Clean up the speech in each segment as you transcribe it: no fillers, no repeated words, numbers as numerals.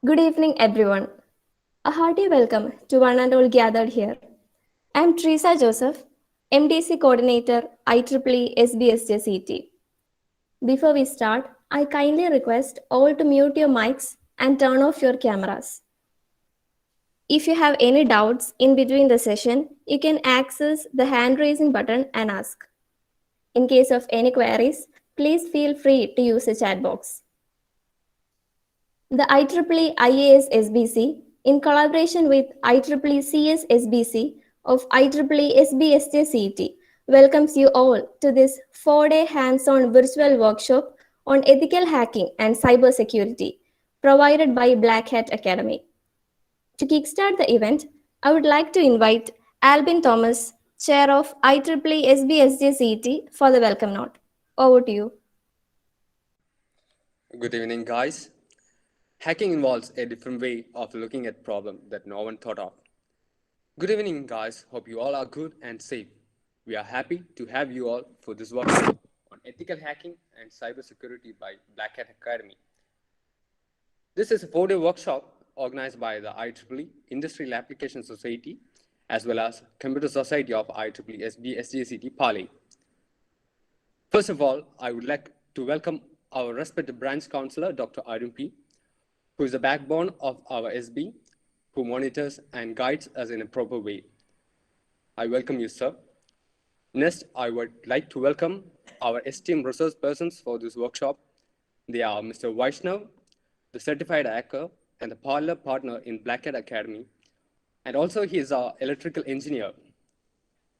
Good evening, everyone. A hearty welcome to one and all gathered here. I'm Teresa Joseph, MDC Coordinator, IEEE SBSJCT. Before we start, I kindly request all to mute your mics and turn off your cameras. If you have any doubts in between the session, you can access the hand raising button and ask. In case of any queries, please feel free to use the chat box. The IEEE IAS SBC, in collaboration with IEEE CS SBC of IEEE SBSJ CET, welcomes you all to this 4-day hands-on virtual workshop on ethical hacking and cybersecurity provided by Black Hat Academy. To kickstart the event, I would like to invite Albin Thomas, Chair of IEEE SBSJ CET, for the welcome note. Over to you. Good evening, guys. Hacking involves a different way of looking at problems that no one thought of. Good evening, guys. Hope you all are good and safe. We are happy to have you all for this workshop on ethical hacking and cybersecurity by Black Hat Academy. This is a 4-day workshop organized by the IEEE Industrial Application Society as well as Computer Society of IEEE SBSJCT Pali. First of all, I would like to welcome our respected branch counselor, Dr. Arun P., who is the backbone of our SB, who monitors and guides us in a proper way. I welcome you, sir. Next, I would like to welcome our esteemed resource persons for this workshop. They are Mr. Vaishnav, the certified hacker and the parlor partner in Black Hat Academy, and also he is our electrical engineer.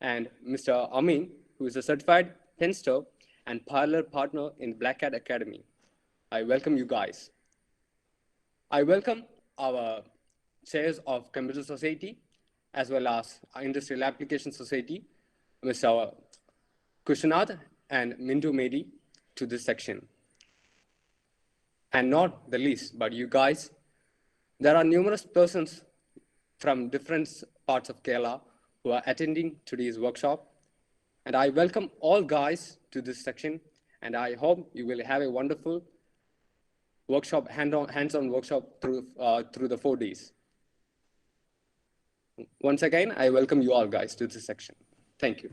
And Mr. Amin, who is a certified tester and parlor partner in Black Hat Academy. I welcome you guys. I welcome our chairs of Computer Society as well as our Industrial Application Society, Mr. Kushinath and Mindu Medi, to this section. And not the least, but you guys, there are numerous persons from different parts of Kerala who are attending today's workshop. And I welcome all guys to this section, and I hope you will have a wonderful workshop, hands-on workshop through the 4 days. Once again, I welcome you all guys to this section. Thank you.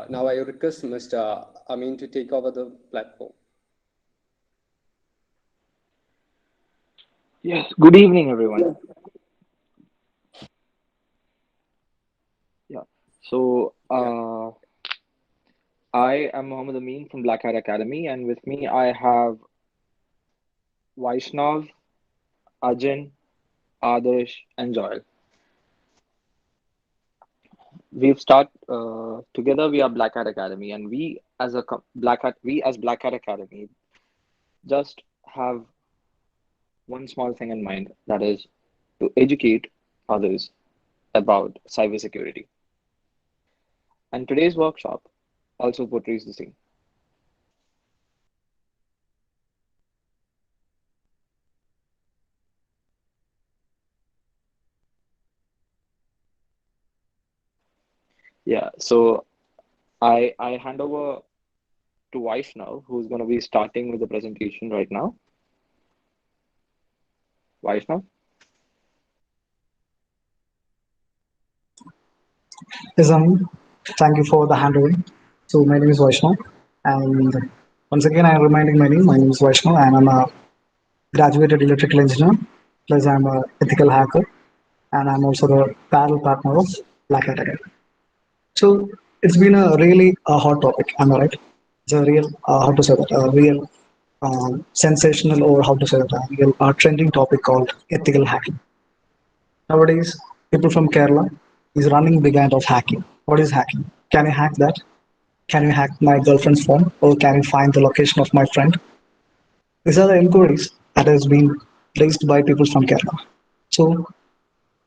Now I request Mr. Amin to take over the platform. Yes, good evening, everyone. Yeah, so I am Mohammed Amin from Black Hat Academy, and with me I have Vaishnav, Ajin, Adarsh, and Joel. We've started together. We are Black Hat Academy, and we as Black Hat Academy just have one small thing in mind, that is to educate others about cybersecurity. And today's workshop also portrays the same. Yeah, so I hand over to Vaishnav, who's going to be starting with the presentation right now. Vaishnav? Yes, thank you for the handling. So my name is Vaishnav, and once again I'm reminding my name. My name is Vaishnav, and I'm a graduated electrical engineer. Plus, I'm a ethical hacker, and I'm also the parallel partner of Black Hat Academy. So it's been a really hot topic. Am I right? It's a real how to say that a real sensational, or how to say that, a real trending topic called ethical hacking. Nowadays, people from Kerala is running big end of hacking. What is hacking? Can you hack that? Can you hack my girlfriend's phone? Or can you find the location of my friend? These are the inquiries that has been raised by people from Kerala. So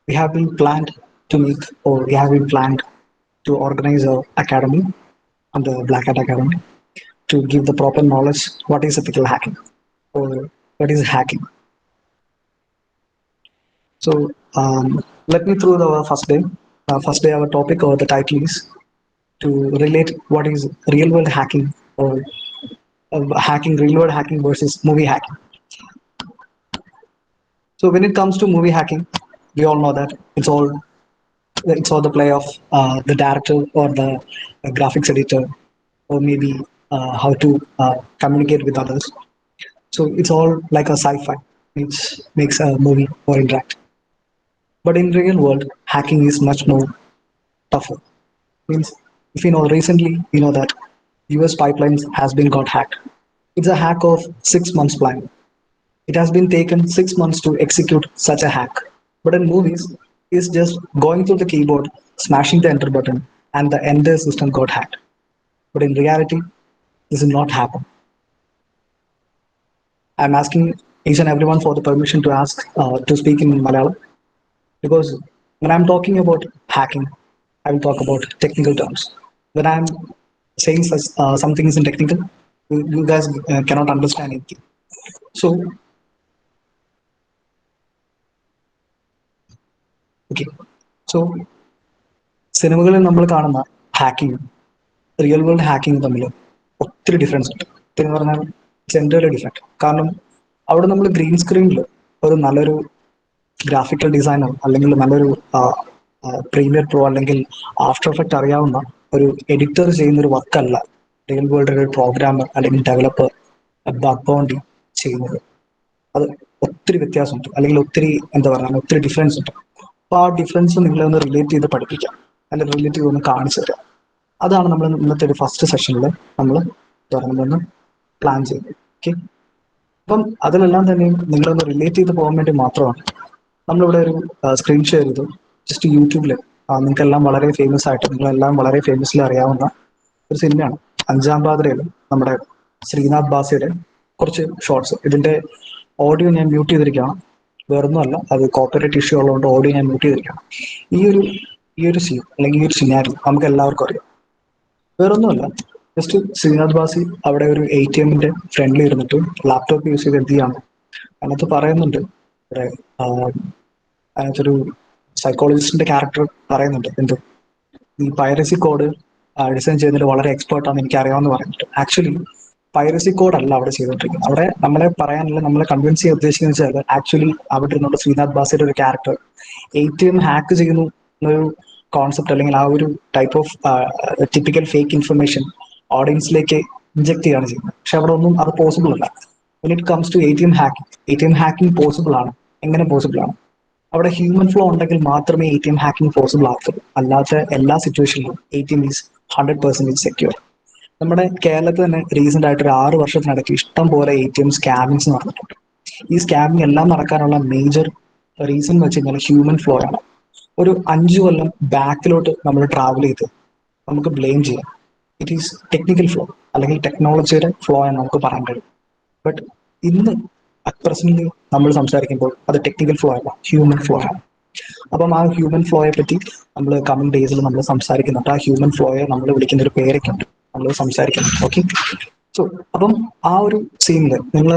we have been planned to meet, or we have been planned to organize a academy on the Black Hat Academy to give the proper knowledge what is ethical hacking or what is hacking. So let me through the first day. First day, our topic or the title is to relate what is real world hacking, or hacking, real world hacking versus movie hacking. So when it comes to movie hacking, we all know that it's all the play of the director or the graphics editor, or maybe how to communicate with others. So it's all like a sci-fi, which makes a movie more interactive. But in real world, hacking is much more tougher. Means if you know recently, you know that US pipelines has been got hacked. It's a hack of 6 months plan. It has been taken 6 months to execute such a hack. But in movies, it's just going through the keyboard, smashing the enter button, and the entire system got hacked. But in reality, this will not happen. I'm asking each and everyone for the permission to ask to speak in Malayalam because when I'm talking about hacking, I will talk about technical terms. When I'm saying such, some things in technical, you guys cannot understand anything. So, okay. So, സിനിമകളിൽ നമ്മൾ കാണുന്ന ഹാക്കിങ്ങും real world ഹാക്കിങ്ങും തമ്മിൽ ഒത്തിരി difference ഉണ്ട്. എന്ന് പറഞ്ഞാൽ ജെൻഡർലി different. കാരണം അവിടെ നമ്മൾ ഗ്രീൻ സ്ക്രീനിൽ ഒരു നല്ലൊരു ഗ്രാഫിക്കൽ ഡിസൈനർ അല്ലെങ്കിൽ നല്ലൊരു പ്രീമിയർ പ്രോ അല്ലെങ്കിൽ ആഫ്റ്റർ എഫക്റ്റ് അറിയാവുന്ന ഒരു എഡിറ്റർ ചെയ്യുന്ന ഒരു വർക്കല്ല റിയൽ വേൾഡിൽ ഒരു പ്രോഗ്രാമർ അല്ലെങ്കിൽ ഡെവലപ്പർ ബഗ് ബൗണ്ടി ചെയ്യുന്നത്. അത് ഒത്തിരി വ്യത്യാസമുണ്ട് അല്ലെങ്കിൽ ഒത്തിരി എന്താ പറയുക ഒത്തിരി ഡിഫറൻസ് ഉണ്ട്. അപ്പോൾ ആ ഡിഫറൻസ് നിങ്ങളെ ഒന്ന് റിലേറ്റ് ചെയ്ത് പഠിപ്പിക്കാം അല്ലെങ്കിൽ റിലേറ്റ് ചെയ്ത് ഒന്ന് കാണിച്ചു തരാം. അതാണ് നമ്മൾ ഇന്നത്തെ ഒരു ഫസ്റ്റ് സെഷനിൽ നമ്മൾ തുറന്നൊന്ന് പ്ലാൻ ചെയ്തത്. ഓക്കെ, അപ്പം അതിലെല്ലാം തന്നെയും നിങ്ങളൊന്ന് റിലേറ്റ് ചെയ്ത് പോകാൻ വേണ്ടി മാത്രമാണ് നമ്മളിവിടെ ഒരു സ്ക്രീൻ ഷെയർ ചെയ്തു. ജസ്റ്റ് യൂട്യൂബിൽ നിങ്ങൾക്കെല്ലാം വളരെ ഫേമസ് ആയിട്ട് നിങ്ങളെല്ലാം വളരെ ഫേമസ്ലി അറിയാവുന്ന ഒരു സിനിമയാണ് അഞ്ചാം പാതിരയിൽ നമ്മുടെ ശ്രീനാഥ് ബാസിയുടെ കുറച്ച് ഷോർട്സ്. ഇതിന്റെ ഓഡിയോ ഞാൻ മ്യൂട്ട് ചെയ്തിരിക്കുകയാണ്, വേറൊന്നുമല്ല, അത് കോപ്പറേറ്റ് ഇഷ്യൂ ഉള്ളതുകൊണ്ട് ഓഡിയോ ഞാൻ മ്യൂട്ട് ചെയ്തിരിക്കുകയാണ്. ഈ ഒരു സീൻ അല്ലെങ്കിൽ ഈ ഒരു സിനാരി നമുക്ക് എല്ലാവർക്കും അറിയാം. വേറൊന്നുമല്ല, ജസ്റ്റ് ശ്രീനാഥ് ബാസി അവിടെ ഒരു ATM ഫ്രണ്ടിൽ ഇരുന്നിട്ട് ലാപ്ടോപ്പ് യൂസ് ചെയ്ത് എന്ത് ചെയ്യാണ് അതിനകത്ത് പറയുന്നുണ്ട്. അതിനകത്തൊരു സൈക്കോളജിസ്റ്റിന്റെ ക്യാരക്ടർ പറയുന്നുണ്ട് എന്ത് ഈ പൈറസി കോഡ് ഡിസൈൻ ചെയ്യുന്നതിൽ വളരെ എക്സ്പേർട്ടാണെന്ന് എനിക്ക് അറിയാമെന്ന് പറഞ്ഞിട്ട്. ആക്ച്വലി പൈറസി കോഡ് അല്ല അവിടെ ചെയ്തുകൊണ്ടിരിക്കുന്നത്. അവിടെ നമ്മളെ പറയാനുള്ള നമ്മളെ കൺവിൻസ് ചെയ്യാൻ ഉദ്ദേശിക്കുന്നത് വെച്ചാൽ ആക്ച്വലി അവിടെ ഇരുന്നുള്ള ശ്രീനാഥ് ബാസിയുടെ ഒരു ക്യാരക്ടർ ATM ഹാക്ക് ചെയ്യുന്നു എന്നൊരു കോൺസെപ്റ്റ് അല്ലെങ്കിൽ ആ ഒരു type of typical fake information ഓഡിയൻസിലേക്ക് ഇഞ്ചെക്ട് ചെയ്യാണ് ചെയ്യുന്നത്. പക്ഷെ അവിടെ ഒന്നും അത് പോസിബിൾ അല്ല. When it comes to ATM hacking possible ആണ്. എങ്ങനെ പോസിബിൾ ആണ്? അവിടെ ഹ്യൂമൻ ഫ്ലോ ഉണ്ടെങ്കിൽ മാത്രമേ ATM ഹാക്കിംഗ് പോസിബിൾ ആകത്തുള്ളൂ. അല്ലാത്ത എല്ലാ സിറ്റുവേഷനിലും ATM ഈസ് 100% സെക്യൂർ. നമ്മുടെ കേരളത്തിൽ തന്നെ റീസെന്റ് ആയിട്ട് ഒരു 6 വർഷത്തിനിടയ്ക്ക് ഇഷ്ടം പോലെ ATM സ്കാമിങ്സ് നടന്നിട്ടുണ്ട്. ഈ സ്കാമിങ് എല്ലാം നടക്കാനുള്ള മേജർ റീസൺ എന്ന് വെച്ച് കഴിഞ്ഞാൽ ഹ്യൂമൻ ഫ്ലോ ആണ്. ഒരു 5 കൊല്ലം ബാക്കിലോട്ട് നമ്മൾ ട്രാവൽ ചെയ്ത് നമുക്ക് ബ്ലെയിം ചെയ്യാം. ഇറ്റ് ഈസ് ടെക്നിക്കൽ ഫ്ലോ അല്ലെങ്കിൽ ടെക്നോളജിയുടെ ഫ്ലോ എന്ന് നമുക്ക് പറയാൻ കഴിയും. ബട്ട് ഇന്ന് പ്രസന്റ്ലി നമ്മൾ സംസാരിക്കുമ്പോൾ അത് ടെക്നിക്കൽ ഫ്ലോ അല്ല, ഹ്യൂമൻ ഫ്ലോ ആണ്. അപ്പം ആ ഹ്യൂമൻ ഫ്ലോയെ പറ്റി നമ്മൾ കമ്മിങ് ഡേയ്സിൽ നമ്മൾ സംസാരിക്കുന്നുണ്ട്. ആ ഹ്യൂമൻ ഫ്ലോയെ നമ്മൾ വിളിക്കുന്ന ഒരു പേരൊക്കെ ഉണ്ട്, നമ്മൾ സംസാരിക്കുന്നുണ്ട്. ഓക്കെ, സോ അപ്പം ആ ഒരു സീനിൽ നിങ്ങൾ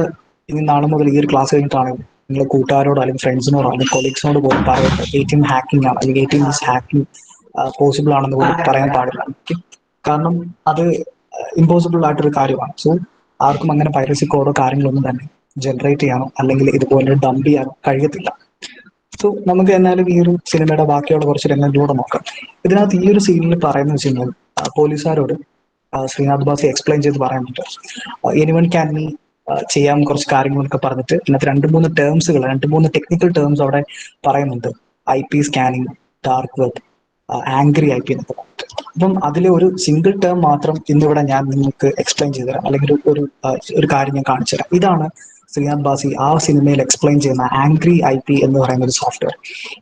ഇനി നാളെ മുതൽ ഈ ഒരു ക്ലാസ് കഴിഞ്ഞിട്ടാണെങ്കിൽ നിങ്ങളുടെ കൂട്ടുകാരോടോ അല്ലെങ്കിൽ ഫ്രണ്ട്സിനോടോ അല്ലെങ്കിൽ കൊളീഗ്സിനോട് പോലും പറയട്ടെ ATM ഹാക്കിംഗ് ആണ് അല്ലെങ്കിൽ ATM ഈസ് ഹാക്കിംഗ് പോസിബിൾ ആണെന്ന് പോലും പറയാൻ പാടില്ല. ഓക്കെ, കാരണം അത് ഇമ്പോസിബിൾ ആയിട്ടൊരു കാര്യമാണ്. സോ ആർക്കും അങ്ങനെ പൈറസി കോഡോ കാര്യങ്ങളൊന്നും തന്നെ ജനറേറ്റ് ചെയ്യാനോ അല്ലെങ്കിൽ ഇതുപോലെ ഡംപ് ചെയ്യാനോ കഴിയത്തില്ല. സോ നമുക്ക് എന്നാലും ഈ ഒരു സിനിമയുടെ ബാക്കിയുള്ള കുറച്ച് രംഗങ്ങളിലൂടെ നോക്കാം. ഇതിനകത്ത് ഈ ഒരു സീനിൽ പറയുന്നത് വെച്ച് കഴിഞ്ഞാൽ പോലീസുകാരോട് ശ്രീനാഥ് ബാസി എക്സ്പ്ലെയിൻ ചെയ്ത് പറയുന്നുണ്ട് എനിവൺ ക്യാൻ മീ ചെയ്യാൻ കുറച്ച് കാര്യങ്ങളൊക്കെ പറഞ്ഞിട്ട് ഇതിനകത്ത് 2-3 ടേംസുകൾ 2-3 ടെക്നിക്കൽ ടേംസ് അവിടെ പറയുന്നുണ്ട്. IP scanning, dark web, angry IP എന്നൊക്കെ പറഞ്ഞിട്ട്. അപ്പം അതിലെ ഒരു സിംഗിൾ ടേം മാത്രം ഇന്നിവിടെ ഞാൻ നിങ്ങൾക്ക് എക്സ്പ്ലെയിൻ ചെയ്തു തരാം, അല്ലെങ്കിൽ ഒരു കാര്യം ഞാൻ കാണിച്ചു തരാം. ഇതാണ് ശ്രീനാഥ് ബാസി ആ സിനിമയിൽ എക്സ്പ്ലെയിൻ ചെയ്യുന്ന ആംഗ്രി IP എന്ന് പറയുന്ന ഒരു സോഫ്റ്റ്വെയർ.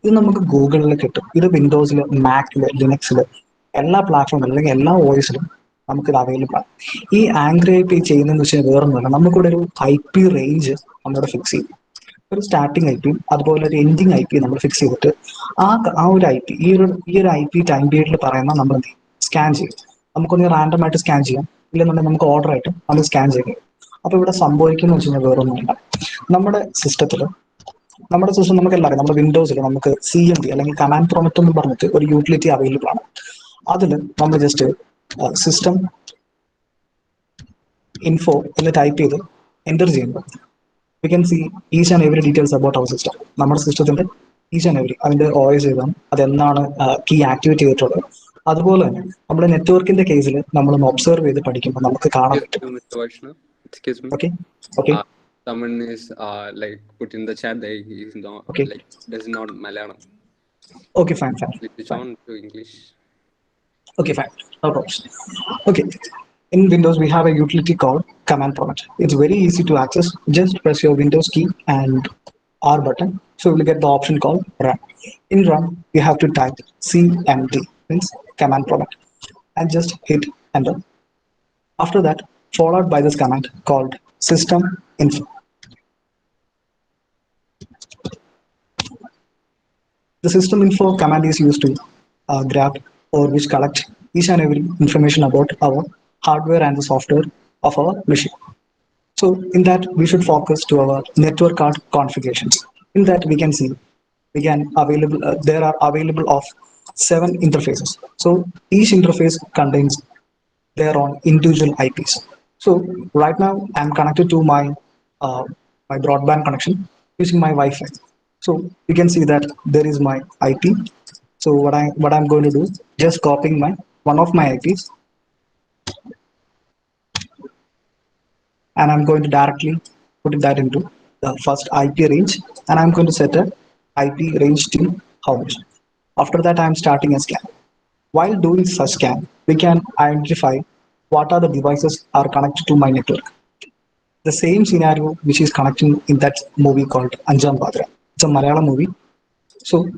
ഇത് നമുക്ക് ഗൂഗിളിൽ കിട്ടും. ഇത് വിൻഡോസിൽ, മാക്കിൽ, ലിനക്സിൽ എല്ലാ പ്ലാറ്റ്ഫോമിലും അല്ലെങ്കിൽ എല്ലാ OSലും നമുക്കിത് അവൈലബിൾ ആണ്. ഈ ആംഗ്രി IP ചെയ്യുന്നതെന്ന് വെച്ചാൽ വേറൊന്നുമല്ല, നമുക്കിവിടെ ഒരു IP റേഞ്ച് നമ്മളിവിടെ ഫിക്സ് ചെയ്യും. ഒരു സ്റ്റാർട്ടിങ് IP അതുപോലെ ഒരു എൻഡിങ് IP നമ്മൾ ഫിക്സ് ചെയ്തിട്ട് ആ ഒരു IP ഈ ഒരു IP ടൈം പീരീഡിൽ പറയുന്ന നമ്മൾ എന്ത് ചെയ്യും, സ്കാൻ ചെയ്യും. നമുക്കൊന്ന് റാൻഡം ആയിട്ട് സ്കാൻ ചെയ്യാം, ഇല്ലെന്നുണ്ടെങ്കിൽ നമുക്ക് ഓർഡർ ആയിട്ട് അത് സ്കാൻ ചെയ്യും. അപ്പൊ ഇവിടെ സംഭവിക്കുന്ന വെച്ച് കഴിഞ്ഞാൽ വേറൊന്നുമില്ല, നമ്മുടെ സിസ്റ്റം നമുക്ക് എല്ലാവരും നമ്മുടെ വിൻഡോസിൽ നമുക്ക് CMD അല്ലെങ്കിൽ കമാൻഡ് പ്രോംപ്റ്റ് എന്ന് പറഞ്ഞിട്ട് ഒരു യൂട്ടിലിറ്റി അവൈലബിൾ ആണ്. അതിൽ നമ്മൾ ജസ്റ്റ് സിസ്റ്റം ഇൻഫോ എന്ന് ടൈപ്പ് ചെയ്ത് എൻ്റർ ചെയ്യുമ്പോൾ we can see each and every details about our system. നമ്മുടെ സിസ്റ്റത്തിന്റെ ഈച്ച് ആൻഡ് എവറി അതിന്റെ OS ഏതാണ്, അതെന്നാണ് കീ ആക്ടിവേറ്റ് ചെയ്തിട്ടുള്ളത്. അതുപോലെ തന്നെ നമ്മുടെ നെറ്റ്വർക്കിന്റെ കേസിൽ നമ്മളൊന്ന് ഒബ്സർവ് ചെയ്ത് പഠിക്കുമ്പോൾ നമുക്ക് കാണാൻ പറ്റും. Excuse me. Okay. Okay. Someone is like put in the chat that he is not Okay. like does not Malayalam. Okay, fine, fine, Please switch fine. on to English. Okay, fine. No problems. Okay. In Windows, we have a utility called command prompt. It's very easy to access. Just press your Windows key and R button. So we'll get the option called run. In run, you have to type CMD, means command prompt, and just hit enter. After that, followed by this command called system info. The system info command is used to grab or which collect each and every information about our hardware and the software of our machine. So in that we should focus to our network card configurations. In that we can see we can available there are available of 7 interfaces. So each interface contains their own individual IPs. So right now I'm connected to my broadband connection using my Wi-Fi. So you can see that there is my IP. So what I'm going to do, just copying my one of my IPs, and I'm going to directly put that into the first IP range, and I'm going to set a IP range to how much. After that, I'm starting a scan. While doing such scan, we can identify what are the devices are connected to my network. The same scenario which is connecting in that movie called Anjam Badra. It's a Malayalam movie. So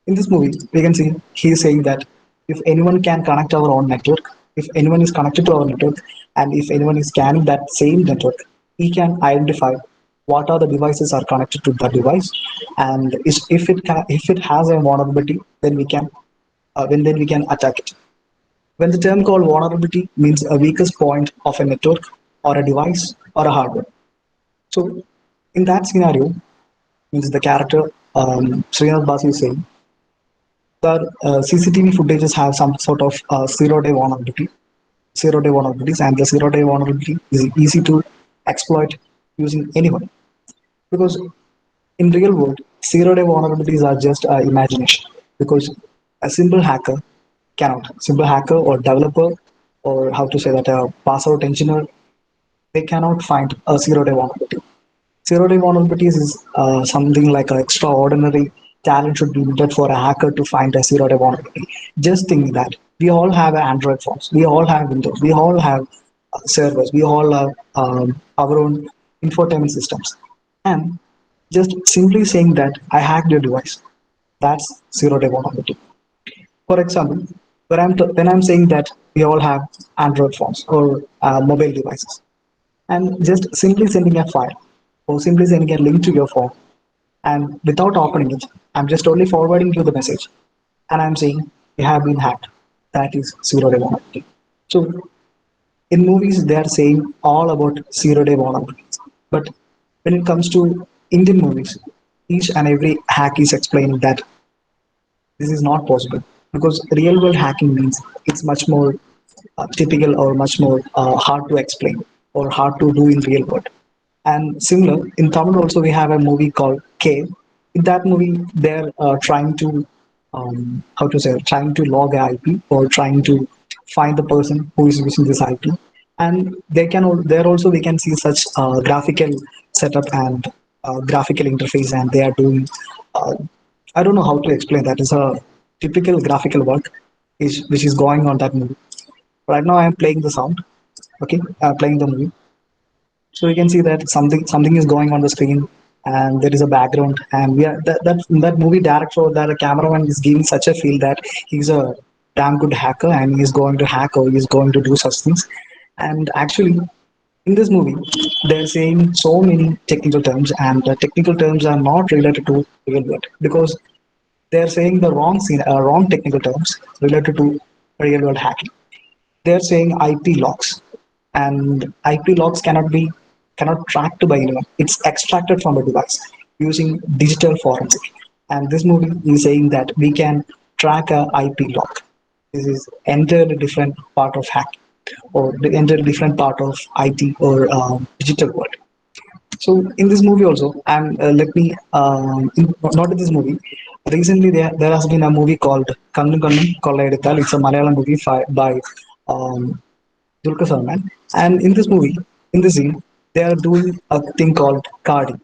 in this movie, we can see he is saying that if anyone can connect our own network, if anyone is connected to our network, and if anyone is scanning that same network, he can identify what are the devices are connected to that device, and if it has a vulnerability, then we can attack it. When the term called vulnerability means a weakest point of a network or a device or a hardware. So in that scenario, means the character Srinath Basu is saying that CCTV footages have some sort of zero-day vulnerabilities, and the zero-day vulnerability is easy to exploit using anyone. Because in real world, zero-day vulnerabilities are just imagination. Because a simple hacker or developer, or how to say that a pass-out engineer, they cannot find a zero-day vulnerability. Zero-day vulnerabilities is something like an extraordinary talent should be needed for a hacker to find a zero-day vulnerability. Just think that we all have Android phones, we all have Windows, we all have servers, we all have our own infotainment systems, and just simply saying that I hacked your device, that's zero-day vulnerability. For example, when I'm saying that we all have Android phones or mobile devices, and just simply sending a file or simply sending a link to your phone, and without opening it, I'm just only forwarding you the message, and I'm saying you have been hacked. That is zero-day vulnerability. So in movies, they are saying all about zero-day vulnerabilities, but when it comes to Indian movies, each and every hack is explaining that this is not possible, because real world hacking means it's much more typical or much more hard to explain or hard to do in real world. And similar in Tamil also we have a movie called K. In that movie, they're trying to how to say trying to log a IP or trying to find the person who is using this IP. And there also we can see such graphical setup and graphical interface, and they are doing. Uh, I don't know how to explain that. It's a typical graphical work is which is going on that movie. Right now, I am playing the sound. Okay, playing the movie, so you can see that something is going on the screen, and there is a background, and we are that movie director or that cameraman is giving such a feel that he's a damn good hacker and he's going to hack or he's going to do such things. And actually, in this movie, they're saying so many technical terms, and the technical terms are not related to real world, because they're saying the wrong technical terms related to real world hacking. They're saying IP logs, and IP logs cannot tracked by anyone. It's extracted from the device using digital forensic. And this movie is saying that we can track a IP log. This is entirely different part of hacking, or the entirely different part of IT or digital world. So in this movie also, and let me not in this movie. Recently, there has been a movie called Kannu Kannu Kollayedithal. It's a Malayalam movie by um, Dulquer Salman. And in this movie, in this scene, they are doing a thing called carding.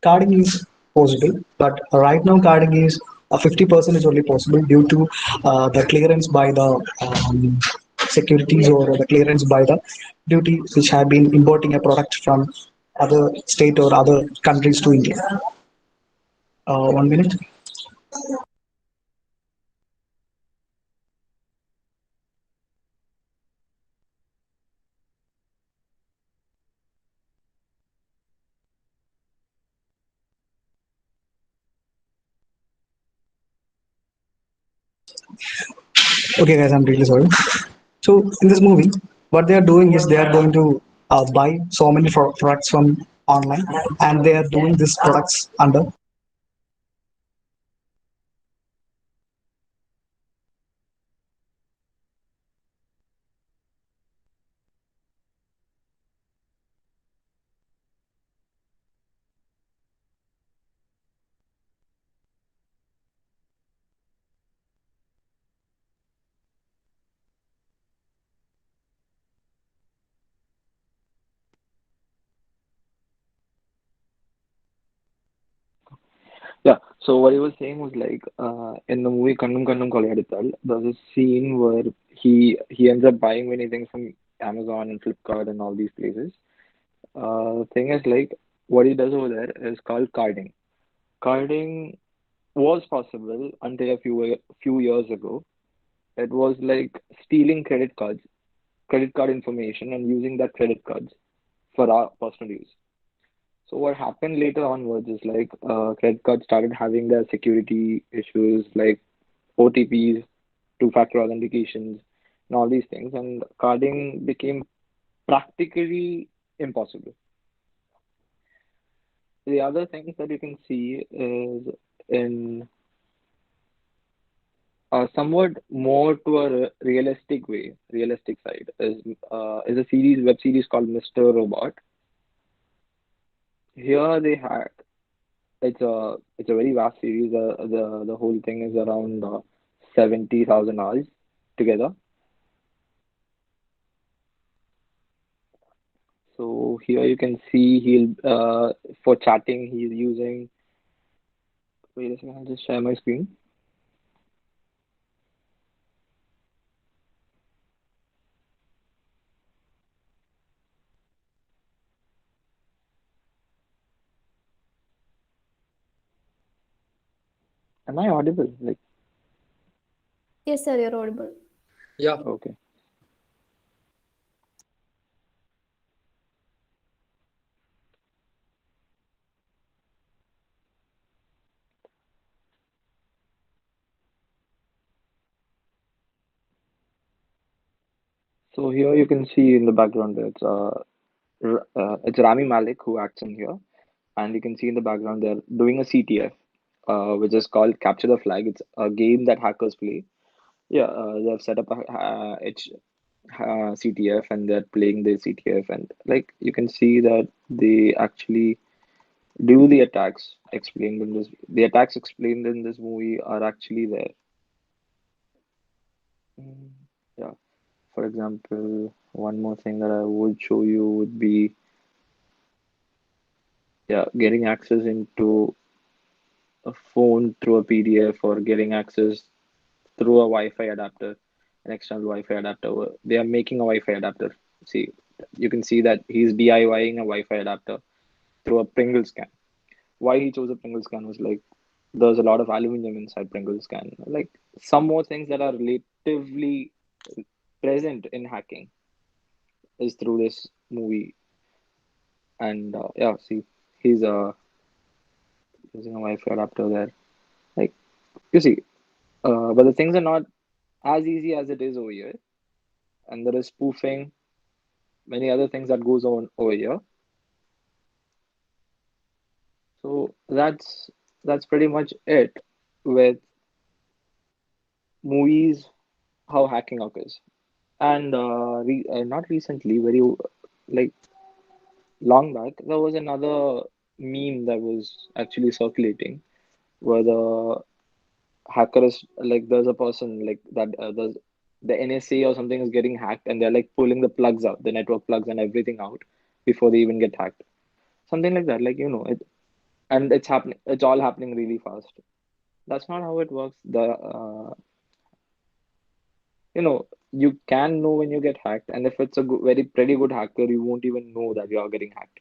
Carding is possible, but right now carding is 50% is only possible due to the clearance by the securities or the clearance by the duty which have been importing a product from other state or other countries to India. 1 minute. Okay, guys, I'm really sorry. So in this movie, what they are doing is they are going to buy so many products from online, and they are doing these products under. Yeah, so what he was saying was like in the movie Kannum Kannum Kolayadithal, there's a scene where he ends up buying many things from Amazon and Flipkart and all these places. Thing is like what he does over there is called carding. Carding was possible until a few years ago. It was like stealing credit cards, credit card information, and using that credit cards for our personal use. So what happened later onwards is like credit cards started having their security issues like OTPs, two-factor authentications, and all these things, and carding became practically impossible. The other things that you can see is in somewhat more to a realistic side is a web series called Mr. Robot. Here they had it's a very vast series. The whole thing is around 70,000 hours together. So here you can see he'll for chatting he's using. Wait a second, I'll just share my screen. Am I audible? Like, Yes, sir, you're audible. Yeah. okay. So here you can see in the background it's Rami Malek who acts in here, and you can see in the background they're doing a CTF, which is called Capture the Flag. It's a game that hackers play. Yeah, they've set up a CTF and they're playing the CTF, and like you can see that they actually do the attacks explained in this. The attacks explained in this movie are actually there. Mm, yeah. For example, one more thing that I would show you would be yeah, getting access into a phone through a PDF or getting access through a Wi-Fi adapter, an external Wi-Fi adapter. They are making a Wi-Fi adapter. See, you can see that he's DIYing a Wi-Fi adapter through a Pringles can. Why he chose a Pringles can was like there's a lot of aluminum inside Pringles can. Like some more things that are relatively present in hacking is through this movie. And yeah, see, he's using a Wi-Fi adapter there. Like you see, but the things are not as easy as it is over here, and there is spoofing, many other things that goes on over here. So that's pretty much it with movies, how hacking occurs. And not recently, very like long back, there was another meme that was actually circulating where the hacker is like there's a person like that there's the NSA or something is getting hacked and they're like pulling the plugs out, the network plugs and everything out before they even get hacked. Something like that, like it and it's happening. It's all happening really fast. That's not how it works. You can know when you get hacked, and if it's a very pretty good hacker, you won't even know that you are getting hacked.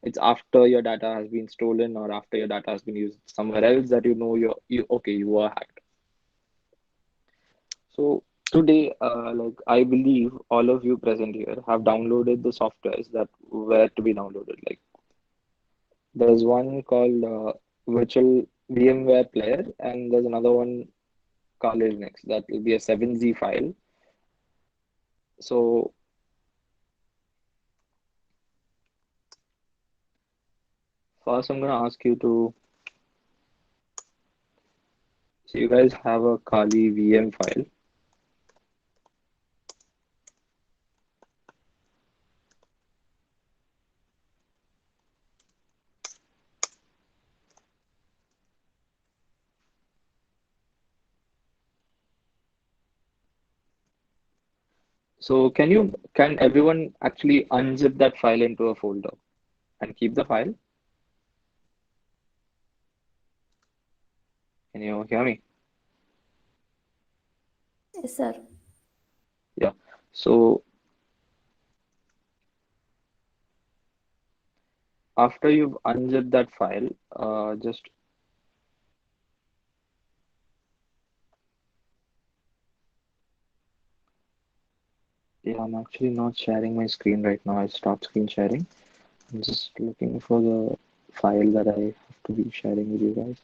It's after your data has been stolen or after your data has been used somewhere else that you know you were hacked. So today, like I believe all of you present here have downloaded the softwares that were to be downloaded. Like there's one called Virtual VMware Player, and there's another one called Linux. That will be a 7Z file. So first, I'm gonna ask you to. So you guys have a Kali VM file. So can everyone actually unzip that file into a folder and keep the file? Can you hear me? Yes, sir. Yeah. So after you've unzipped that file, just yeah, I'm actually not sharing my screen right now. I stopped screen sharing. I'm just looking for the file that I have to be sharing with you guys.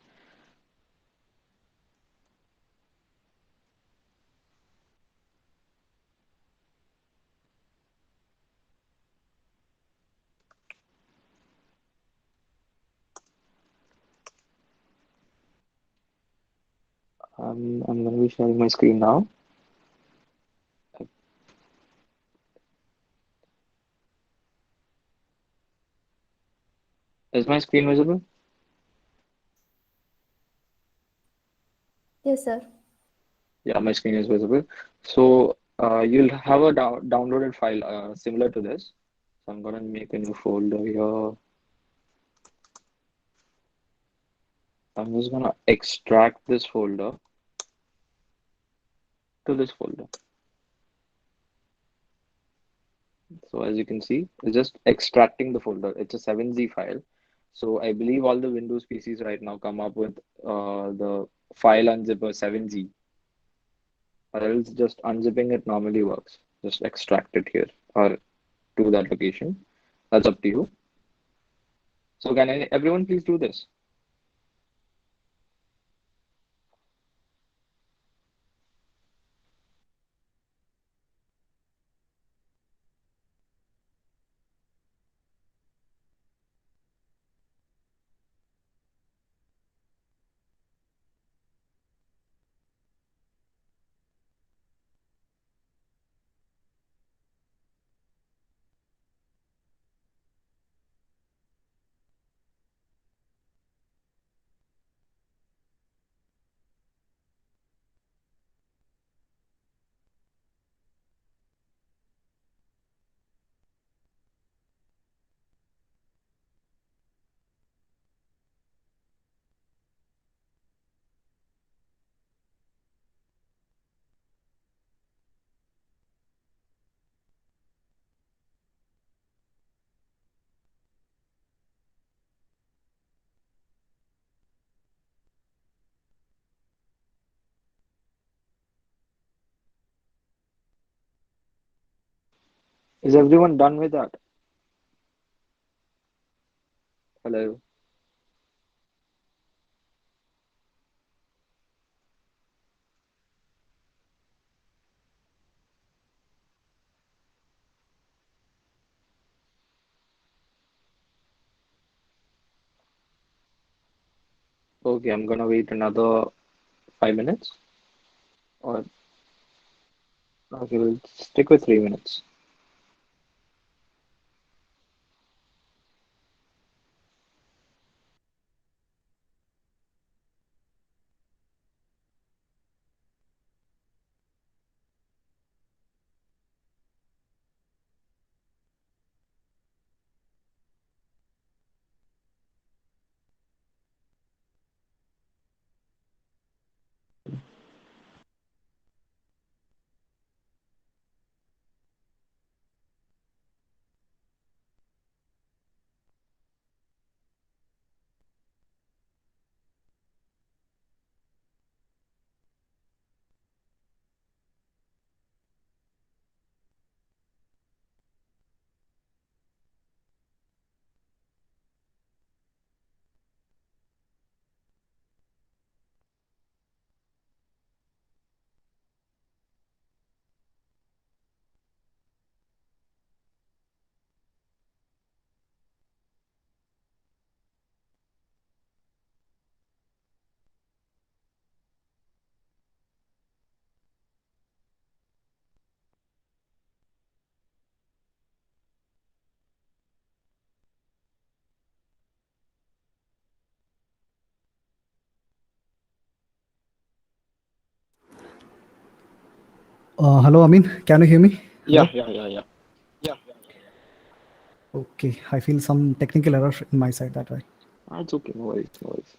I'm going to be sharing my screen now. Is my screen visible? Yes, sir. Yeah, my screen is visible. So you'll have a downloaded file similar to this. So I'm going to make a new folder here. I'm just going to extract this folder to this folder. So as you can see, it's just extracting the folder. It's a 7Z file. So I believe all the Windows PCs right now come up with the file unzipper 7Z, or else just unzipping it normally works. Just extract it here or to that location. That's up to you. So can everyone please do this? Is everyone done with that? Hello. Okay, I'm gonna wait another 5 minutes, or okay, we'll stick with 3 minutes. Hello, Amin. Can you hear me? Yeah, Hello? yeah. Okay, I feel some technical error in my side that way. It's okay, no worries, no worries.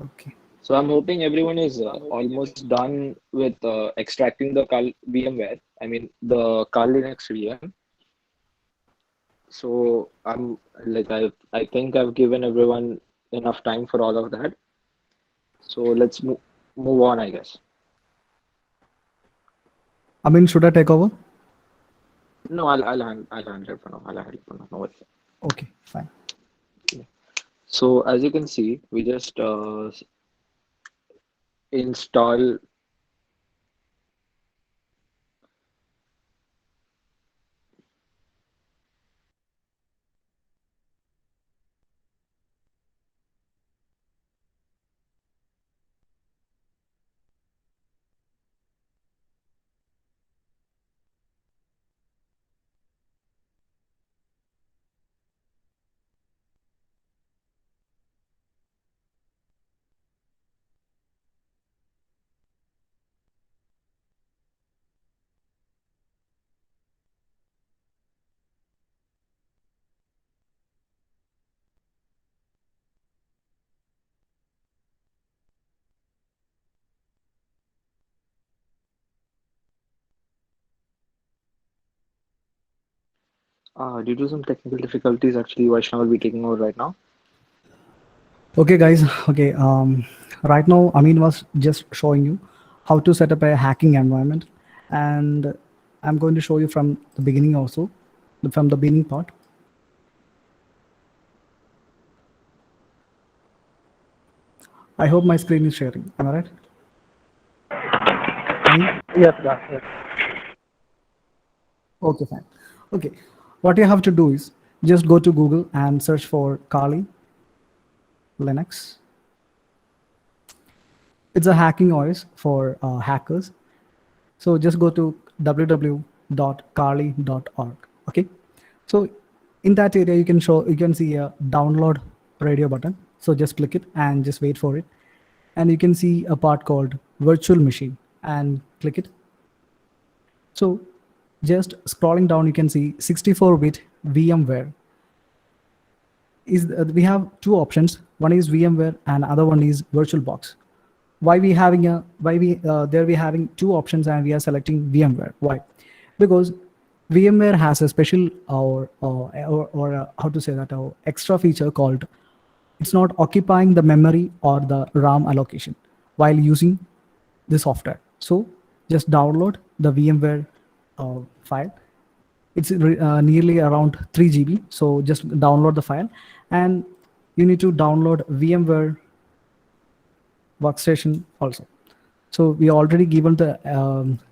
Okay. So I'm hoping everyone is almost done with extracting the VMware. I mean the Kali Linux VM. So I'm like I think I've given everyone enough time for all of that. So let's move on, I guess. Amin, should I take over? No, I'll handle it for now. I'll handle it for now. No worries. Okay, fine. So as you can see, we just install. Due to some technical difficulties, actually, Vaishnav will be taking over right now. Okay, guys. Okay. Right now, Amin was just showing you how to set up a hacking environment, and I'm going to show you from the beginning also, from the beginning part. I hope my screen is sharing. Am I right? Amin? Yes, yes. Okay, fine. Okay. What you have to do is just go to Google and search for Kali Linux. It's a hacking OS for hackers. So just go to www.kali.org. Okay. So in that area, you can see a download radio button. So just click it and just wait for it. And you can see a part called virtual machine and click it. So just scrolling down, you can see 64-bit VMware. We have two options. One is VMware and other one is VirtualBox. Why we having two options and we are selecting VMware? Why? Because VMware has a special how to say that extra feature called it's not occupying the memory or the RAM allocation while using the software. So just download the VMware file. It's nearly around 3 GB. So just download the file, and you need to download VMware workstation also. So we already given the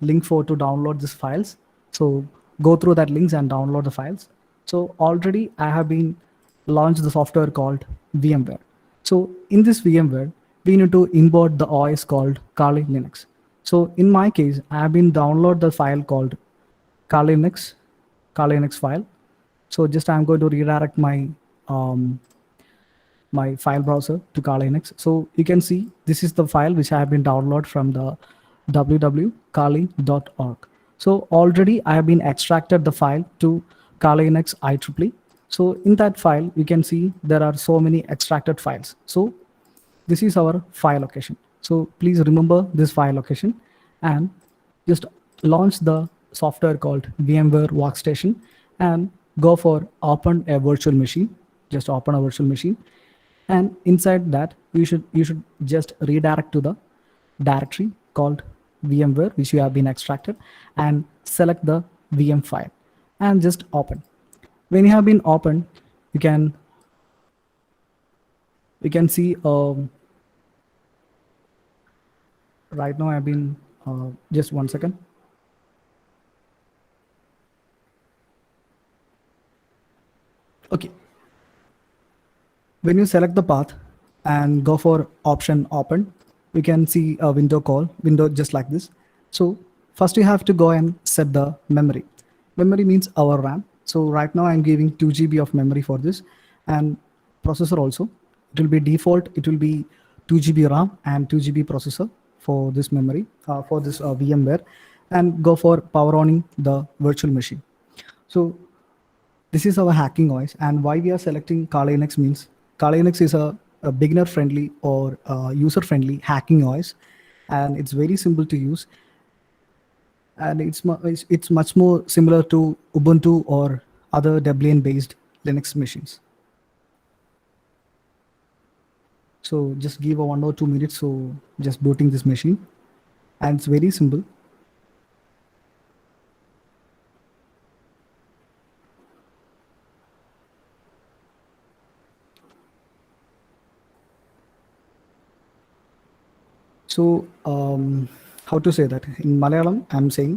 link for to download these files. So go through that links and download the files. So already I have been launched the software called VMware. So in this VMware, we need to import the OS called Kali Linux. So in my case, I have been download the file called Kali Linux file. So just I'm going to redirect my file browser to Kali Linux. So you can see this is the file which I have been downloaded from the www.kali.org. So already I have been extracted the file to Kali Linux IEEE. So in that file, you can see there are so many extracted files. So this is our file location. So please remember this file location and just launch the software called VMware Workstation and go for open a virtual machine. Just open a virtual machine. And inside that, you should just redirect to the directory called VMware, which you have been extracted, and select the VM file and just open. When you have been opened, you can see right now I've been just 1 second. Okay. When you select the path and go for option open, you can see a window just like this. So first you have to go and set the memory. Memory means our RAM. So right now I'm giving 2 GB of memory for this, and processor also. It will be default. It will be 2 GB RAM and 2 GB processor for this memory, for this VMware. and go for power owning the virtual machine. So this is our hacking OS, and why we are selecting Kali Linux means Kali Linux is a beginner friendly or user friendly hacking OS, and it's very simple to use, and it's much more similar to Ubuntu or other Debian based Linux machines. So just give a 1 or 2 minutes. So just booting this machine, and it's very simple. So how to say that in Malayalam? I'm saying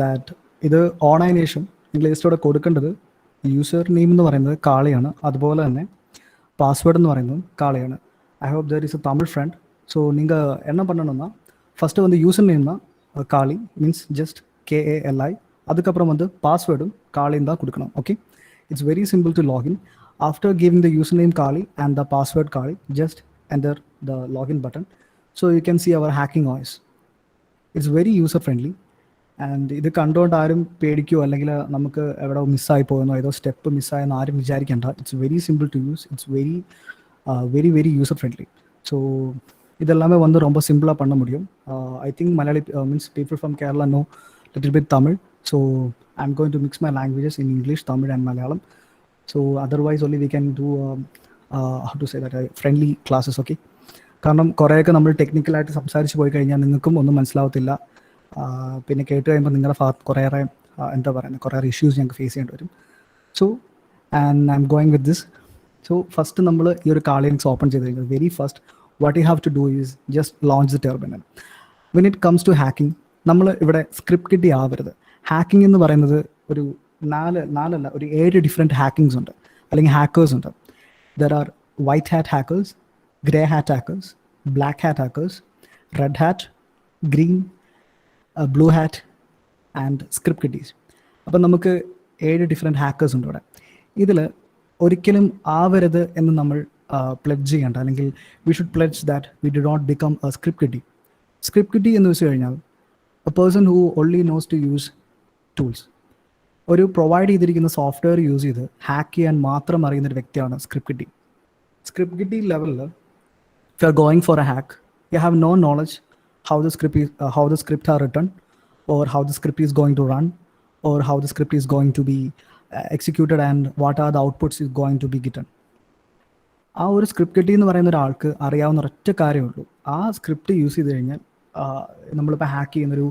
that ഇത് on ആയതിനു ശേഷം നിങ്ങൾ just കൊടുക്കേണ്ടത് user name എന്ന് പറയുന്നത് കാളിയാണ്, അതുപോലെ തന്നെ password എന്ന് പറയുന്നത് காளைയാണ്. I hope there is a Tamil friend. So நீங்கள் என்ன பண்ணணும்னா ஃபஸ்ட்டு வந்து யூசர் நேம் தான் காளி, மீன்ஸ் ஜஸ்ட் KALI. அதுக்கப்புறம் வந்து பாஸ்வேர்டும் காளின்னு தான் கொடுக்கணும். Okay, it's very simple to login. After giving the user name Kali and the password Kali, just enter the login button. So you can see our hacking voice. It's very user friendly. And ഇത് കണ്ടുകൊണ്ട് ആരും പേടിക്കുകയോ അല്ലെങ്കിൽ നമുക്ക് എവിടെ മിസ്സായി പോകുന്നോ ഏതോ step മിസ്സായെന്ന് ആരും വിചാരിക്കേണ്ട. It's very simple to use. It's very very user friendly. So இதெல்லாமே வந்து ரொம்ப சிம்பிளாக பண்ண முடியும். I think Malayali means people from Kerala know little bit Tamil. So I am going to mix my languages in English, Tamil and Malayalam. So otherwise only we can do how to say that friendly classes. Okay, കാരണം കുറേയൊക്കെ നമ്മൾ ടെക്നിക്കലായിട്ട് സംസാരിച്ച് പോയി കഴിഞ്ഞാൽ നിങ്ങൾക്കും ഒന്നും മനസ്സിലാവത്തില്ല. പിന്നെ കേട്ട് കഴിയുമ്പോൾ നിങ്ങളുടെ ഭാഗത്ത് കുറേയേറെ എന്താ പറയുന്നത് കുറേയേറെ ഇഷ്യൂസ് ഞങ്ങൾക്ക് ഫേസ് ചെയ്യേണ്ടി വരും. So and I M going with this. So first നമ്മൾ ഈ ഒരു കാളി ലിനക്സ് ഓപ്പൺ ചെയ്ത് കഴിഞ്ഞാൽ very first what you have to do is just launch the terminal. When it comes to hacking, നമ്മൾ ഇവിടെ സ്ക്രിപ്റ്റ് കിട്ടി ആവരുത്. ഹാക്കിംഗ് എന്ന് പറയുന്നത് ഒരു നാലല്ല ഒരു 7 ഡിഫറെൻറ്റ് ഹാക്കിങ്സ് ഉണ്ട്, അല്ലെങ്കിൽ ഹാക്കേഴ്സ് ഉണ്ട്. There R white hat hackers, grey hat hackers, black hat hackers, red hat, green, blue hat and script kiddies. അപ്പം നമുക്ക് 7 ഡിഫറെൻറ്റ് ഹാക്കേഴ്സ് ഉണ്ട് ഇവിടെ. ഇതിൽ ഒരിക്കലും ആവരുത് എന്ന് നമ്മൾ പ്ലെഡ്ജ് ചെയ്യേണ്ട, അല്ലെങ്കിൽ we should pledge that we do not become a script kiddie. Script kiddie എന്ന് വെച്ച് കഴിഞ്ഞാൽ a person who only knows to use tools. ഒരു പ്രൊവൈഡ് ചെയ്തിരിക്കുന്ന സോഫ്റ്റ്വെയർ യൂസ് ചെയ്ത് ഹാക്ക് ചെയ്യാൻ മാത്രം അറിയുന്നൊരു വ്യക്തിയാണ് സ്ക്രിപ്റ്റ് കിഡി. സ്ക്രിപ്റ്റ് കിഡി ലെവലിൽ if you are going for a hack, you have no knowledge how the scripts are written, or how the script is going to run, or how the script is going to be executed, and what are the outputs is going to be given. ആ ഒരു script കിട്ടി എന്ന് പറയുന്ന ഒരാൾക്ക് അറിയാവുന്ന ഒരൊറ്റ കാര്യമുള്ളൂ, ആ സ്ക്രിപ്റ്റ് യൂസ് ചെയ്ത് കഴിഞ്ഞാൽ നമ്മളിപ്പോൾ ഹാക്ക് ചെയ്യുന്നൊരു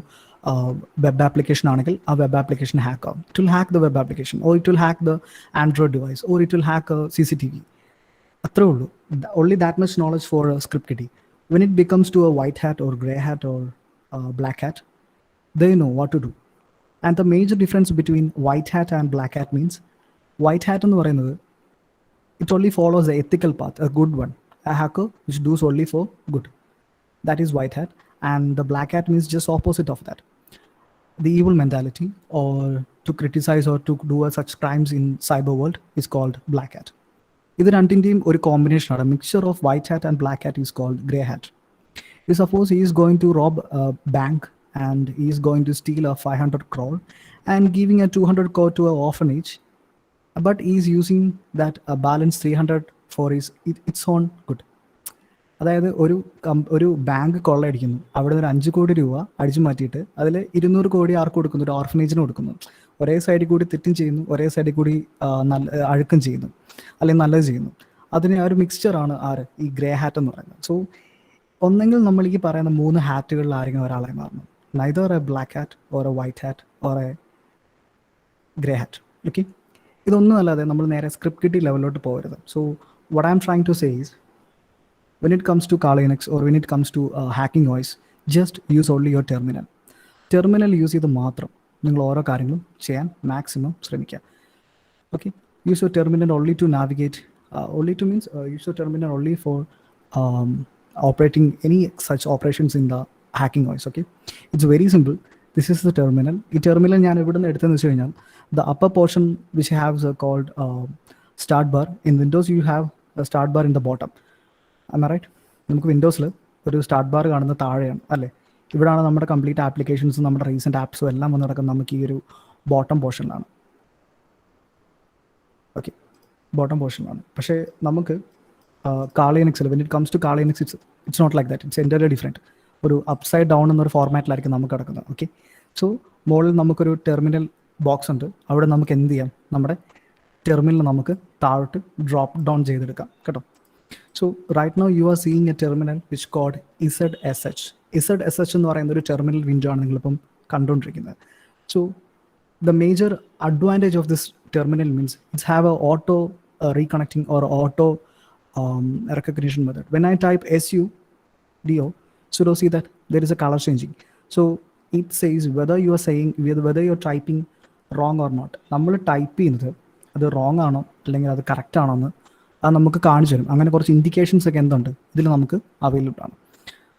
വെബ് ആപ്ലിക്കേഷൻ ആണെങ്കിൽ ആ വെബ് ആപ്ലിക്കേഷൻ ഹാക്ക് ആവും. It will hack the web application, or it will hack the Android device, or it will hack CCTV. അത്രേ ഉള്ളൂ. Only that much knowledge for a script kiddie. When it becomes to a white hat or grey hat or black hat, they know what to do. And the major difference between white hat and black hat means white hat എന്ന് പറയുന്നത് it only follows the ethical path, a good one, a hacker which does only for good. That is white hat. And the black hat means just opposite of that, the evil mentality, or to criticize or to do such crimes in cyber world is called black hat. ഇത് രണ്ടിൻ്റെയും ഒരു കോമ്പിനേഷനാണ്. Mixture of white hat and black hat is called grey hat. ഈ suppose he is going to rob a bank and he is going to steal a 500 crore and giving a 200 crore to an orphanage, but he is using that balance 300 for its own good. അതായത് ഒരു bank കൊള്ളയടിക്കുന്നു, അവിടെ ഒരു 5 കോടി രൂപ അടിച്ചു മാറ്റിയിട്ട് അതിൽ 200 കോടി ആർക്ക് കൊടുക്കുന്നു? ഒരു ഓർഫനേജിന് കൊടുക്കുന്നു. ഒരേ സൈഡിൽ കൂടി തെറ്റും ചെയ്യുന്നു, ഒരേ സൈഡിൽ കൂടി അഴുക്കും ചെയ്യുന്നു, അല്ലെങ്കിൽ നല്ലത് ചെയ്യുന്നു. അതിന് ആ ഒരു മിക്സ്ചറാണ് ഈ ഗ്രേ ഹാറ്റ് എന്ന് പറയുന്നത്. സോ ഒന്നെങ്കിൽ നമ്മൾ ഈ പറയുന്ന 3 ഹാറ്റുകളിൽ ആരെങ്കിലും ഒരാളായി മാറണം. Neither a black hat or a white hat or a grey hat. Okay, ഇതൊന്നും അല്ലാതെ നമ്മൾ നേരെ സ്ക്രിപ്റ്റ് കിട്ടി ലെവലിലോട്ട് പോകരുത്. So what I am trying to say is when it comes to Kali Linux or when it comes to hacking OS, just use only your terminal. Terminal use ചെയ്ത് മാത്രം നിങ്ങൾ ഓരോ കാര്യങ്ങളും ചെയ്യാൻ മാക്സിമം ശ്രമിക്കുക. Okay, use your terminal only to navigate, only to means use your terminal only for operating any such operations in the hacking OS. Okay, it's very simple. This is the terminal. ഈ terminal ഞാൻ എവിടെ നിന്ന് എടുത്തതെന്ന് വെച്ച് കഴിഞ്ഞാൽ the upper portion which has called start bar. In Windows you have a start bar in the bottom. Am I right? നമുക്ക് വിൻഡോസിൽ ഒരു start bar കാണുന്ന താഴെയാണ് അല്ലേ. ഇവിടെയാണ് നമ്മുടെ കംപ്ലീറ്റ് ആപ്ലിക്കേഷൻസും നമ്മുടെ റീസെൻറ്റ് ആപ്സും എല്ലാം വന്ന് നടക്കുന്നത് നമുക്ക് ഈ ഒരു ബോട്ടം പോർഷനിലാണ്. ഓക്കെ, ബോട്ടം പോർഷനിലാണ്. പക്ഷേ നമുക്ക് കാളി ലിനക്സിൽ when it comes to Kali Linux it's not like that. It's entirely different. ഒരു അപ്സൈഡ് ഡൗൺ എന്നൊരു ഫോർമാറ്റിലായിരിക്കും നമുക്ക് കിടക്കുന്നത്. ഓക്കെ, സോ മുകളിൽ നമുക്കൊരു ടെർമിനൽ ബോക്സ് ഉണ്ട്. അവിടെ നമുക്ക് എന്ത് ചെയ്യാം, നമ്മുടെ ടെർമിനൽ നമുക്ക് താഴോട്ട് ഡ്രോപ്പ് ഡൗൺ ചെയ്തെടുക്കാം കേട്ടോ. So right now you are seeing a terminal which called ZSH. ZSH എന്ന് പറയുന്ന ഒരു ടെർമിനൽ വിൻഡോ ആണ് നിങ്ങളിപ്പം കണ്ടുകൊണ്ടിരിക്കുന്നത്. So the major advantage of this terminal means it's have a auto reconnecting or auto recognition method. When I type sudo sudo, see that there is a color changing. So it says whether you are saying whether you're typing wrong or not. നമ്മൾ type ചെയ്യുന്നത് അത് wrong ആണോ അല്ലെങ്കിൽ അത് correct ആണോ എന്ന് അത് നമുക്ക് കാണിച്ചു തരും. അങ്ങനെ കുറച്ച് ഇൻഡിക്കേഷൻസ് ഒക്കെ എന്തുണ്ട് ഇതിൽ നമുക്ക് അവൈലബിൾ ആണ്.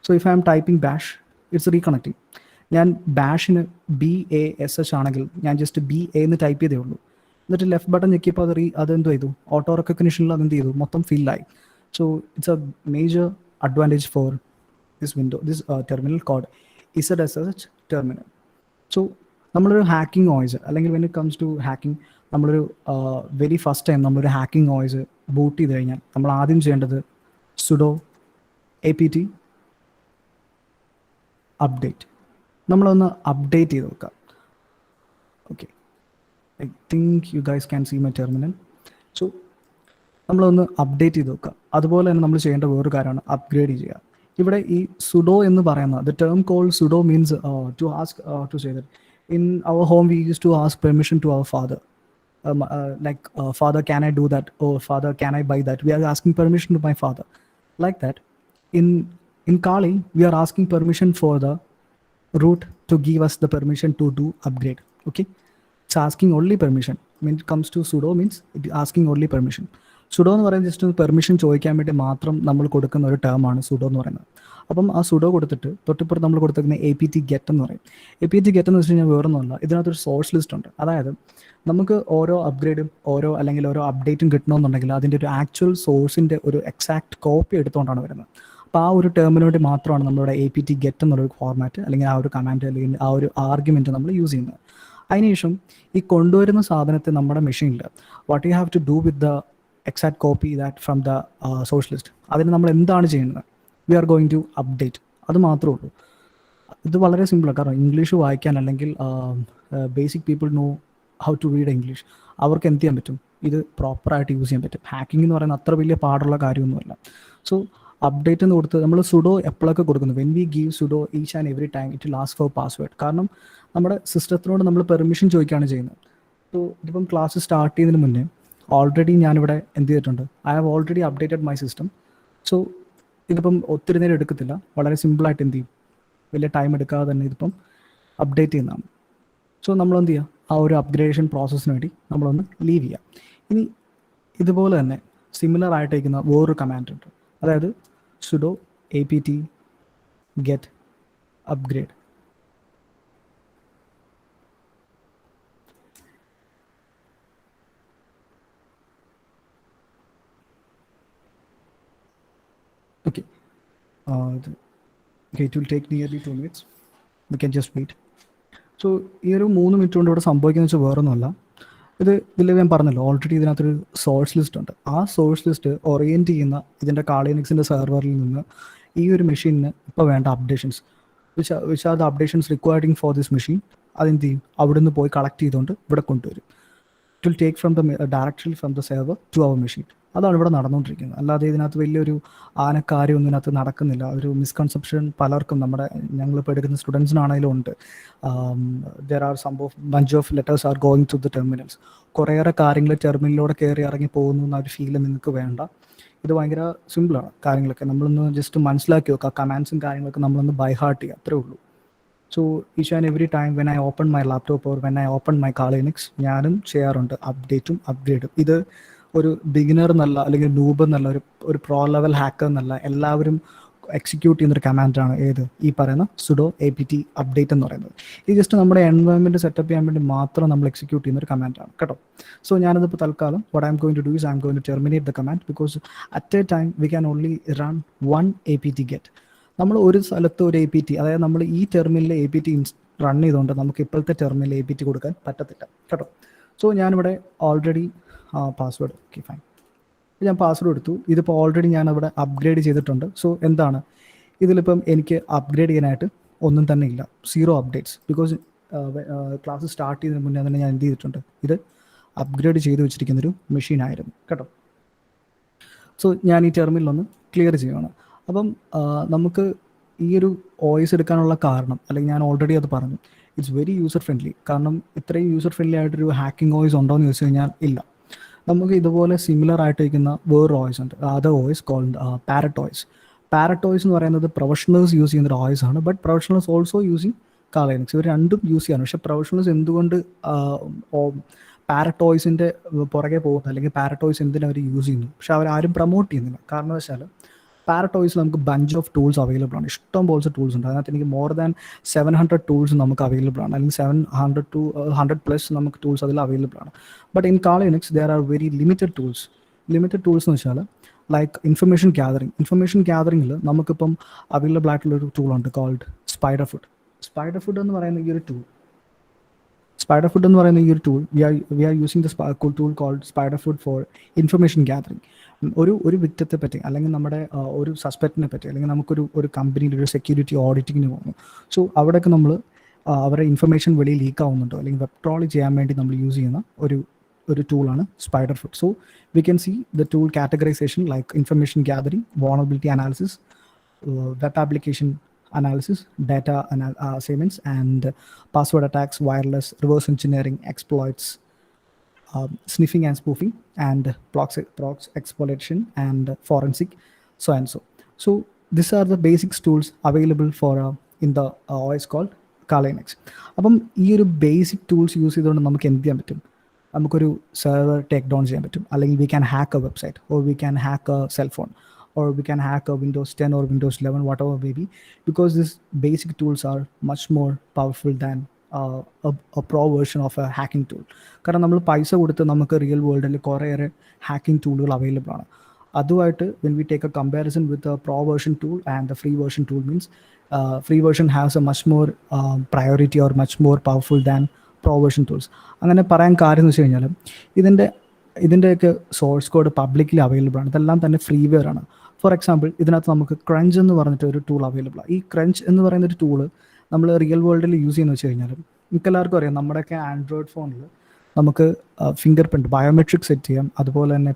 So if I am typing bash, it's reconnecting. ഞാൻ ബാഷിന് BASH ആണെങ്കിൽ ഞാൻ ജസ്റ്റ് BA എന്ന് ടൈപ്പ് ചെയ്തേ ഉള്ളൂ. എന്നിട്ട് ലെഫ്റ്റ് ബട്ടൺ ഞെക്കിയപ്പോൾ അതെന്ത് ചെയ്തു, ഓട്ടോ റെക്കഗ്നിഷനിൽ അതെന്ത് ചെയ്തു, മൊത്തം ഫില്ലായി. So it's a major advantage for this window, this terminal called ZSH terminal. So നമ്മളൊരു ഹാക്കിംഗ് ഓയിസ് അല്ലെങ്കിൽ when it comes to hacking, നമ്മളൊരു വെരി ഫസ്റ്റ് ടൈം നമ്മളൊരു ഹാക്കിംഗ് ഓയിസ് ബൂട്ട് ചെയ്ത് കഴിഞ്ഞാൽ നമ്മൾ ആദ്യം ചെയ്യേണ്ടത് sudo apt update. നമ്മളൊന്ന് അപ്ഡേറ്റ് ചെയ്ത് നോക്കാം. Okay, I think you guys can see my terminal. So നമ്മളൊന്ന് അപ്ഡേറ്റ് ചെയ്ത് നോക്കുക. അതുപോലെ തന്നെ നമ്മൾ ചെയ്യേണ്ട വേറൊരു കാര്യമാണ് അപ്ഗ്രേഡ് ചെയ്യുക. ഇവിടെ ഈ സുഡോ എന്ന് പറയുന്ന the term called sudo means to ask to say that in our home we use to ask permission to our father. Father, can I do that? Or father, can I buy that? We are asking permission to my father. Like that. In Kali, we are asking permission for the root to give us the permission to do upgrade. Okay, it's asking only permission. When it comes to sudo means it is asking only permission. Sudo എന്ന് പറയുന്നത് just permission ചോദിക്കാൻ വേണ്ടി മാത്രം നമ്മൾ കൊടുക്കുന്ന ഒരു ടേമാണ് sudo എന്ന് പറയുന്നത്. അപ്പം ആ സുഡോ കൊടുത്തിട്ട് തൊട്ടിപ്പുറത്ത് നമ്മൾ കൊടുത്തിരിക്കുന്ന APT get എന്ന് പറയും. APT get എന്ന് വെച്ച് കഴിഞ്ഞാൽ വേറൊന്നുമല്ല, ഇതിനകത്തൊരു സോഴ്സ് ലിസ്റ്റ് ഉണ്ട്. അതായത് നമുക്ക് ഓരോ അപ്ഗ്രേഡും അല്ലെങ്കിൽ ഓരോ അപ്ഡേറ്റും കിട്ടണമെന്നുണ്ടെങ്കിൽ അതിൻ്റെ ഒരു ആക്ച്വൽ സോഴ്സിൻ്റെ ഒരു എക്സാക്ട് കോപ്പി എടുത്തുകൊണ്ടാണ് വരുന്നത്. അപ്പോൾ ആ ഒരു ടേമിന് വേണ്ടി മാത്രമാണ് നമ്മളുടെ APT get എന്നുള്ളൊരു ഫോർമാറ്റ് അല്ലെങ്കിൽ ആ ഒരു കമാൻഡ് അല്ലെങ്കിൽ ആ ഒരു ആർഗ്യുമെൻറ്റ് നമ്മൾ യൂസ് ചെയ്യുന്നത്. അതിനുശേഷം ഈ കൊണ്ടുവരുന്ന സാധനത്തെ നമ്മുടെ മെഷീനിൽ what you have to do with the exact copy that from the source list, അതിന് നമ്മൾ എന്താണ് ചെയ്യുന്നത്, we are going to update. അത് മാത്രമേ ഉള്ളൂ. ഇത് വളരെ സിമ്പിളാണ്. കാരണം ഇംഗ്ലീഷ് വായിക്കാൻ അല്ലെങ്കിൽ basic people know how to read English, അവർക്ക് എന്ത് ചെയ്യാൻ പറ്റും, ഇത് പ്രോപ്പറായിട്ട് യൂസ് ചെയ്യാൻ പറ്റും. ഹാക്കിംഗ് എന്ന് പറയുന്നത് അത്ര വലിയ പാടുള്ള കാര്യമൊന്നുമല്ല. സോ അപ്ഡേറ്റ് എന്ന് കൊടുത്ത് നമ്മൾ സുഡോ എപ്പോഴൊക്കെ കൊടുക്കുന്നു, when we give sudo each and every time it last for password. കാരണം നമ്മുടെ സിസ്റ്റത്തിനോട് നമ്മൾ പെർമിഷൻ ചോദിക്കുകയാണ് ചെയ്യുന്നത്. സോ ഇതിപ്പം ക്ലാസ് സ്റ്റാർട്ട് ചെയ്യുന്നതിന് മുന്നേ ഓൾറെഡി ഞാനിവിടെ എന്ത് ചെയ്തിട്ടുണ്ട്, I have already updated my system. So ഇതിപ്പം ഒത്തിരി നേരം എടുക്കത്തില്ല, വളരെ സിമ്പിളായിട്ട് എന്ത് ചെയ്യും, വലിയ ടൈം എടുക്കാതെ തന്നെ ഇതിപ്പം അപ്ഡേറ്റ് ചെയ്യുന്നതാണ്. സോ നമ്മളെന്ത് ചെയ്യുക, ആ ഒരു അപ്ഗ്രേഡേഷൻ പ്രോസസ്സിന് വേണ്ടി നമ്മളൊന്ന് ലീവ് ചെയ്യുക. ഇനി ഇതുപോലെ തന്നെ സിമിലർ ആയിട്ടിരിക്കുന്ന വേറൊരു കമാൻഡ് ഉണ്ട്, അതായത് sudo apt get upgrade. Okay, it will take nearly 2 minutes. We can just wait. So ഈ ഒരു 3 മിനിറ്റ് കൊണ്ട് ഇവിടെ സംഭവിക്കുന്നത് വെച്ചാൽ വേറൊന്നുമല്ല, ഇതിൽ ഞാൻ പറഞ്ഞല്ലോ ഓൾറെഡി ഇതിനകത്തൊരു സോഴ്സ് ലിസ്റ്റ് ഉണ്ട്. ആ സോഴ്സ് ലിസ്റ്റ് ഓറിയൻറ്റ് ചെയ്യുന്ന ഇതിൻ്റെ കാളി ലിനക്സിൻ്റെ സെർവറിൽ നിന്ന് ഈ ഒരു മെഷീനിന് ഇപ്പോൾ വേണ്ട updations which are the updations requiring for this machine, അതെന്ത് ചെയ്യും, അവിടെ നിന്ന് പോയി കളക്ട് ചെയ്തുകൊണ്ട് ഇവിടെ കൊണ്ടുവരും. It will take from the directly from the server to our machine. അതാണ് ഇവിടെ നടന്നുകൊണ്ടിരിക്കുന്നത്. അല്ലാതെ ഇതിനകത്ത് വലിയൊരു ആനക്കാര്യമൊന്നും ഇതിനകത്ത് നടക്കുന്നില്ല. ഒരു മിസ്കൺസെപ്ഷൻ പലർക്കും ഞങ്ങളിപ്പോൾ എടുക്കുന്ന സ്റ്റുഡൻസിനാണെങ്കിലും ഉണ്ട്. There are bunch of letters are going to the terminals. കുറേയേറെ കാര്യങ്ങൾ ടെർമിനലിലൂടെ കയറി ഇറങ്ങി പോകുന്നു എന്നൊരു ഫീല് നിങ്ങൾക്ക് വേണ്ട. ഇത് ഭയങ്കര സിമ്പിളാണ് കാര്യങ്ങളൊക്കെ. നമ്മളൊന്ന് ജസ്റ്റ് മനസ്സിലാക്കി വെക്കുക, കമാൻഡ്സും കാര്യങ്ങളൊക്കെ നമ്മളൊന്ന് ബൈ ഹാർട്ട് ചെയ്യുക, അത്രേ ഉള്ളൂ. So each and every time when I open my laptop or when I open my Kali Linux ഞാനും ചെയ്യാറുണ്ട് അപ്ഡേറ്റും അപ്ഗ്രേഡും. ഇത് ഒരു ബിഗിനർ എന്നല്ല അല്ലെങ്കിൽ നൂബ് എന്നല്ല, ഒരു പ്രോ ലെവൽ ഹാക്കർ എന്നല്ല, എല്ലാവരും എക്സിക്യൂട്ട് ചെയ്യുന്നൊരു കമാൻഡാണ് ഏത്, ഈ പറയുന്ന sudo apt update എന്ന് പറയുന്നത്. ഇത് ജസ്റ്റ് നമ്മുടെ എൻവയോൺമെൻറ്റ് സെറ്റപ്പ് ചെയ്യാൻ വേണ്ടി മാത്രം നമ്മൾ എക്സിക്യൂട്ട് ചെയ്യുന്നൊരു കമാൻഡാണ് കേട്ടോ. സോ ഞാനിതിപ്പോൾ തൽക്കാലം what I'm going to do is I'm going to terminate the command because at a time we can only run one apt get. നമ്മൾ ഒരു സ്ഥലത്ത് ഒരു APT, അതായത് നമ്മൾ ഈ ടെർമിനലിൽ APT റൺ ചെയ്തുകൊണ്ട് നമുക്ക് ഇപ്പോഴത്തെ ടെർമിനൽ APT കൊടുക്കാൻ പറ്റത്തില്ല കേട്ടോ. സോ ഞാനിവിടെ ഓൾറെഡി പാസ്വേഡ്, ഓക്കെ ഫൈൻ, ഞാൻ പാസ്വേഡ് എടുത്തു. ഇതിപ്പോൾ ഓൾറെഡി ഞാൻ അവിടെ അപ്ഗ്രേഡ് ചെയ്തിട്ടുണ്ട്. സോ എന്താണ് ഇതിലിപ്പം എനിക്ക് അപ്ഗ്രേഡ് ചെയ്യാനായിട്ട് ഒന്നും തന്നെ ഇല്ല, 0 അപ്ഡേറ്റ്സ്. ബിക്കോസ് ക്ലാസ് സ്റ്റാർട്ട് ചെയ്തതിന് മുന്നേ തന്നെ ഞാൻ എന്ത് ചെയ്തിട്ടുണ്ട്, ഇത് അപ്ഗ്രേഡ് ചെയ്ത് വെച്ചിരിക്കുന്നൊരു മെഷീനായിരുന്നു കേട്ടോ. സോ ഞാൻ ഈ ടെർമിനലൊന്ന് ക്ലിയർ ചെയ്യുകയാണ്. അപ്പം നമുക്ക് ഈ ഒരു OS എടുക്കാനുള്ള കാരണം, അല്ലെങ്കിൽ ഞാൻ ഓൾറെഡി അത് പറഞ്ഞു, ഇറ്റ്സ് വെരി യൂസർ ഫ്രണ്ട്ലി. കാരണം ഇത്രയും യൂസർ ഫ്രണ്ട്ലി ആയിട്ടൊരു ഹാക്കിംഗ് OS ഉണ്ടോ എന്ന് ചോദിച്ചു കഴിഞ്ഞാൽ ഇല്ല. നമുക്ക് ഇതുപോലെ സിമിലർ ആയിട്ടിരിക്കുന്ന വേറൊരു OS ഉണ്ട്, other OS called parrot OS. Parrot OS എന്ന് പറയുന്നത് പ്രൊഫഷണൽസ് യൂസ് ചെയ്യുന്ന ഒരു OS ആണ്. But professionals also using Kali Linux. ഇവർ രണ്ടും യൂസ് ചെയ്യാണ്. പക്ഷേ പ്രൊഫഷണൽസ് എന്തുകൊണ്ട് പാരറ്റ് OSന്റെ പുറകെ പോകുന്നു, അല്ലെങ്കിൽ പാരറ്റ് OS എന്തിനാ അവർ യൂസ് ചെയ്യുന്നു, പക്ഷെ അവരാരും പ്രൊമോട്ട് ചെയ്യുന്നില്ല. കാരണം വെച്ചാൽ പാരറ്റ് OS നമുക്ക് ബഞ്ച് ഓഫ് ടൂൾസ് അവൈലബിൾ ആണ്, ഇഷ്ടം പോലത്തെ ടൂൾസ് ഉണ്ട്. അതിനകത്ത് എനിക്ക് മോർ ദാൻ 700 ടൂൾസ് നമുക്ക് അവൈലബിൾ ആണ്, അല്ലെങ്കിൽ 700 to 100+ നമുക്ക് ടൂൾസ് അതിൽ അവൈലബിൾ ആണ്. But in Kali Linux there are very limited tools. Limited tools എന്ന് വെച്ചാൽ ലൈക്ക് ഇൻഫർമേഷൻ ഗ്യാതറിങ്ങിൽ നമുക്കിപ്പം അവൈലബിൾ ആയിട്ടുള്ളൊരു ടൂളുണ്ട് കോൾഡ് സ്പൈഡർഫുട്ട്. സ്പൈഡർഫുട്ട് എന്ന് പറയുന്ന ഈ ഒരു tool we are using the tool called SpiderFoot for information gathering. ഒരു വിക്റ്റത്തെ പറ്റി, അല്ലെങ്കിൽ നമ്മുടെ ഒരു സസ്പെക്റ്റിനെ പറ്റി, അല്ലെങ്കിൽ നമുക്കൊരു കമ്പനിയിൽ ഒരു സെക്യൂരിറ്റി ഓഡിറ്റിങ്ങിന് പോകുന്നു. സോ അവിടെയൊക്കെ നമ്മൾ അവരുടെ ഇൻഫർമേഷൻ വെളിയിൽ ലീക്ക് ആവുന്നുണ്ടോ, അല്ലെങ്കിൽ വെബ് ട്രോൾ ചെയ്യാൻ വേണ്ടി നമ്മൾ യൂസ് ചെയ്യുന്ന ഒരു ടൂളാണ് SpiderFoot. So we can see the tool categorization like information gathering, vulnerability analysis, web application analysis, data assignments, and password attacks, wireless, reverse engineering, exploits, sniffing and spoofing, and prox exploitation, and forensic, so and so. So these are the basic tools available for in the OS called Kali Linux. അപ്പം ഈ ഒരു basic tools use ചെയ്തുകൊണ്ട് നമുക്ക് എന്ത് ചെയ്യാൻ പറ്റും, നമുക്കൊരു server take down ചെയ്യാൻ പറ്റും, അല്ലെങ്കിൽ we can hack A website, or we can hack A cell phone, or we can hack a Windows 10 or Windows 11, whatever may be, because these basic tools are much more powerful than a pro version of a hacking tool. കാരണം നമ്മൾ പൈസ കൊടുത്ത് നമുക്ക് real വേൾഡിൽ കുറേയേറെ hacking ടൂളുകൾ available ആണ്. അതുമായിട്ട് when we take a comparison with the pro version tool and the free version tool, means free version has a much more priority or much more powerful than pro version tools. അങ്ങനെ പറയാൻ കാര്യം എന്ന് വെച്ച് കഴിഞ്ഞാൽ ഇതിൻ്റെയൊക്കെ source code publicly available ആണ്. ഇതെല്ലാം തന്നെ ഫ്രീവെയർ ആണ്. ഫോർ എക്സാമ്പിൾ ഇതിനകത്ത് നമുക്ക് ക്രഞ്ച് എന്ന് പറഞ്ഞിട്ട് ഒരു ടൂൾ അവൈലബിൾ ആണ്. ഈ ക്രഞ്ച് എന്ന് പറയുന്ന ഒരു ടൂള് നമ്മൾ റിയൽ വേൾഡിൽ യൂസ് ചെയ്യുന്ന വെച്ച് കഴിഞ്ഞാൽ നമുക്ക് എല്ലാവർക്കും അറിയാം, നമ്മുടെയൊക്കെ ആൻഡ്രോയിഡ് ഫോണിൽ നമുക്ക് ഫിംഗർ പ്രിൻറ്റ് ബയോമെട്രിക് സെറ്റ് ചെയ്യാം, അതുപോലെ തന്നെ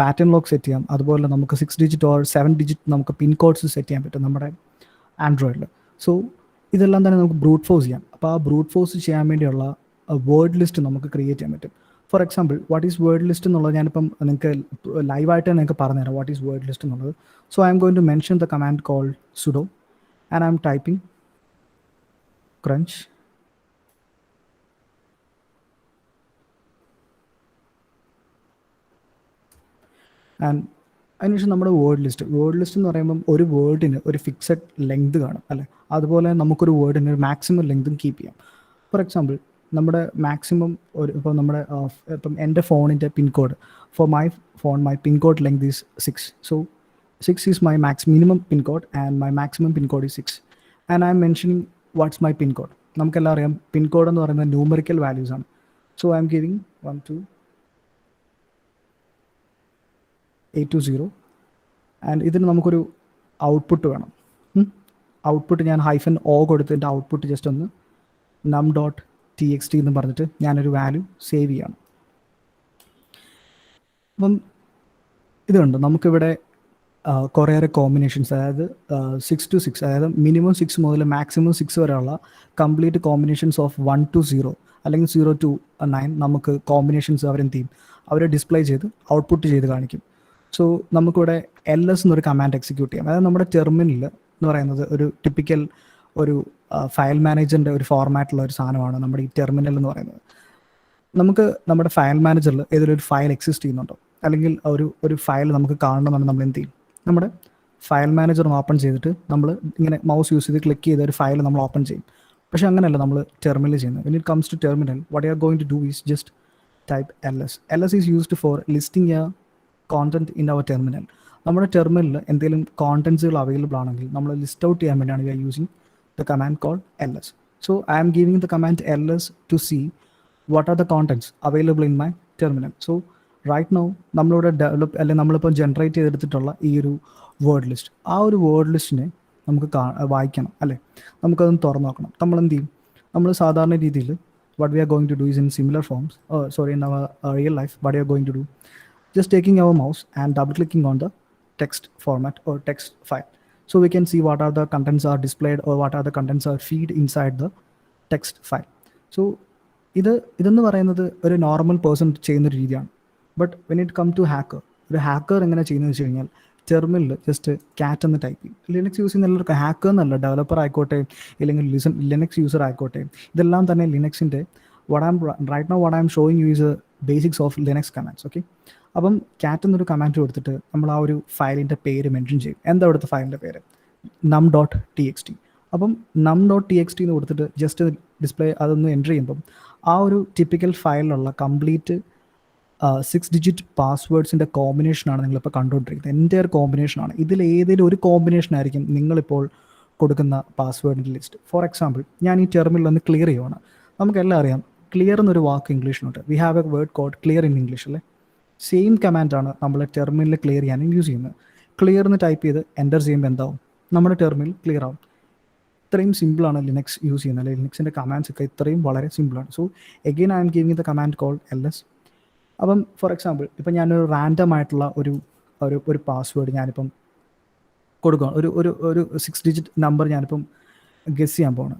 പാറ്റേൺ ലോക്ക് സെറ്റ് ചെയ്യാം, അതുപോലെ നമുക്ക് 6 ഡിജിറ്റ് ഓർ 7 ഡിജിറ്റ് നമുക്ക് പിൻ കോഡ്സ് സെറ്റ് ചെയ്യാൻ പറ്റും നമ്മുടെ ആൻഡ്രോയിഡിൽ. സോ ഇതെല്ലാം തന്നെ നമുക്ക് ബ്രൂട്ട് ഫോഴ്സ് ചെയ്യാം. അപ്പോൾ ആ ബ്രൂട്ട് ഫോഴ്സ് ചെയ്യാൻ വേണ്ടിയുള്ള വേർഡ് ലിസ്റ്റ് നമുക്ക് ക്രിയേറ്റ് ചെയ്യാൻ പറ്റും. For example what is word list എന്നുള്ളത് ഞാനിപ്പം നിങ്ങൾക്ക് ലൈവായിട്ട് നിങ്ങൾക്ക് പറഞ്ഞുതരാം വാട്ട് ഈസ് വേർഡ് ലിസ്റ്റ് എന്നുള്ളത്. So I M going to mention the command called sudo and I am typing crunch and അതിനുശേഷം നമ്മുടെ വേർഡ് ലിസ്റ്റ് എന്ന് പറയുമ്പം ഒരു വേർഡിന് ഒരു ഫിക്സഡ് ലെങ്ത് കാണും അല്ലേ, അതുപോലെ നമുക്കൊരു വേർഡിന് ഒരു മാക്സിമം ലെങ്തും കീപ്പ് ചെയ്യാം. ഫോർ എക്സാമ്പിൾ നമ്മുടെ മാക്സിമം ഇപ്പോൾ ഇപ്പം എൻ്റെ ഫോണിൻ്റെ pincode for my phone, my pincode length is 6. So 6 is my minimum pin code and my maximum pin code is 6. And I am mentioning what's my pin code. നമുക്കെല്ലാം അറിയാം pin code എന്ന് പറയുന്നത് numerical values ആണ്. So I M giving 12820 and ഇതിന് നമുക്കൊരു output വേണം. Output ഞാൻ -o കൊടുത്തതിൻ്റെ output just ഒന്ന് num.txt എന്ന് പറഞ്ഞിട്ട് ഞാനൊരു വാല്യൂ സേവ് ചെയ്യണം. അപ്പം ഇതുണ്ട് നമുക്കിവിടെ കുറേയേറെ കോമ്പിനേഷൻസ്, അതായത് 6 to 6, അതായത് മിനിമം 6 മുതൽ മാക്സിമം 6 വരെയുള്ള കംപ്ലീറ്റ് കോമ്പിനേഷൻസ് ഓഫ് 1 to 0 അല്ലെങ്കിൽ 0 to 9 നമുക്ക് കോമ്പിനേഷൻസ് അവരെന്ത് ചെയ്യും, അവർ ഡിസ്പ്ലേ ചെയ്ത് ഔട്ട്പുട്ട് ചെയ്ത് കാണിക്കും. സോ നമുക്കിവിടെ ls എന്നൊരു കമാൻഡ് എക്സിക്യൂട്ട് ചെയ്യാം. അതായത് നമ്മുടെ ടെർമിനൽ എന്ന് പറയുന്നത് ഒരു ടിപ്പിക്കൽ ഒരു ഫയൽ മാനേജറിൻ്റെ ഒരു ഫോർമാറ്റുള്ള ഒരു സാധനമാണ് നമ്മുടെ ഈ ടെർമിനൽ എന്ന് പറയുന്നത്. നമുക്ക് നമ്മുടെ ഫയൽ മാനേജറിൽ ഏതൊരു ഫയൽ എക്സിസ്റ്റ് ചെയ്യുന്നുണ്ടോ, അല്ലെങ്കിൽ ഒരു ഫയൽ നമുക്ക് കാണണമെന്ന് നമ്മൾ എന്ത് ചെയ്യും, നമ്മുടെ ഫയൽ മാനേജർ ഓപ്പൺ ചെയ്തിട്ട് നമ്മൾ ഇങ്ങനെ മൗസ് യൂസ് ചെയ്ത് ക്ലിക്ക് ചെയ്ത് ഒരു ഫയൽ നമ്മൾ ഓപ്പൺ ചെയ്യും. പക്ഷേ അങ്ങനെയല്ല നമ്മൾ ടെർമിനൽ ചെയ്യുന്നത്. When it comes to terminal what you are going to do is just type ls. ls is used for listing a content in our terminal. നമ്മുടെ ടെർമിനലിൽ എന്തെങ്കിലും കോണ്ടൻസുകൾ അവൈലബിൾ ആണെങ്കിൽ നമ്മൾ ലിസ്റ്റ് ഔട്ട് ചെയ്യാൻ വേണ്ടിയാണ് we are using the command call ls. So I am giving the command ls to see what are the contents available in my terminal. So right now നമ്മളിവിടെ develop അല്ലെങ്കിൽ നമ്മളിപ്പോൾ generate ചെയ്തെടുത്തിട്ടുള്ള ഈ ഒരു word list, ആ ഒരു word ലിസ്റ്റിനെ നമുക്ക് വായിക്കണം അല്ലേ, നമുക്കതൊന്ന് തുറന്നു നോക്കണം. നമ്മൾ എന്ത് ചെയ്യും, നമ്മൾ സാധാരണ രീതിയിൽ what we are going to do is in similar forms, in our real life, what we are going to do, just taking our mouse and double clicking on the text format or text file, so we can see what are the contents are displayed or what are the contents are feed inside the text file. So ഇതെന്ന് പറയുന്നത് ഒരു normal person ചെയ്യുന്നൊരു രീതിയാണ്. But when it come to ഒരു hacker എങ്ങനെ ചെയ്യുന്നത് വെച്ച് കഴിഞ്ഞാൽ ടെർമിനലിൽ ജസ്റ്റ് കാറ്റ് എന്ന് ടൈപ്പ് ചെയ്യും. ലിനക്സ് യൂസ് ചെയ്യുന്ന എല്ലാവർക്കും ഹാക്കർ എന്നല്ല, ഡെവലപ്പർ ആയിക്കോട്ടെ ഇല്ലെങ്കിൽ ലിനക്സ് യൂസർ ആയിക്കോട്ടെ, ഇതെല്ലാം തന്നെ ലിനക്സിൻ്റെ what I'm showing you is a basics of Linux commands. Okay, അപ്പം കാറ്റ് എന്നൊരു കമാൻഡ് കൊടുത്തിട്ട് നമ്മൾ ആ ഒരു ഫയലിൻ്റെ പേര് മെൻഷൻ ചെയ്യും. എന്താ അവിടുത്തെ ഫയലിൻ്റെ പേര്? num.txt. അപ്പം num.txt എന്ന് കൊടുത്തിട്ട് ജസ്റ്റ് ഡിസ്പ്ലേ അതൊന്ന് എൻ്റർ ചെയ്യുമ്പം ആ ഒരു ടിപ്പിക്കൽ ഫയലിലുള്ള കംപ്ലീറ്റ് 6 ഡിജിറ്റ് പാസ്വേഡ്സിൻ്റെ കോമ്പിനേഷനാണ് നിങ്ങളിപ്പോൾ കണ്ടുകൊണ്ടിരിക്കുന്നത്. എൻ്റയർ കോമ്പിനേഷനാണ്. ഇതിൽ ഏതെങ്കിലും ഒരു കോമ്പിനേഷൻ ആയിരിക്കും നിങ്ങളിപ്പോൾ കൊടുക്കുന്ന പാസ്വേഡിൻ്റെ ലിസ്റ്റ്. ഫോർ എക്സാമ്പിൾ, ഞാൻ ഈ ടെർമിനൽ ഒന്ന് ക്ലിയർ ചെയ്യുവാണ്. നമുക്കെല്ലാം അറിയാം ക്ലിയർ എന്നൊരു വാക്ക് ഇംഗ്ലീഷിലുണ്ട്. We have a word called clear in English അല്ലേ. സെയിം കമാൻഡാണ് നമ്മൾ ടെർമിനൽ ക്ലിയർ ചെയ്യാനും യൂസ് ചെയ്യുന്നത്. ക്ലിയർ എന്ന് ടൈപ്പ് ചെയ്ത് എൻ്റർ ചെയ്യുമ്പോൾ എന്താവും, നമ്മുടെ ടെർമിനൽ ക്ലിയർ ആവും. ഇത്രയും സിമ്പിളാണ് ലിനക്സ് യൂസ് ചെയ്യുന്നത്, അല്ലെങ്കിൽ ലിനക്സിൻ്റെ കമാൻഡ്സ് ഒക്കെ ഇത്രയും വളരെ സിമ്പിളാണ്. So again I M giving the command call ls. അപ്പം ഫോർ എക്സാമ്പിൾ ഇപ്പം ഞാനൊരു റാൻഡം ആയിട്ടുള്ള ഒരു പാസ്വേഡ് ഞാനിപ്പം കൊടുക്കുക, ഒരു 6 ഡിജിറ്റ് നമ്പർ ഞാനിപ്പം ഗസ് ചെയ്യാൻ പോവാണ്.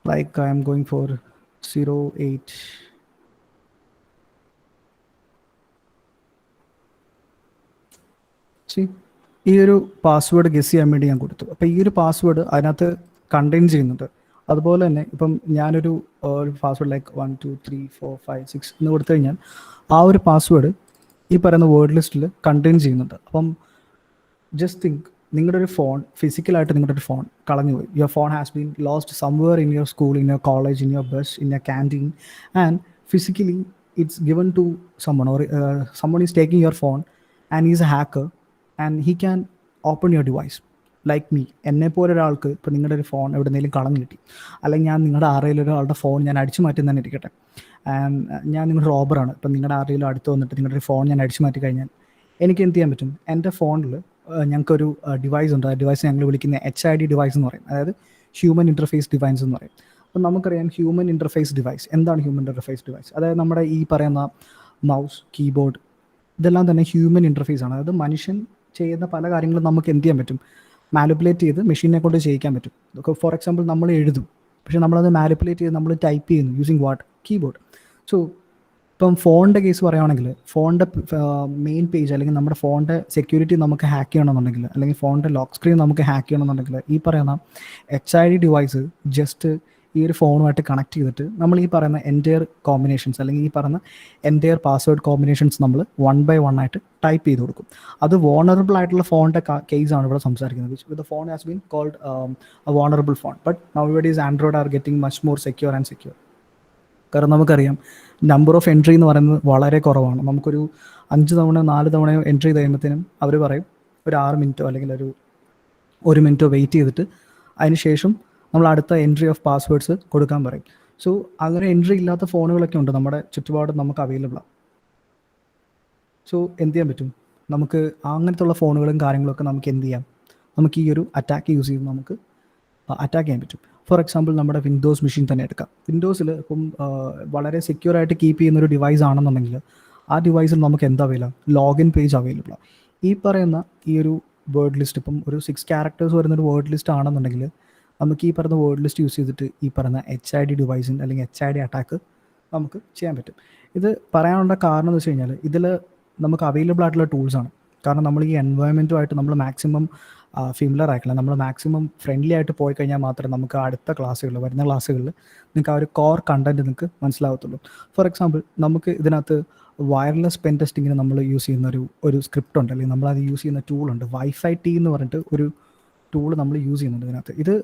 Like I am going for 08. ഈ ഒരു പാസ്വേഡ് ഗസ് ചെയ്യാൻ വേണ്ടി ഞാൻ കൊടുത്തു. അപ്പോൾ ഈ ഒരു പാസ്വേഡ് അതിനകത്ത് കണ്ടെയ്ൻ ചെയ്യുന്നുണ്ട്. അതുപോലെ തന്നെ ഇപ്പം ഞാനൊരു പാസ്വേഡ് ലൈക്ക് 1 2 3 4 5 6 എന്ന് കൊടുത്തു കഴിഞ്ഞാൽ ആ ഒരു പാസ്വേഡ് ഈ പറയുന്ന വേർഡ് ലിസ്റ്റിൽ കണ്ടെയ്ൻ ചെയ്യുന്നുണ്ട്. അപ്പം ജസ്റ്റ് തിങ്ക്, നിങ്ങളുടെ ഒരു ഫോൺ ഫിസിക്കലായിട്ട് നിങ്ങളുടെ ഒരു ഫോൺ കളഞ്ഞു പോയി. Your phone has been lost somewhere in your school, in your college, in your bus, in your canteen, and physically it's given to someone, or someone is taking your phone and he's a hacker and he can open your device. Like me, എന്നെപ്പോലെ ഒരാൾക്ക് ഇപ്പോൾ നിങ്ങളുടെ ഒരു phone എവിടെയെങ്കിലും കളഞ്ഞു കിട്ടി, അല്ലെങ്കിൽ ഞാൻ നിങ്ങളുടെ ആരെങ്കിലും ഒരാളുടെ ഫോൺ ഞാൻ അടിച്ചു മാറ്റി തന്നെ ഇരിക്കട്ടെ, ഞാൻ നിങ്ങളുടെ റോബറാണ്, ഇപ്പം നിങ്ങളുടെ ആരെങ്കിലും അടുത്ത് വന്നിട്ട് നിങ്ങളുടെ ഫോൺ ഞാൻ അടിച്ചു മാറ്റി കഴിഞ്ഞാൽ എനിക്ക് എന്ത് ചെയ്യാൻ പറ്റും? എൻ്റെ ഫോണിൽ ഞങ്ങൾക്കൊരു ഡിവൈസ് ഉണ്ട്. ആ ഡിവൈസ് ഞങ്ങൾ വിളിക്കുന്ന HID ഡിവൈസ് എന്ന് പറയും, അതായത് ഹ്യൂമൻ ഇൻ്റർഫേസ് ഡിവൈസ് എന്ന് പറയും. അപ്പം നമുക്കറിയാം ഹ്യൂമൻ ഇൻ്റർഫേസ് ഡിവൈസ് എന്താണ്. ഹ്യൂമൻ ഇൻ്റർഫേസ് ഡിവൈസ് അതായത് നമ്മുടെ ഈ പറയുന്ന മൗസ്, കീബോർഡ്, ഇതെല്ലാം തന്നെ ഹ്യൂമൻ ഇൻ്റർഫേസ് ആണ്. അതായത് മനുഷ്യൻ ചെയ്യുന്ന പല കാര്യങ്ങളും നമുക്ക് എന്ത് ചെയ്യാൻ പറ്റും? മാനിപ്പുലേറ്റ് ചെയ്ത് മെഷീനെ കൊണ്ട് ചെയ്യിക്കാൻ പറ്റും. ഫോർ എക്സാമ്പിൾ നമ്മൾ എഴുതും, പക്ഷേ നമ്മളത് മാനിപ്പുലേറ്റ് ചെയ്ത് നമ്മൾ ടൈപ്പ് ചെയ്യുന്നു യൂസിങ് വാട്ട്? കീബോർഡ്. സോ ഇപ്പം ഫോണിൻ്റെ കേസ് പറയുകയാണെങ്കിൽ ഫോണിൻ്റെ മെയിൻ പേജ് അല്ലെങ്കിൽ നമ്മുടെ ഫോണിൻ്റെ സെക്യൂരിറ്റി നമുക്ക് ഹാക്ക് ചെയ്യണമെന്നുണ്ടെങ്കിൽ, അല്ലെങ്കിൽ ഫോണിൻ്റെ ലോക്ക് സ്ക്രീൻ നമുക്ക് ഹാക്ക് ചെയ്യണമെന്നുണ്ടെങ്കിൽ ഈ പറയുന്ന HID ഡിവൈസ് ജസ്റ്റ് ഈ ഒരു ഫോണുമായിട്ട് കണക്ട് ചെയ്തിട്ട് നമ്മൾ ഈ പറയുന്ന എൻ്റയർ കോമ്പിനേഷൻസ് അല്ലെങ്കിൽ ഈ പറയുന്ന എൻ്റയർ പാസ്വേഡ് കോമ്പിനേഷൻസ് നമ്മൾ 1 by 1 ആയിട്ട് ടൈപ്പ് ചെയ്ത് കൊടുക്കും. അത് വോണറബിൾ ആയിട്ടുള്ള ഫോണിൻ്റെ കേസാണ് ഇവിടെ സംസാരിക്കുന്നത്. The phone has been called a vulnerable phone, but nowadays Android are getting much more secure and secure. കാരണം നമുക്കറിയാം നമ്പർ ഓഫ് എൻട്രി എന്ന് പറയുന്നത് വളരെ കുറവാണ്. നമുക്കൊരു 5 തവണ 4 തവണ എൻട്രി ചെയ്ത് കഴിയുമ്പോഴത്തേനും അവർ പറയും ഒരു 6 മിനിറ്റോ അല്ലെങ്കിൽ ഒരു 1 മിനിറ്റോ വെയിറ്റ് ചെയ്തിട്ട് അതിന് ശേഷം നമ്മൾ അടുത്ത എൻട്രി ഓഫ് പാസ്വേഡ്സ് കൊടുക്കാൻ പറയും. സോ അങ്ങനെ എൻട്രി ഇല്ലാത്ത ഫോണുകളൊക്കെ ഉണ്ട് നമ്മുടെ ചുറ്റുപാട് നമുക്ക് അവൈലബിളാണ്. സോ എന്ത് ചെയ്യാൻ പറ്റും? നമുക്ക് അങ്ങനത്തെ ഉള്ള ഫോണുകളും കാര്യങ്ങളൊക്കെ നമുക്ക് എന്ത് ചെയ്യാം? നമുക്ക് ഈ ഒരു അറ്റാക്ക് യൂസ് ചെയ്ത് നമുക്ക് അറ്റാക്ക് ചെയ്യാൻ പറ്റും. ഫോർ എക്സാമ്പിൾ നമ്മുടെ വിൻഡോസ് മെഷീൻ തന്നെ എടുക്കാം. വിൻഡോസിൽ ഇപ്പം വളരെ സെക്യൂർ ആയിട്ട് കീപ്പ് ചെയ്യുന്നൊരു ഡിവൈസ് ആണെന്നുണ്ടെങ്കിൽ ആ ഡിവൈസിൽ നമുക്ക് എന്താ അവൈലബിൾ? ലോഗിൻ പേജ് അവൈലബിളാണ്. ഈ പറയുന്ന ഈ ഒരു വേർഡ് ലിസ്റ്റ് ഇപ്പം ഒരു 6 ക്യാരക്ടേഴ്സ് വരുന്നൊരു വേർഡ് ലിസ്റ്റ് ആണെന്നുണ്ടെങ്കിൽ നമുക്ക് ഈ പറയുന്ന വേർഡ് ലിസ്റ്റ് യൂസ് ചെയ്തിട്ട് ഈ പറയുന്ന HID ഡിവൈസിൻ്റെ അല്ലെങ്കിൽ HID അറ്റാക്ക് നമുക്ക് ചെയ്യാൻ പറ്റും. ഇത് പറയാനുള്ള കാരണം എന്ന് വെച്ച് കഴിഞ്ഞാൽ ഇതിൽ നമുക്ക് അവൈലബിൾ ആയിട്ടുള്ള ടൂൾസാണ്. കാരണം നമ്മൾ ഈ എൻവയോൺമെൻറ്റുമായിട്ട് നമ്മൾ മാക്സിമം ഫിമിലർ ആയിട്ടില്ല. നമ്മൾ മാക്സിമം ഫ്രണ്ട്ലി ആയിട്ട് പോയി കഴിഞ്ഞാൽ മാത്രമേ നമുക്ക് അടുത്ത ക്ലാസ്സുകളിൽ, വരുന്ന ക്ലാസ്സുകളിൽ നിങ്ങൾക്ക് ആ ഒരു കോർ കണ്ടന്റ് നിങ്ങൾക്ക് മനസ്സിലാവത്തുള്ളൂ. ഫോർ എക്സാമ്പിൾ, നമുക്ക് ഇതിനകത്ത് വയർലെസ് പെൻ ടെസ്റ്റിങ്ങിന് നമ്മൾ യൂസ് ചെയ്യുന്ന ഒരു സ്ക്രിപ്റ്റ് ഉണ്ട്, അല്ലെങ്കിൽ നമ്മളത് യൂസ് ചെയ്യുന്ന ടൂളുണ്ട്. വൈഫൈ ടി എന്ന് പറഞ്ഞിട്ട് ഒരു ടൂൾ നമ്മൾ യൂസ് ചെയ്യുന്നുണ്ട് ഇതിനകത്ത്. ഇത്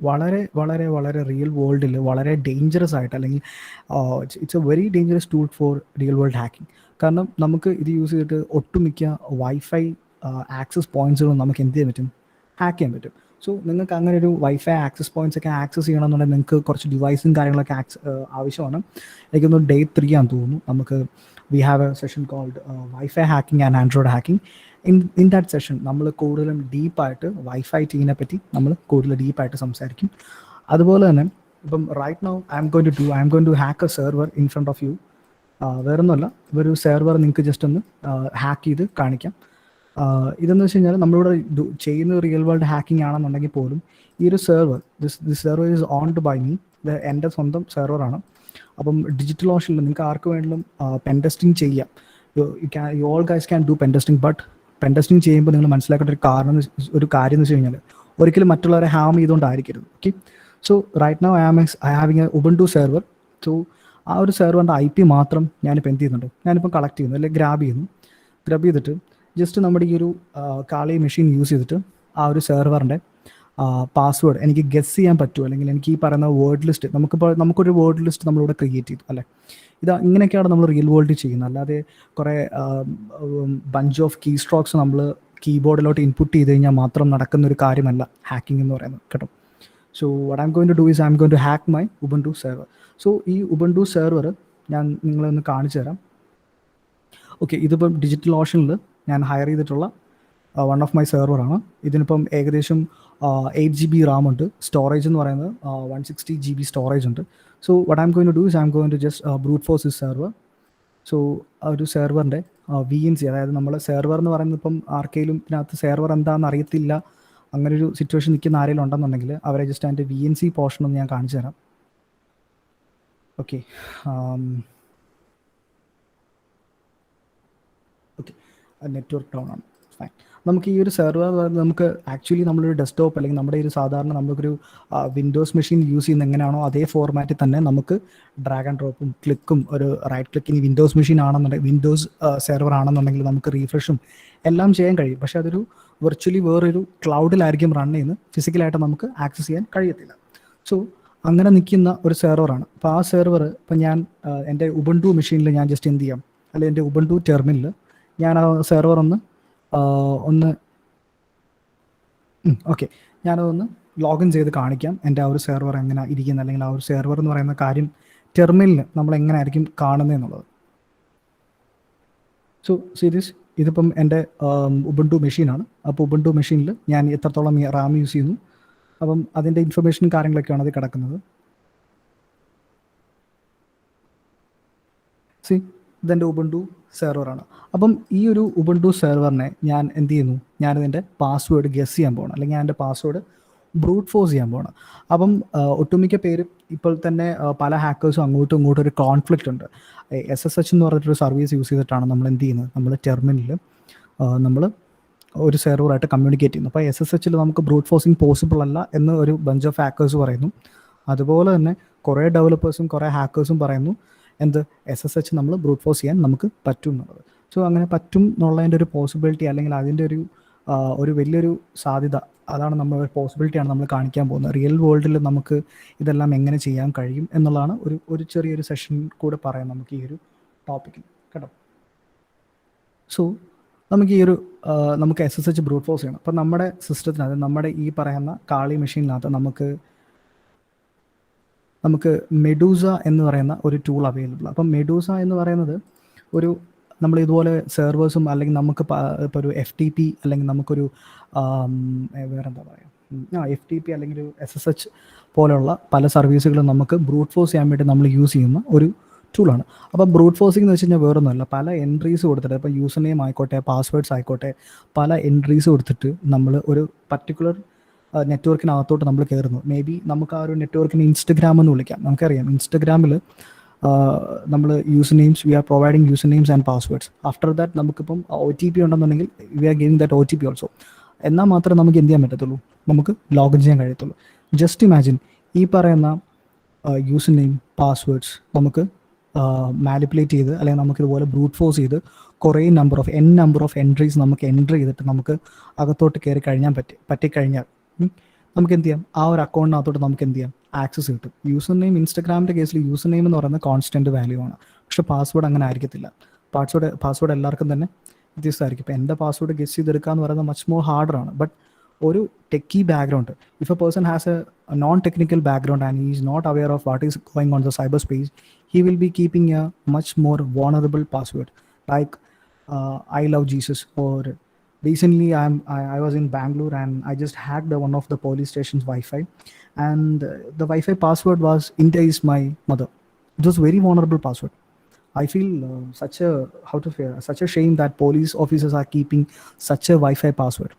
വളരെ വളരെ വളരെ റിയൽ വേൾഡിൽ വളരെ ഡേഞ്ചറസ് ആയിട്ട്, അല്ലെങ്കിൽ it's A very dangerous tool for real world hacking. കാരണം നമുക്ക് ഇത് യൂസ് ചെയ്തിട്ട് ഒട്ടുമിക്ക വൈഫൈ ആക്സസ് പോയിന്റ്സുകളും നമുക്ക് എന്ത് ചെയ്യാൻ പറ്റും, ഹാക്ക് ചെയ്യാൻ പറ്റും. സോ നിങ്ങൾക്ക് അങ്ങനെ ഒരു വൈഫൈ ആക്സസ് പോയിന്റ്സ് ഒക്കെ ആക്സസ് ചെയ്യണമെന്നുണ്ടെങ്കിൽ നിങ്ങൾക്ക് കുറച്ച് ഡിവൈസും കാര്യങ്ങളൊക്കെ ആവശ്യമാണ്. എനിക്കൊന്ന് Day 3 ആണെന്ന് തോന്നുന്നു, നമുക്ക് we have a session called wifi hacking and Android hacking. In that session നമ്മൾ കൂടുതലും ഡീപ്പായിട്ട് വൈഫൈ ടീമിനെ പറ്റി നമ്മൾ കൂടുതൽ ഡീപ്പായിട്ട് സംസാരിക്കും. അതുപോലെ തന്നെ ഇപ്പം right now I M going to hack a server in front of you. വേറൊന്നുമല്ല, ഒരു സെർവർ നിങ്ങൾക്ക് ജസ്റ്റ് ഒന്ന് ഹാക്ക് ചെയ്ത് കാണിക്കാം. ഇതെന്ന് വെച്ച് കഴിഞ്ഞാൽ നമ്മളിവിടെ ചെയ്യുന്ന റിയൽ വേൾഡ് ഹാക്കിംഗ് ആണെന്നുണ്ടെങ്കിൽ പോലും ഈ ഒരു server, this server is owned by me, ഇത് എൻ്റെ സ്വന്തം സെർവറാണ്. അപ്പം ഡിജിറ്റൽ ഓഷനിൽ നിങ്ങൾക്ക് ആർക്ക് വേണമെങ്കിലും പെൻ ടെസ്റ്റിംഗ് ചെയ്യാം. You all guys can do pen testing. But pen testing ചെയ്യുമ്പോൾ നിങ്ങൾ മനസ്സിലാക്കേണ്ട ഒരു കാര്യം എന്ന് വെച്ച് കഴിഞ്ഞാൽ ഒരിക്കലും മറ്റുള്ളവരെ ഹാം ചെയ്തുകൊണ്ടായിരിക്കരുത്. Okay, so right now I having a Ubuntu server. So ആ ഒരു സെർവറിൻ്റെ IP മാത്രം ഞാനിപ്പോൾ എന്ത് ചെയ്യുന്നുണ്ട്, ഞാനിപ്പോൾ കളക്ട് ചെയ്യുന്നു, അല്ലെങ്കിൽ ഗ്രാബ് ചെയ്തിട്ട് ജസ്റ്റ് നമ്മുടെ ഈ ഒരു കാളി മെഷീൻ യൂസ് ചെയ്തിട്ട് ആ ഒരു സെർവറിൻ്റെ പാസ്വേഡ് എനിക്ക് ഗെസ് ചെയ്യാൻ പറ്റുമോ, അല്ലെങ്കിൽ എനിക്ക് ഈ പറയുന്ന വേർഡ് ലിസ്റ്റ്, നമുക്കൊരു വേർഡ് ലിസ്റ്റ് നമ്മളിവിടെ ക്രിയേറ്റ് ചെയ്തു അല്ലേ. ഇങ്ങനെയൊക്കെയാണ് നമ്മൾ റിയൽ വേൾഡിൽ ചെയ്യുന്നത്. അല്ലാതെ കുറേ ബഞ്ച് ഓഫ് കീ സ്ട്രോക്സ് നമ്മൾ കീബോർഡിലോട്ട് ഇൻപുട്ട് ചെയ്ത് കഴിഞ്ഞാൽ മാത്രം നടക്കുന്ന ഒരു കാര്യമല്ല ഹാക്കിംഗ് എന്ന് പറയുന്നത് കേട്ടോ. So what I M going to do is I M going to hack my Ubuntu server. So ഈ ഉബുണ്ടു സെർവർ ഞാൻ നിങ്ങളെ ഒന്ന് കാണിച്ചു തരാം. ഓക്കെ, ഇതിപ്പം ഡിജിറ്റൽ ഓഷനിൽ ഞാൻ ഹയർ ചെയ്തിട്ടുള്ള വൺ ഓഫ് മൈ സെർവറാണ്. ഇതിനിപ്പം ഏകദേശം 8 GB റാം ഉണ്ട്. സ്റ്റോറേജ് എന്ന് പറയുന്നത് 160 GB സ്റ്റോറേജ് ഉണ്ട്. So what I M going to do is I M going to just brute force this server. So ആ ഒരു സെർവറിൻ്റെ VNC, അതായത് നമ്മൾ സെർവർ എന്ന് പറയുന്നത് ഇപ്പം ആർക്കെങ്കിലും ഇതിനകത്ത് സെർവർ എന്താണെന്ന് അറിയത്തില്ല, അങ്ങനെ ഒരു സിറ്റുവേഷൻ നിൽക്കുന്ന ആരെങ്കിലും ഉണ്ടെന്നുണ്ടെങ്കിൽ അവരെ ജസ്റ്റ് അതിൻ്റെ VNC പോർഷൻ ഒന്ന് ഞാൻ കാണിച്ചു തരാം. ഓക്കെ, നെറ്റ്വർക്ക് ഡൗൺ ആണ്, ഫൈൻ. നമുക്ക് ഈ ഒരു സെർവർ നമുക്ക് ആക്ച്വലി നമ്മളൊരു ഡെസ്ക്ടോപ്പ് അല്ലെങ്കിൽ നമ്മുടെ ഒരു സാധാരണ നമുക്കൊരു വിൻഡോസ് മെഷീൻ യൂസ് ചെയ്യുന്ന എങ്ങനെയാണോ അതേ ഫോർമാറ്റിൽ തന്നെ നമുക്ക് ഡ്രാഗ് ആൻഡ് ഡ്രോപ്പും ക്ലിക്കും ഒരു റൈറ്റ് ക്ലിക്ക്, ഇനി വിൻഡോസ് മെഷീൻ ആണെന്നുണ്ടെങ്കിൽ വിൻഡോസ് സെർവർ ആണെന്നുണ്ടെങ്കിൽ നമുക്ക് റീഫ്രഷും എല്ലാം ചെയ്യാൻ കഴിയും. പക്ഷേ അതൊരു വെർച്വലി വേറൊരു ക്ലൗഡിലായിരിക്കും റൺ ചെയ്യുന്നത്, ഫിസിക്കലായിട്ട് നമുക്ക് ആക്സസ് ചെയ്യാൻ കഴിയത്തില്ല. സോ അങ്ങനെ നിൽക്കുന്ന ഒരു സെർവറാണ്. അപ്പോൾ ആ സെർവർ ഇപ്പം ഞാൻ എൻ്റെ ഉബുണ്ടു മെഷീനിൽ ഞാൻ ജസ്റ്റ് എന്ത് ചെയ്യാം, അല്ലെങ്കിൽ എൻ്റെ ഉബുണ്ടു ടെർമിനലിൽ ഞാൻ ആ സെർവർ ഒന്ന് ഓക്കെ ഞാനതൊന്ന് ലോഗിൻ ചെയ്ത് കാണിക്കാം. എൻ്റെ ആ ഒരു സെർവർ എങ്ങനെ ഇരിക്കുന്നത്, അല്ലെങ്കിൽ ആ ഒരു സെർവർ എന്ന് പറയുന്ന കാര്യം ടെർമിനലിൽ നമ്മൾ എങ്ങനെ ആയിരിക്കും കാണുന്നത് എന്നുള്ളത്. സോ സീരീസ് ഇതിപ്പം എൻ്റെ ഉബുണ്ടു മെഷീനാണ്. അപ്പോൾ ഉബുണ്ടു മെഷീനിൽ ഞാൻ എത്രത്തോളം റാം യൂസ് ചെയ്യുന്നു, അപ്പം അതിൻ്റെ ഇൻഫർമേഷനും കാര്യങ്ങളൊക്കെയാണ് അത് കിടക്കുന്നത്. ഇതെൻ്റെ ഉബുണ്ടു സെർവറാണ്. അപ്പം ഈ ഒരു ഉബുണ്ടു സെർവറിനെ ഞാൻ എന്ത് ചെയ്യുന്നു, ഞാനതിൻ്റെ പാസ്വേഡ് ഗെസ് ചെയ്യാൻ പോകണം, അല്ലെങ്കിൽ ഞാൻ എൻ്റെ പാസ്വേഡ് ബ്രൂട്ട് ഫോഴ്സ് ചെയ്യാൻ പോകണം. അപ്പം ഒട്ടുമിക്ക പേരും ഇപ്പോൾ തന്നെ പല ഹാക്കേഴ്സും അങ്ങോട്ടും ഇങ്ങോട്ടും ഒരു കോൺഫ്ലിക്റ്റ് ഉണ്ട്. SSH എന്ന് പറഞ്ഞിട്ടൊരു സർവീസ് യൂസ് ചെയ്തിട്ടാണ് നമ്മൾ എന്ത് ചെയ്യുന്നത്, നമ്മൾ ടെർമിനലിൽ നമ്മൾ ഒരു സെർവറായിട്ട് കമ്മ്യൂണിക്കേറ്റ് ചെയ്യുന്നു. അപ്പോൾ SSHൽ നമുക്ക് ബ്രൂട്ട് ഫോഴ്സിങ് പോസിബിൾ അല്ല എന്ന് ഒരു ബഞ്ച് ഓഫ് ഹാക്കേഴ്സ് പറയുന്നു. അതുപോലെ തന്നെ കുറേ ഡെവലപ്പേഴ്സും കുറേ ഹാക്കേഴ്സും പറയുന്നു SSH നമ്മൾ ബ്രൂട്ട് ഫോഴ്സ് ചെയ്യാൻ നമുക്ക് പറ്റും എന്നുള്ളത്. സോ അങ്ങനെ പറ്റും എന്നുള്ളതിൻ്റെ ഒരു പോസിബിലിറ്റി, അല്ലെങ്കിൽ അതിൻ്റെ ഒരു വലിയൊരു സാധ്യത, അതാണ് നമ്മൾ പോസിബിലിറ്റിയാണ് നമ്മൾ കാണിക്കാൻ പോകുന്നത്. റിയൽ വേൾഡിൽ നമുക്ക് ഇതെല്ലാം എങ്ങനെ ചെയ്യാൻ കഴിയും എന്നുള്ളതാണ് ഒരു ചെറിയൊരു സെഷൻ കൂടെ പറയാം നമുക്ക് ഈ ഒരു ടോപ്പിക്കിൽ കേട്ടോ. സോ നമുക്ക് നമുക്ക് SSH ബ്രൂട്ട് ഫോഴ്സ് ചെയ്യണം. അപ്പം നമ്മുടെ സിസ്റ്റത്തിനകത്ത്, നമ്മുടെ ഈ പറയുന്ന കാളി മെഷീനിനകത്ത് നമുക്ക് മെഡൂസ എന്ന് പറയുന്ന ഒരു ടൂൾ അവൈലബിൾ. അപ്പം മെഡൂസ എന്ന് പറയുന്നത് നമ്മൾ ഇതുപോലെ സെർവേഴ്സും, അല്ലെങ്കിൽ നമുക്ക് ഇപ്പോൾ ഒരു FTP, അല്ലെങ്കിൽ നമുക്കൊരു വേറെന്താ പറയുക FTP അല്ലെങ്കിൽ ഒരു SSH പോലെയുള്ള പല സർവീസുകളും നമുക്ക് ബ്രൂട്ട് ഫോഴ്സ് ചെയ്യാൻ വേണ്ടി നമ്മൾ യൂസ് ചെയ്യുന്ന ഒരു ടൂളാണ്. അപ്പോൾ ബ്രൂട്ട് ഫോഴ്സിംഗ് എന്ന് വെച്ച് കഴിഞ്ഞാൽ വേറൊന്നുമല്ല, പല എൻട്രീസ് കൊടുത്തിട്ട്, ഇപ്പോൾ യൂസർ നെയിം ആയിക്കോട്ടെ, പാസ്വേഡ്സ് ആയിക്കോട്ടെ, പല എൻട്രീസ് കൊടുത്തിട്ട് നമ്മൾ ഒരു പർട്ടിക്കുലർ നെറ്റ്വർക്കിനകത്തോട്ട് നമ്മൾ കയറുന്നു. മേ ബി നമുക്ക് ആ ഒരു നെറ്റ്വർക്കിന് ഇൻസ്റ്റഗ്രാം എന്ന് വിളിക്കാം. നമുക്കറിയാം ഇൻസ്റ്റഗ്രാമിൽ നമ്മൾ user names, we are providing user names and passwords. After that നമുക്കിപ്പം OTP ഉണ്ടെന്നുണ്ടെങ്കിൽ we are giving that OTP also. എന്നാൽ മാത്രമേ നമുക്ക് എന്ത് ചെയ്യാൻ പറ്റത്തുള്ളൂ, നമുക്ക് ലോഗിൻ ചെയ്യാൻ കഴിയത്തുള്ളൂ. ജസ്റ്റ് ഇമാജിൻ ഈ പറയുന്ന യൂസർ നെയിം പാസ്വേഡ്സ് നമുക്ക് മാനിപ്പുലേറ്റ് ചെയ്ത് അല്ലെങ്കിൽ നമുക്ക് ഇതുപോലെ ബ്രൂട്ട് ഫോഴ്സ് ചെയ്ത് കുറേ നമ്പർ ഓഫ് എൻട്രീസ് നമുക്ക് എൻട്രി ചെയ്തിട്ട് നമുക്ക് അകത്തോട്ട് കയറി പറ്റിക്കഴിഞ്ഞാൽ നമുക്ക് എന്ത് ചെയ്യാം, ആ ഒരു അക്കൗണ്ടിനകത്തോട്ട് നമുക്ക് എന്ത് ചെയ്യാം, ആക്സസ് കിട്ടും. യൂസർ നെയിം ഇൻസ്റ്റഗ്രാമിൻ്റെ കേസിൽ യൂസർ നെയിം എന്ന് പറയുന്നത് കോൺസ്റ്റൻറ്റ് വാല്യൂ ആണ്. പക്ഷേ പാസ്വേഡ് അങ്ങനെ ആയിരിക്കത്തില്ല. പാസ്വേഡ് എല്ലാവർക്കും തന്നെ വ്യത്യസ്തമായിരിക്കും. ഇപ്പോൾ എൻ്റെ പാസ്വേഡ് ഗെസ് ചെയ്തെടുക്കുക എന്ന് പറയുന്നത് മച്ച് മോർ ഹാർഡറാണ്. ബട്ട് ഒരു techie background, if a person has a non technical background and he is not aware of what is going on the cyber space, he will be keeping a much more vulnerable password like I love Jesus. Or recently I was in Bangalore and I just hacked one of the police station's Wi-Fi, and the Wi-Fi password was India is my mother. It was very vulnerable password. I feel such a shame that police officers are keeping such a Wi-Fi password.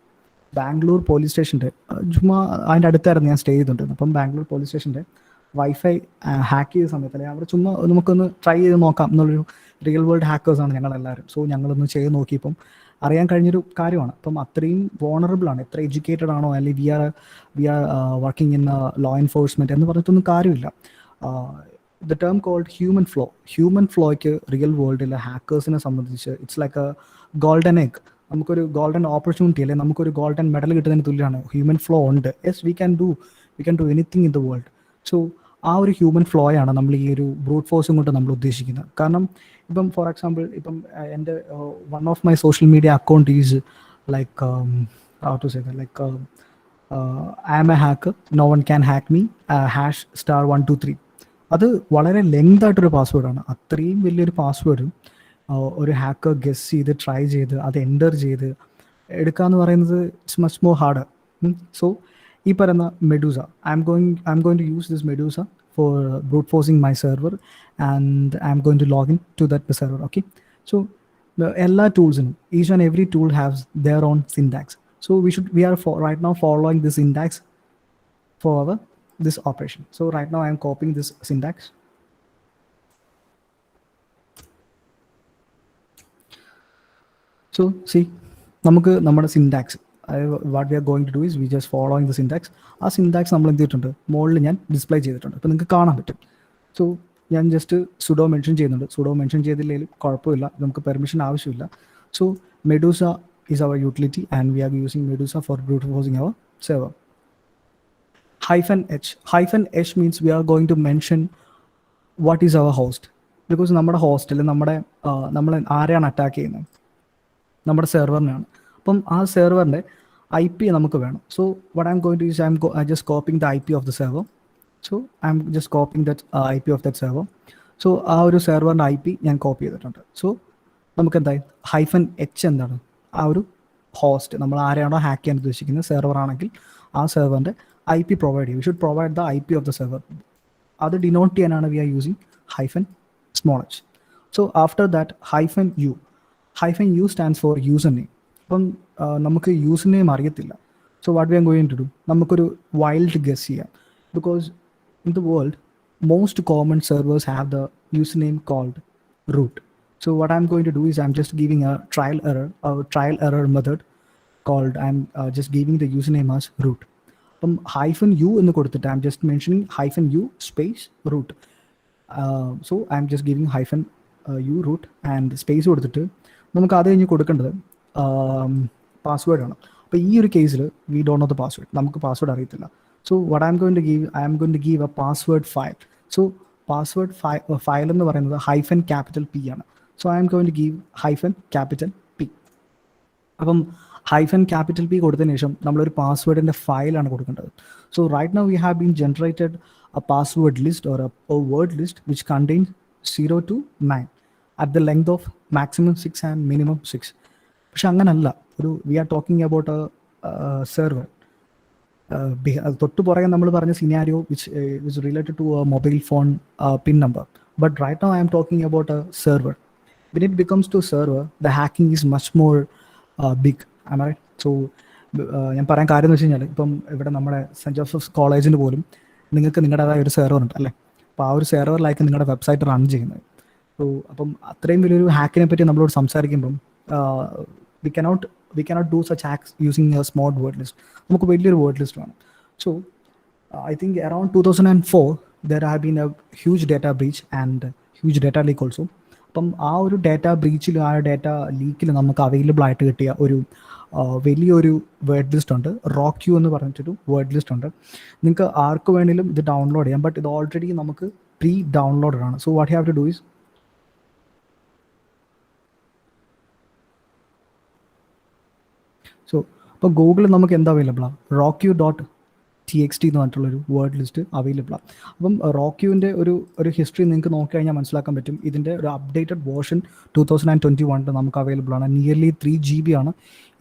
Bangalore police സ്റ്റേഷൻ്റെ ചുമ്മാ അതിൻ്റെ അടുത്തായിരുന്നു ഞാൻ stay ചെയ്തിട്ടുണ്ടായിരുന്നു. അപ്പം Bangalore police സ്റ്റേഷൻ്റെ wifi hack ചെയ്ത സമയത്ത് അല്ലെങ്കിൽ അവർ ചുമ്മാ നമുക്കൊന്ന് ട്രൈ ചെയ്ത് നോക്കാം എന്നുള്ളൊരു റിയൽ വേൾഡ് ഹാക്കേഴ്സാണ് ഞങ്ങളെല്ലാവരും. സോ ഞങ്ങളൊന്ന് ചെയ്ത് നോക്കിയപ്പം അറിയാൻ കഴിഞ്ഞൊരു കാര്യമാണ്. അപ്പം അത്രയും വോണറബിൾ ആണ്. എത്ര എഡ്യൂക്കേറ്റഡ് ആണോ അല്ലെങ്കിൽ we are working in law enforcement എന്ന് പറഞ്ഞിട്ടൊന്നും കാര്യമില്ല. ദ ടേം കോൾഡ് ഹ്യൂമൻ ഫ്ലോയ്ക്ക് റിയൽ വേൾഡിലെ ഹാക്കേഴ്സിനെ സംബന്ധിച്ച് it's like a golden egg. നമുക്കൊരു ഗോൾഡൻ ഓപ്പർച്യൂണിറ്റി അല്ലെങ്കിൽ നമുക്കൊരു ഗോൾഡൻ മെഡൽ കിട്ടുന്നതിന് തുല്യമാണ്. ഹ്യൂമൻ ഫ്ലോ ഉണ്ട്. Yes, we can do anything in the world. So ആ ഒരു ഹ്യൂമൻ ഫ്ലോയാണ് നമ്മൾ ഈ ഒരു ബ്രൂട്ട് ഫോഴ്സും കൊണ്ട് നമ്മൾ ഉദ്ദേശിക്കുന്നത്. കാരണം ഇപ്പം ഫോർ എക്സാമ്പിൾ ഇപ്പം എൻ്റെ one of my social media account is like how to say that like I am a hacker, no one can hack me #123. അത് വളരെ ലെങ്ത് ആയിട്ടൊരു പാസ്വേഡാണ്. അത്രയും വലിയൊരു പാസ്വേഡ് ഒരു ഹാക്കർ ഗെസ് ചെയ്ത് ട്രൈ ചെയ്ത് അത് എൻ്റർ ചെയ്ത് എടുക്കുക എന്ന് പറയുന്നത് it's much more harder. So ഈ പറയുന്ന Medusa, I M going to use this Medusa for brute forcing my server and I M going to login to that server. Okay, so എല്ലാ ടൂൾസിനും each and every tool haves their own syntax. So we are right now following this syntax for this operation. So right now I am copying this syntax. So see, നമുക്ക് നമ്മുടെ syntax what we are going to do is we just following the syntax. ആ syntax നമ്മൾ എന്ത് ചെയ്തിട്ടുണ്ട്, മുകളിൽ ഞാൻ display ചെയ്തിട്ടുണ്ട്. അപ്പോൾ നിങ്ങൾക്ക് കാണാൻ പറ്റും. സോ ഞാൻ ജസ്റ്റ് സുഡോ മെൻഷൻ ചെയ്യുന്നുണ്ട്. സുഡോ മെൻഷൻ ചെയ്തില്ലെങ്കിലും കുഴപ്പമില്ല, നമുക്ക് പെർമിഷൻ ആവശ്യമില്ല. So Medusa is our utility and we are using Medusa for brute forcing our server. -h means we are going to mention what is our host, because നമ്മുടെ ഹോസ്റ്റിൽ നമ്മൾ ആരെയാണ് attack ചെയ്യുന്നത്, നമ്മുടെ സെർവറിനാണ്. അപ്പം ആ സെർവറിൻ്റെ IP നമുക്ക് വേണം. So what I'm going to use, I'm just copying the IP of the server. So I'm just copying that IP of that server. So ആ ഒരു സെർവറിൻ്റെ IP ഞാൻ കോപ്പി ചെയ്തിട്ടുണ്ട്. സോ നമുക്ക് എന്തായി -h എന്താണ്, ആ ഒരു ഹോസ്റ്റ് നമ്മൾ ആരെയാണോ ഹാക്ക് ചെയ്യാൻ ഉദ്ദേശിക്കുന്നത് സെർവർ ആണെങ്കിൽ ആ സെർവറിൻ്റെ IP പ്രൊവൈഡ് ചെയ്യും. We should provide the IP of the server. അത് ഡിനോട്ട് ചെയ്യാനാണ് we are using -h. So after that -u stands for user name. അപ്പം നമുക്ക് യൂസർ നെയിം അറിയത്തില്ല. So what we are going to do, നമുക്കൊരു wild guess ചെയ്യാം. Because in the world most common servers have the user name called root. So what I'm going to do is I'm just giving a trial error method called just giving the username as root. -u എന്ന് കൊടുത്തിട്ട് I'm just mentioning -u space root. So I'm just giving -u root and space കൊടുത്തിട്ട് നമുക്ക് അത് കഴിഞ്ഞ് കൊടുക്കേണ്ടത് password ആണ്. അപ്പോൾ ഈ ഒരു കേസിൽ we don't know the password, നമുക്ക് പാസ്വേഡ് അറിയത്തില്ല. So what I'm going to give a password file. So password file എന്ന് പറയുന്നത് -P ആണ്. So I am going to give -P. അപ്പം -P കൊടുത്തതിന് ശേഷം നമ്മളൊരു പാസ്വേഡിൻ്റെ ഫയലാണ് കൊടുക്കേണ്ടത്. So right now we have been generated a password list or a word list which contains 0 to 9 at the length of maximum 6 and minimum 6. പക്ഷെ അങ്ങനല്ല, we are talking about a server. തൊട്ട് പുറകെ നമ്മൾ പറഞ്ഞ scenario which is related to a mobile phone PIN number. But right now I am talking about a server. When it becomes to server, the hacking is much more big. Am I right? So ഞാൻ പറയാൻ കാര്യം എന്ന് വെച്ച് കഴിഞ്ഞാൽ ഇപ്പം ഇവിടെ നമ്മുടെ cent Joseph's കോളേജിന് പോലും നിങ്ങൾക്ക് നിങ്ങളുടേതായ ഒരു സെർവർ ഉണ്ട് അല്ലേ. അപ്പോൾ ആ ഒരു സെർവറിലായിരിക്കും നിങ്ങളുടെ വെബ്സൈറ്റ് റൺ ചെയ്യുന്നത്. സോ അപ്പം അത്രയും വലിയൊരു ഹാക്കിനെ പറ്റി നമ്മളോട് സംസാരിക്കുമ്പം we cannot we cannot do such acts using a small word list. നമുക്ക് വലിയൊരു word list വേണം. So I think around 2004 there have been a huge data breach and huge data leak also. അപ്പം ആ ഒരു ഡാറ്റ ബ്രീച്ചിൽ ആ data ലീക്കിൽ നമുക്ക് available ആയിട്ട് കിട്ടിയ ഒരു വലിയൊരു വേർഡ് ലിസ്റ്റ് ഉണ്ട്. റോക്യൂ എന്ന് പറഞ്ഞിട്ടൊരു വേർഡ് ലിസ്റ്റ് ഉണ്ട്. നിങ്ങൾക്ക് ആർക്ക് വേണമെങ്കിലും ഇത് ഡൗൺലോഡ് ചെയ്യാം, ബട്ട് ഇത് ഓൾറെഡി നമുക്ക് പ്രീ ഡൗൺലോഡഡ് ആണ്. So what you have to do is so ഇപ്പോൾ ഗൂഗിളിൽ നമുക്ക് എന്താ അവൈലബിളാണ്? rockyu.txt എന്ന് പറഞ്ഞിട്ടുള്ളൊരു വേർഡ് ലിസ്റ്റ് അവൈലബിളാണ്. അപ്പം റോക്യൂവിൻ്റെ ഒരു ഹിസ്റ്ററി നിങ്ങൾക്ക് നോക്കിക്കഴിഞ്ഞാൽ മനസ്സിലാക്കാൻ പറ്റും. ഇതിൻ്റെ ഒരു അപ്ഡേറ്റഡ് വേർഷൻ 2021 നമുക്ക് അവൈലബിൾ ആണ്. നിയർലി 3 GB ആണ്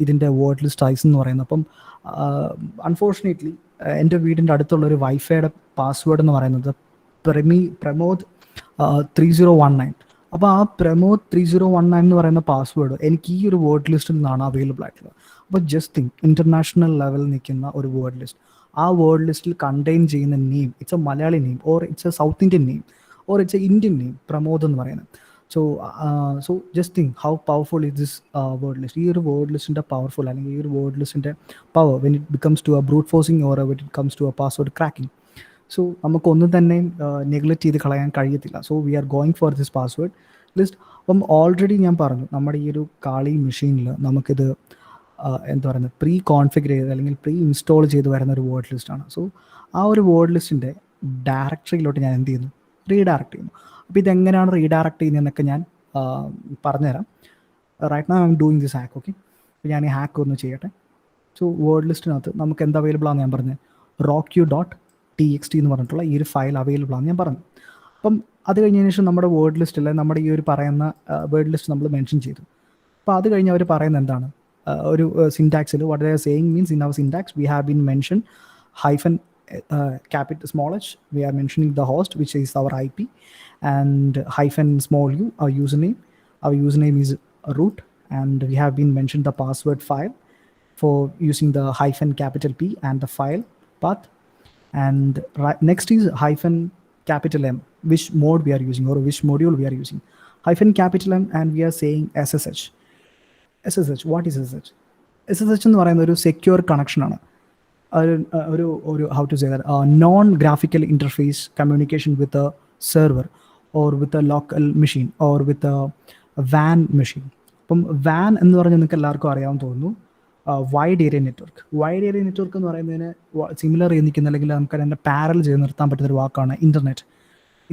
ഇതിൻ്റെ വേർഡ് ലിസ്റ്റ് സൈസ് എന്ന് പറയുന്നത്. അപ്പം അൺഫോർച്ചുനേറ്റ്ലി എൻ്റെ വീടിൻ്റെ അടുത്തുള്ളൊരു വൈഫൈയുടെ പാസ്വേഡ് എന്ന് പറയുന്നത് പ്രമോദ് 3019. അപ്പോൾ ആ പ്രമോദ് 3019 എന്ന് പറയുന്ന പാസ്വേഡ് എനിക്ക് ഈ ഒരു വേർഡ് ലിസ്റ്റിൽ നിന്നാണ് അവൈലബിൾ ആയിട്ടുള്ളത്. അപ്പോൾ ജസ്റ്റ് തിങ്ക്, ഇൻ്റർനാഷണൽ ലെവലിൽ നിൽക്കുന്ന ഒരു വേർഡ് ലിസ്റ്റ്, ആ വേർഡ് ലിസ്റ്റിൽ കണ്ടെയ്ൻ ചെയ്യുന്ന name it's a Malayali name or it's a south Indian name or it's a Indian name, Pramod എന്ന് പറയുന്നത്. So just think how powerful is this word list. ഈ ഒരു വേർഡ് ലിസ്റ്റിൻ്റെ പവർഫുൾ അല്ലെങ്കിൽ ഈ ഒരു വേർഡ് ലിസ്റ്റിൻ്റെ power when it becomes to a brute forcing or when it comes to a password cracking. So നമുക്കൊന്നും തന്നെ നെഗ്ലക്റ്റ് ചെയ്ത് കളയാൻ കഴിയത്തില്ല. So we are going for this password list. അപ്പം ഓൾറെഡി ഞാൻ പറഞ്ഞു, നമ്മുടെ ഈ ഒരു കാളി മെഷീനിൽ നമുക്കിത് എന്താ പറയുന്നത് പ്രീ കോൺഫിഗർ ചെയ്ത് അല്ലെങ്കിൽ പ്രീ ഇൻസ്റ്റാൾ ചെയ്ത് വരുന്ന ഒരു വേർഡ് ലിസ്റ്റാണ്. സോ ആ ഒരു വേർഡ് ലിസ്റ്റിൻ്റെ ഡയറക്ടറിയിലോട്ട് ഞാൻ എന്ത് ചെയ്യുന്നു? റീഡയറക്റ്റ് ചെയ്യുന്നു. അപ്പോൾ ഇതെങ്ങനെയാണ് റീഡയറക്റ്റ് ചെയ്യുന്നതെന്നൊക്കെ ഞാൻ പറഞ്ഞുതരാം. Right now I'm doing this hack. Okay, അപ്പോൾ ഞാൻ ഈ ഹാക്ക് ഒന്ന് ചെയ്യട്ടെ. സോ വേർഡ് ലിസ്റ്റിനകത്ത് നമുക്ക് എന്ത് അവൈലബിൾ ആണെന്ന് ഞാൻ പറഞ്ഞത്, rockyu.txt എന്ന് പറഞ്ഞിട്ടുള്ള ഈ ഒരു ഫയൽ അവൈലബിൾ ആണെന്ന് ഞാൻ പറഞ്ഞു. അപ്പം അത് കഴിഞ്ഞതിന് ശേഷം നമ്മുടെ വേർഡ് ലിസ്റ്റിൽ നമ്മുടെ ഈ ഒരു പറയുന്ന വേർഡ് ലിസ്റ്റ് നമ്മൾ മെൻഷൻ ചെയ്തു. അപ്പോൾ അത് കഴിഞ്ഞ് അവർ പറയുന്നത് എന്താണ്? ഒരു സിൻടാക്സിൽ what they are saying means in our syntax we have been mentioned hyphen capital small h, we are mentioning the host which is our IP, and hyphen small u our username is root, and we have been mentioned the password file for using the hyphen capital P and the file path, and next is hyphen capital M, which mode we are using or which module we are using, hyphen capital M, and we are saying SSH. What is SSH? SSH എന്ന് പറയുന്ന ഒരു secure കണക്ഷനാണ്. ഒരു how to say that non graphical interface communication with a server or with a local machine or with a വാൻ machine. അപ്പം വാൻ എന്ന് പറഞ്ഞാൽ നിങ്ങൾക്ക് എല്ലാവർക്കും അറിയാമെന്ന് തോന്നുന്നു, wide area network. Wide area network എന്ന് പറയുന്നതിന് സിമിലർ ചെയ്ത് നിൽക്കുന്ന അല്ലെങ്കിൽ നമുക്ക് അതിൻ്റെ പാരൽ ചെയ്ത് നിർത്താൻ പറ്റുന്നൊരു വാക്കാണ് ഇൻ്റർനെറ്റ്.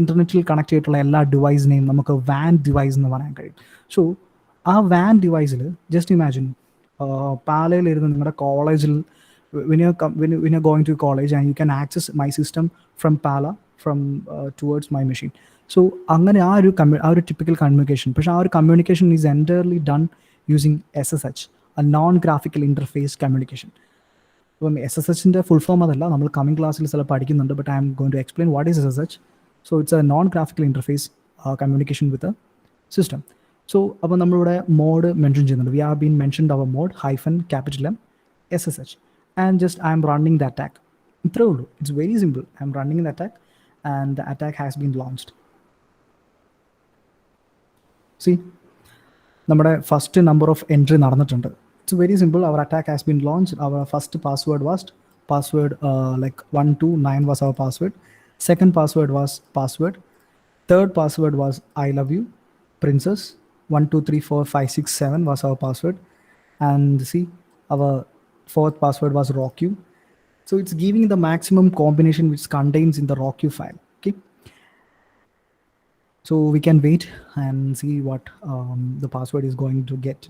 ഇൻ്റർനെറ്റിൽ കണക്ട് ചെയ്തിട്ടുള്ള എല്ലാ ഡിവൈസിനെയും നമുക്ക് വാൻ ഡിവൈസ് എന്ന് പറയാൻ കഴിയും. സോ ആ വാൻ ഡിവൈസിൽ ജസ്റ്റ് ഇമാജിൻ പാലയിലിരുന്ന് നിങ്ങളുടെ കോളേജിൽ when you're going to college and you can access my system from Pala towards my machine. So അങ്ങനെ ആ ഒരു typical communication, പക്ഷേ ആ ഒരു communication is entirely done using SSH, a non-graphical interface communication. അപ്പം SSHൻ്റെ full form അതല്ല, നമ്മൾ coming ക്ലാസ്സിൽ ചില പഠിക്കുന്നുണ്ട്, but I am going to explain what is SSH. So it's a non-graphical interface communication with a system. So അപ്പോൾ നമ്മളിവിടെ mode mention ചെയ്യുന്നുണ്ട്. We have been mentioned our mode -M SSH, and just I am running the attack. ഇത്രേ ഉള്ളൂ. It's very simple. I am running the attack and the attack has been launched. See, നമ്മുടെ first number of entry നടന്നിട്ടുണ്ട്. It's very simple. Our attack has been launched. Our first password was like 129 was our password. Second password was password. Third password was I love you princess. 1 2 3 4 5 6 7 was our password. And see, our fourth password was rockyu. So it's giving the maximum combination which contains in the rockyu file. Okay, so we can wait and see what the password is going to get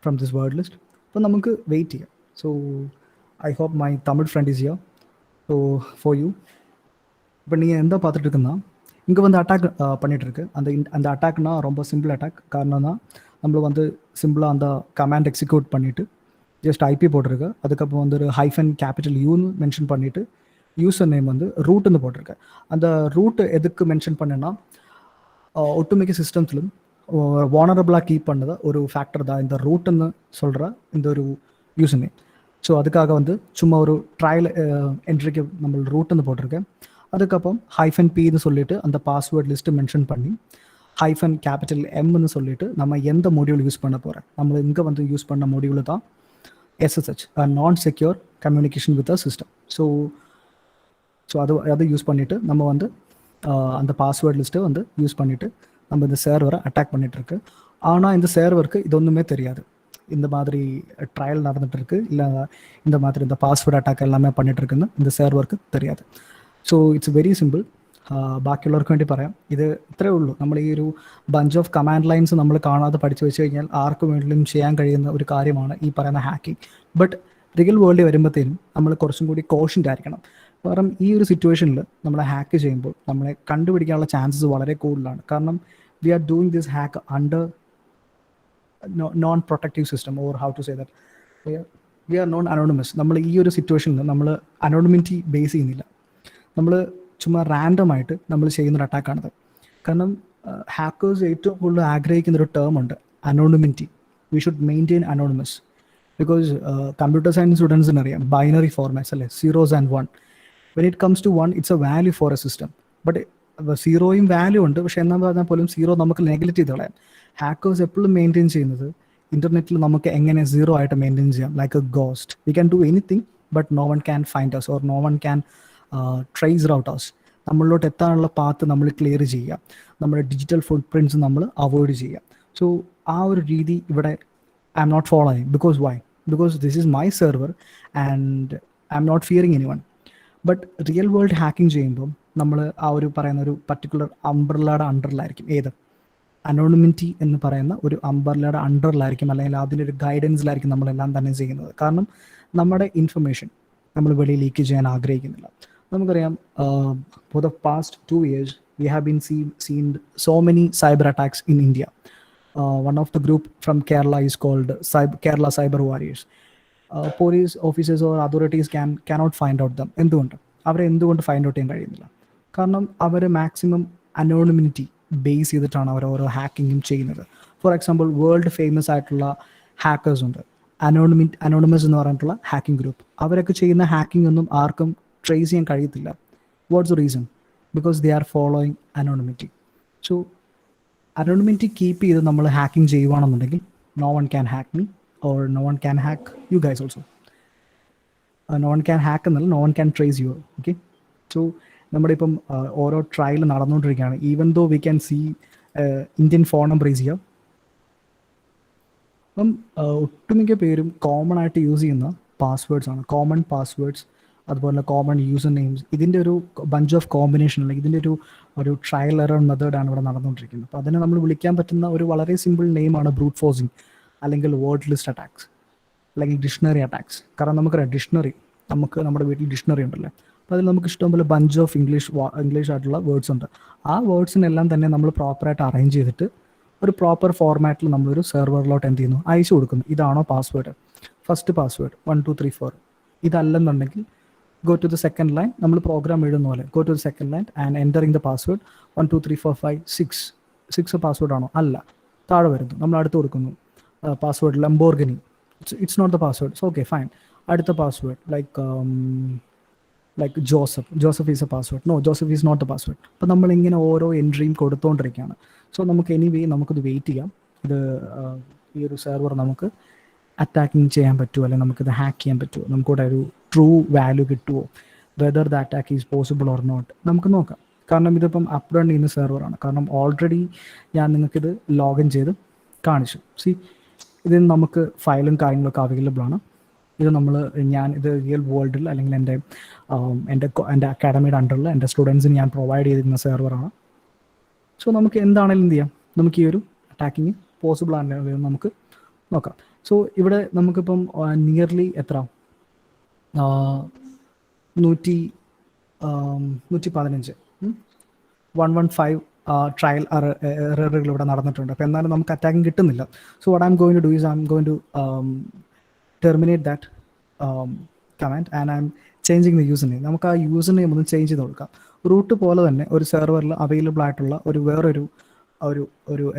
from this word list. So namukku wait here. So I hope my Tamil friend is here. So for you, இப்போ நீங்கள் எந்த பார்த்துட்டு இருக்குன்னா இங்கே வந்து attack பண்ணிகிட்ருக்கு. அந்த அட்டாக்னா ரொம்ப simple attack. காரணம் தான் நம்மளை வந்து சிம்பிளாக அந்த கமாண்ட் எக்ஸிக்யூட் பண்ணிவிட்டு ஜஸ்ட் ஐபி போட்டிருக்கு. அதுக்கப்புறம் வந்து ஒரு ஹைஃபன் கேபிட்டல் யூன்னு மென்ஷன் பண்ணிவிட்டு யூசர் நேம் வந்து ரூட்டுன்னு போட்டிருக்கு. அந்த ரூட்டு எதுக்கு மென்ஷன் பண்ணேன்னா ஒட்டுமிக்க சிஸ்டம்ஸ்லும் வானரபிளாக கீப் பண்ணது ஒரு ஃபேக்டர் தான் இந்த ரூட்டுன்னு சொல்கிற இந்த ஒரு யூசர் நேம். ஸோ அதுக்காக வந்து சும்மா ஒரு ட்ரையல் என்ட்ரிக்கு நம்ம ரூட்டுன்னு போட்டிருக்கேன். அதுக்கப்புறம் -P சொல்லிட்டு அந்த பாஸ்வேர்ட் லிஸ்ட்டு மென்ஷன் பண்ணி ஹைஃபன் கேபிட்டல் எம்னு சொல்லிட்டு நம்ம எந்த மொடியூல் யூஸ் பண்ண போகிறோம், நம்ம இங்கே வந்து யூஸ் பண்ண மொடியூல் தான் SSH, நான் secure communication with a system. So அதை யூஸ் பண்ணிவிட்டு நம்ம வந்து அந்த பாஸ்வேர்ட் லிஸ்ட்டை வந்து யூஸ் பண்ணிவிட்டு நம்ம இந்த சர்வரை அட்டாக் பண்ணிகிட்ருக்கு. ஆனால் இந்த சர்வருக்கு இது ஒன்றுமே தெரியாது, இந்த மாதிரி ட்ரையல் நடந்துகிட்ருக்கு, இல்லை இந்த மாதிரி இந்த பாஸ்வேர்ட் அட்டாக் எல்லாமே பண்ணிகிட்ருக்குன்னு இந்த சர்வருக்கு தெரியாது. So it's very simple. ബാക്കിയുള്ളവർക്ക് വേണ്ടി പറയാം, ഇത് ഇത്രയേ ഉള്ളൂ. നമ്മൾ ഈ ഒരു ബഞ്ച് ഓഫ് കമാൻഡ് ലൈൻസ് നമ്മൾ കാണാതെ പഠിച്ചു വെച്ച് കഴിഞ്ഞാൽ ആർക്കും വേണമെങ്കിലും ചെയ്യാൻ കഴിയുന്ന ഒരു കാര്യമാണ് ഈ പറയുന്ന ഹാക്കിംഗ്. ബട്ട് റിയൽ വേൾഡിൽ വരുമ്പോഴത്തേനും നമ്മൾ കുറച്ചും കൂടി കോഷ്യൻ്റ് ആയിരിക്കണം. കാരണം ഈ ഒരു സിറ്റുവേഷനിൽ നമ്മളെ ഹാക്ക് ചെയ്യുമ്പോൾ നമ്മളെ കണ്ടുപിടിക്കാനുള്ള ചാൻസസ് വളരെ കൂടുതലാണ്. കാരണം we are doing this hack under non protective system, or how to say that we are non anonymous. നമ്മൾ ഈ ഒരു സിറ്റുവേഷനിൽ നമ്മൾ അനോണിമിറ്റി ബേസ് ചെയ്യുന്നില്ല, നമ്മൾ ചുമ്മാ റാൻഡമായിട്ട് നമ്മൾ ചെയ്യുന്നൊരു അറ്റാക്കാണിത്. കാരണം ഹാക്കേഴ്സ് ഏറ്റവും കൂടുതൽ ആഗ്രഹിക്കുന്നൊരു ടേം ഉണ്ട്, anonymity. We should maintain anonymous. Because computer science സ്റ്റുഡൻസിന് അറിയാം ബൈനറി ഫോർമാറ്റ്സ് അല്ലേ, 0s and 1. When it comes to 1 it's a value for a system. But 0യും വാല്യൂ ഉണ്ട്, പക്ഷേ എന്നാൽ പറഞ്ഞാൽ പോലും 0 നമുക്ക് നെഗ്ലക്റ്റ് ചെയ്ത് കളയാം. ഹാക്കേഴ്സ് എപ്പോഴും മെയിൻറ്റെയിൻ ചെയ്യുന്നത് ഇൻ്റർനെറ്റിൽ നമുക്ക് എങ്ങനെ 0 ആയിട്ട് മെയിൻറ്റെയിൻ ചെയ്യാം, like a ghost. We can do anything but no one can find us, or no one can trace out us. നമ്മളിലോട്ട് എത്താനുള്ള പാത്ത് നമ്മൾ ക്ലിയർ ചെയ്യുക, നമ്മുടെ ഡിജിറ്റൽ ഫുട് പ്രിൻറ്റ്സ് നമ്മൾ അവോയ്ഡ് ചെയ്യുക. സോ ആ ഒരു രീതി ഇവിടെ I'm not following. Because why? Because this is my server and I M not fearing any one. But real world hacking ചെയ്യുമ്പം നമ്മൾ ആ ഒരു പറയുന്ന ഒരു പർട്ടിക്കുലർ അംബ്രല്ലയുടെ അണ്ടറിലായിരിക്കും. ഏത്? അനോണിമിറ്റി എന്ന് പറയുന്ന ഒരു അംബ്രല്ലയുടെ അണ്ടറിലായിരിക്കും, അല്ലെങ്കിൽ അതിൻ്റെ ഒരു ഗൈഡൻസിലായിരിക്കും നമ്മളെല്ലാം തന്നെ ചെയ്യുന്നത്. കാരണം നമ്മുടെ ഇൻഫർമേഷൻ നമ്മൾ വെളിയിൽ ലീക്ക് ചെയ്യാൻ ആഗ്രഹിക്കുന്നില്ല. നമുക്കറിയാം, for the past 2 years we have been seen so many cyber attacks in India. One of the group from Kerala is called Kerala Cyber Warriors. Police officers or authorities cannot find out them. എന്തുകൊണ്ട് അവരെ find out ചെയ്യാൻ കഴിയുന്നില്ല? കാരണം അവർ maximum anonymity base ചെയ്തിട്ടാണ് അവർ ഓരോ ഹാക്കിങ്ങും ചെയ്യുന്നത്. For example, world famous ആയിട്ടുള്ള hackers ഉണ്ട്, അനോണിമസ് എന്ന് പറഞ്ഞിട്ടുള്ള ഹാക്കിംഗ് ഗ്രൂപ്പ്. അവരൊക്കെ ചെയ്യുന്ന ഹാക്കിംഗ് ഒന്നും ആർക്കും ട്രേസ് ചെയ്യാൻ കഴിയത്തില്ല. What's the reason? Because they are following anonymity. So anonymity keep ചെയ്ത് നമ്മൾ ഹാക്കിംഗ് ചെയ്യുവാണെന്നുണ്ടെങ്കിൽ no one can hack me, or no one can hack you guys also. No one can hack എന്നല്ല, no one can trace you. Okay, so നമ്മുടെ ഇപ്പം ഓരോ trial നടന്നുകൊണ്ടിരിക്കുകയാണ്. Even though we can see Indian phone number is here. അപ്പം ഒട്ടുമിക്ക പേരും common ആയിട്ട് use ചെയ്യുന്ന പാസ്വേഡ്സ് ആണ്, കോമൺ പാസ്വേഡ്സ്, അതുപോലെ കോമൺ യൂസർ നെയിംസ്. ഇതിൻ്റെ ഒരു ബഞ്ച് ഓഫ് കോമ്പിനേഷൻ, അല്ലെങ്കിൽ ഇതിൻ്റെ ഒരു ട്രയൽ എറർ മെത്തേഡാണ് ഇവിടെ നടന്നുകൊണ്ടിരിക്കുന്നത്. അപ്പോൾ അതിനെ നമ്മൾ വിളിക്കാൻ പറ്റുന്ന ഒരു വളരെ സിമ്പിൾ നെയിമാണ് ബ്രൂട്ട് ഫോഴ്സിങ്, അല്ലെങ്കിൽ വേർഡ് ലിസ്റ്റ് അറ്റാക്സ്, അല്ലെങ്കിൽ ഡിക്ഷണറി അറ്റാക്സ്. കാരണം നമുക്കറിയാം ഡിക്ഷണറി, നമുക്ക് നമ്മുടെ വീട്ടിൽ ഡിക്ഷണറി ഉണ്ടല്ലോ, അപ്പോൾ അതിൽ നമുക്ക് ഇഷ്ടംപോലെ ബഞ്ച് ഓഫ് ഇംഗ്ലീഷ് ആയിട്ടുള്ള വേർഡ്സ് ഉണ്ട്. ആ വേർഡ്സിനെല്ലാം തന്നെ നമ്മൾ പ്രോപ്പറായിട്ട് അറേഞ്ച് ചെയ്തിട്ട് ഒരു പ്രോപ്പർ ഫോർമാറ്റിൽ നമ്മളൊരു സെർവറിലോട്ട് എന്ത് ചെയ്യുന്നു, അയച്ചു കൊടുക്കുന്നു. ഇതാണോ password? First password 1 2 3 4. ഇതല്ലെന്നുണ്ടെങ്കിൽ go to the second line, നമ്മൾ പ്രോഗ്രാം എഴുതുന്ന പോലെ go to the second line and entering the password 1 2 3 4 5 6 password ആണോ? അല്ല, താഴെ വരുന്നു, നമ്മൾ അടുത്ത് കൊടുക്കുന്നു password Lamborghini. It's not the password. Okay fine. അടുത്ത password like Joseph is a password. No, Joseph is not the password. അപ്പോൾ നമ്മളിങ്ങനെ ഓരോ എൻട്രിയും കൊടുത്തുകൊണ്ടിരിക്കുകയാണ്. സോ നമുക്ക് എനിവേ നമുക്കിത് വെയിറ്റ് ചെയ്യാം. ഇത് ഈ ഒരു സെർവർ നമുക്ക് അറ്റാക്കിങ് ചെയ്യാൻ പറ്റുമോ, അല്ലെങ്കിൽ നമുക്കിത് ഹാക്ക് ചെയ്യാൻ പറ്റുമോ, നമുക്കിവിടെ ഒരു ട്രൂ വാല്യൂ കിട്ടുമോ, whether the attack is possible or not, നമുക്ക് നോക്കാം. കാരണം ഇതിപ്പം അപ്പ് റൺ ചെയ്യുന്ന സെർവറാണ്. കാരണം ഓൾറെഡി ഞാൻ നിങ്ങൾക്കിത് ലോഗിൻ ചെയ്ത് കാണിച്ചു. ഇതിന് നമുക്ക് ഫയലും കാര്യങ്ങളൊക്കെ അവൈലബിൾ ആണ്. ഇത് ഇത് റിയൽ വേൾഡിൽ, അല്ലെങ്കിൽ എൻ്റെ അക്കാഡമിയുടെ അണ്ടറിൽ എൻ്റെ സ്റ്റുഡൻസിന് ഞാൻ പ്രൊവൈഡ് ചെയ്തിരുന്ന സെർവറാണ്. സോ നമുക്ക് എന്താണെങ്കിലും എന്ത് ചെയ്യാം, നമുക്ക് ഈ ഒരു അറ്റാക്കിങ് പോസിബിൾ ആണെന്ന് നമുക്ക് നോക്കാം. സോ ഇവിടെ നമുക്കിപ്പം നിയർലി എത്ര 115 115 ട്രയൽ എററുകൾ ഇവിടെ നടന്നിട്ടുണ്ട്. അപ്പോൾ എന്നാലും നമുക്ക് അറ്റാക്കിങ് കിട്ടുന്നില്ല. So what I M going to do is I M going to terminate that command and I M changing the user name. നമുക്ക് ആ യൂസർ നെയിം ഒന്ന് ചേഞ്ച് ചെയ്ത് കൊടുക്കാം. റൂട്ട് പോലെ തന്നെ ഒരു സെർവറിൽ അവൈലബിൾ ആയിട്ടുള്ള വേറൊരു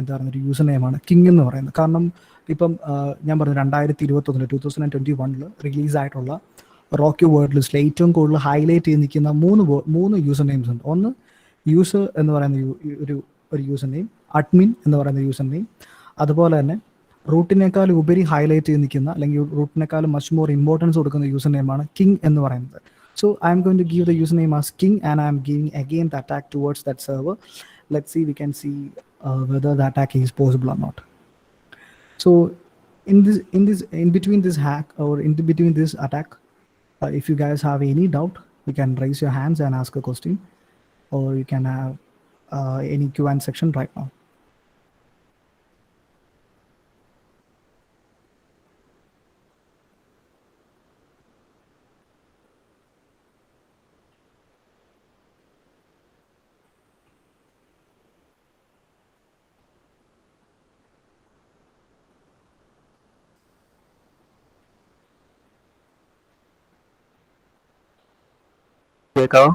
എന്താ പറയുക, ഒരു യൂസർ നെയിമാണ് കിങ് എന്ന് പറയുന്നത്. കാരണം ഇപ്പം ഞാൻ പറഞ്ഞു 2021 റിലീസായിട്ടുള്ള റോക്കി വേർഡ് ലിസ്റ്റിൽ ഏറ്റവും കൂടുതൽ ഹൈലൈറ്റ് ചെയ്ത് നിൽക്കുന്ന മൂന്ന് യൂസർ നെയിംസ് ഉണ്ട്. ഒന്ന് യൂസർ എന്ന് പറയുന്ന ഒരു ഒരു യൂസർ നെയിം, അഡ്മിൻ എന്ന് പറയുന്ന യൂസർ നെയിം, അതുപോലെ തന്നെ റൂട്ടിനേക്കാൾ ഉപരി ഹൈലൈറ്റ് ചെയ്ത് നിൽക്കുന്ന അല്ലെങ്കിൽ റൂട്ടിനേക്കാളും മച്ച് മോർ ഇമ്പോർട്ടൻസ് കൊടുക്കുന്ന യൂസർ നെയിമാണ് കിങ് എന്ന് പറയുന്നത്. So I M going to give the user name as king and I M giving again the attack towards that server. Let's see, we can see whether the attack is possible or not. So in between this hack or in between this attack, if you guys have any doubt, you can raise your hands and ask a question, or you can have any Q&A section right now. കേൾക്കാവോ?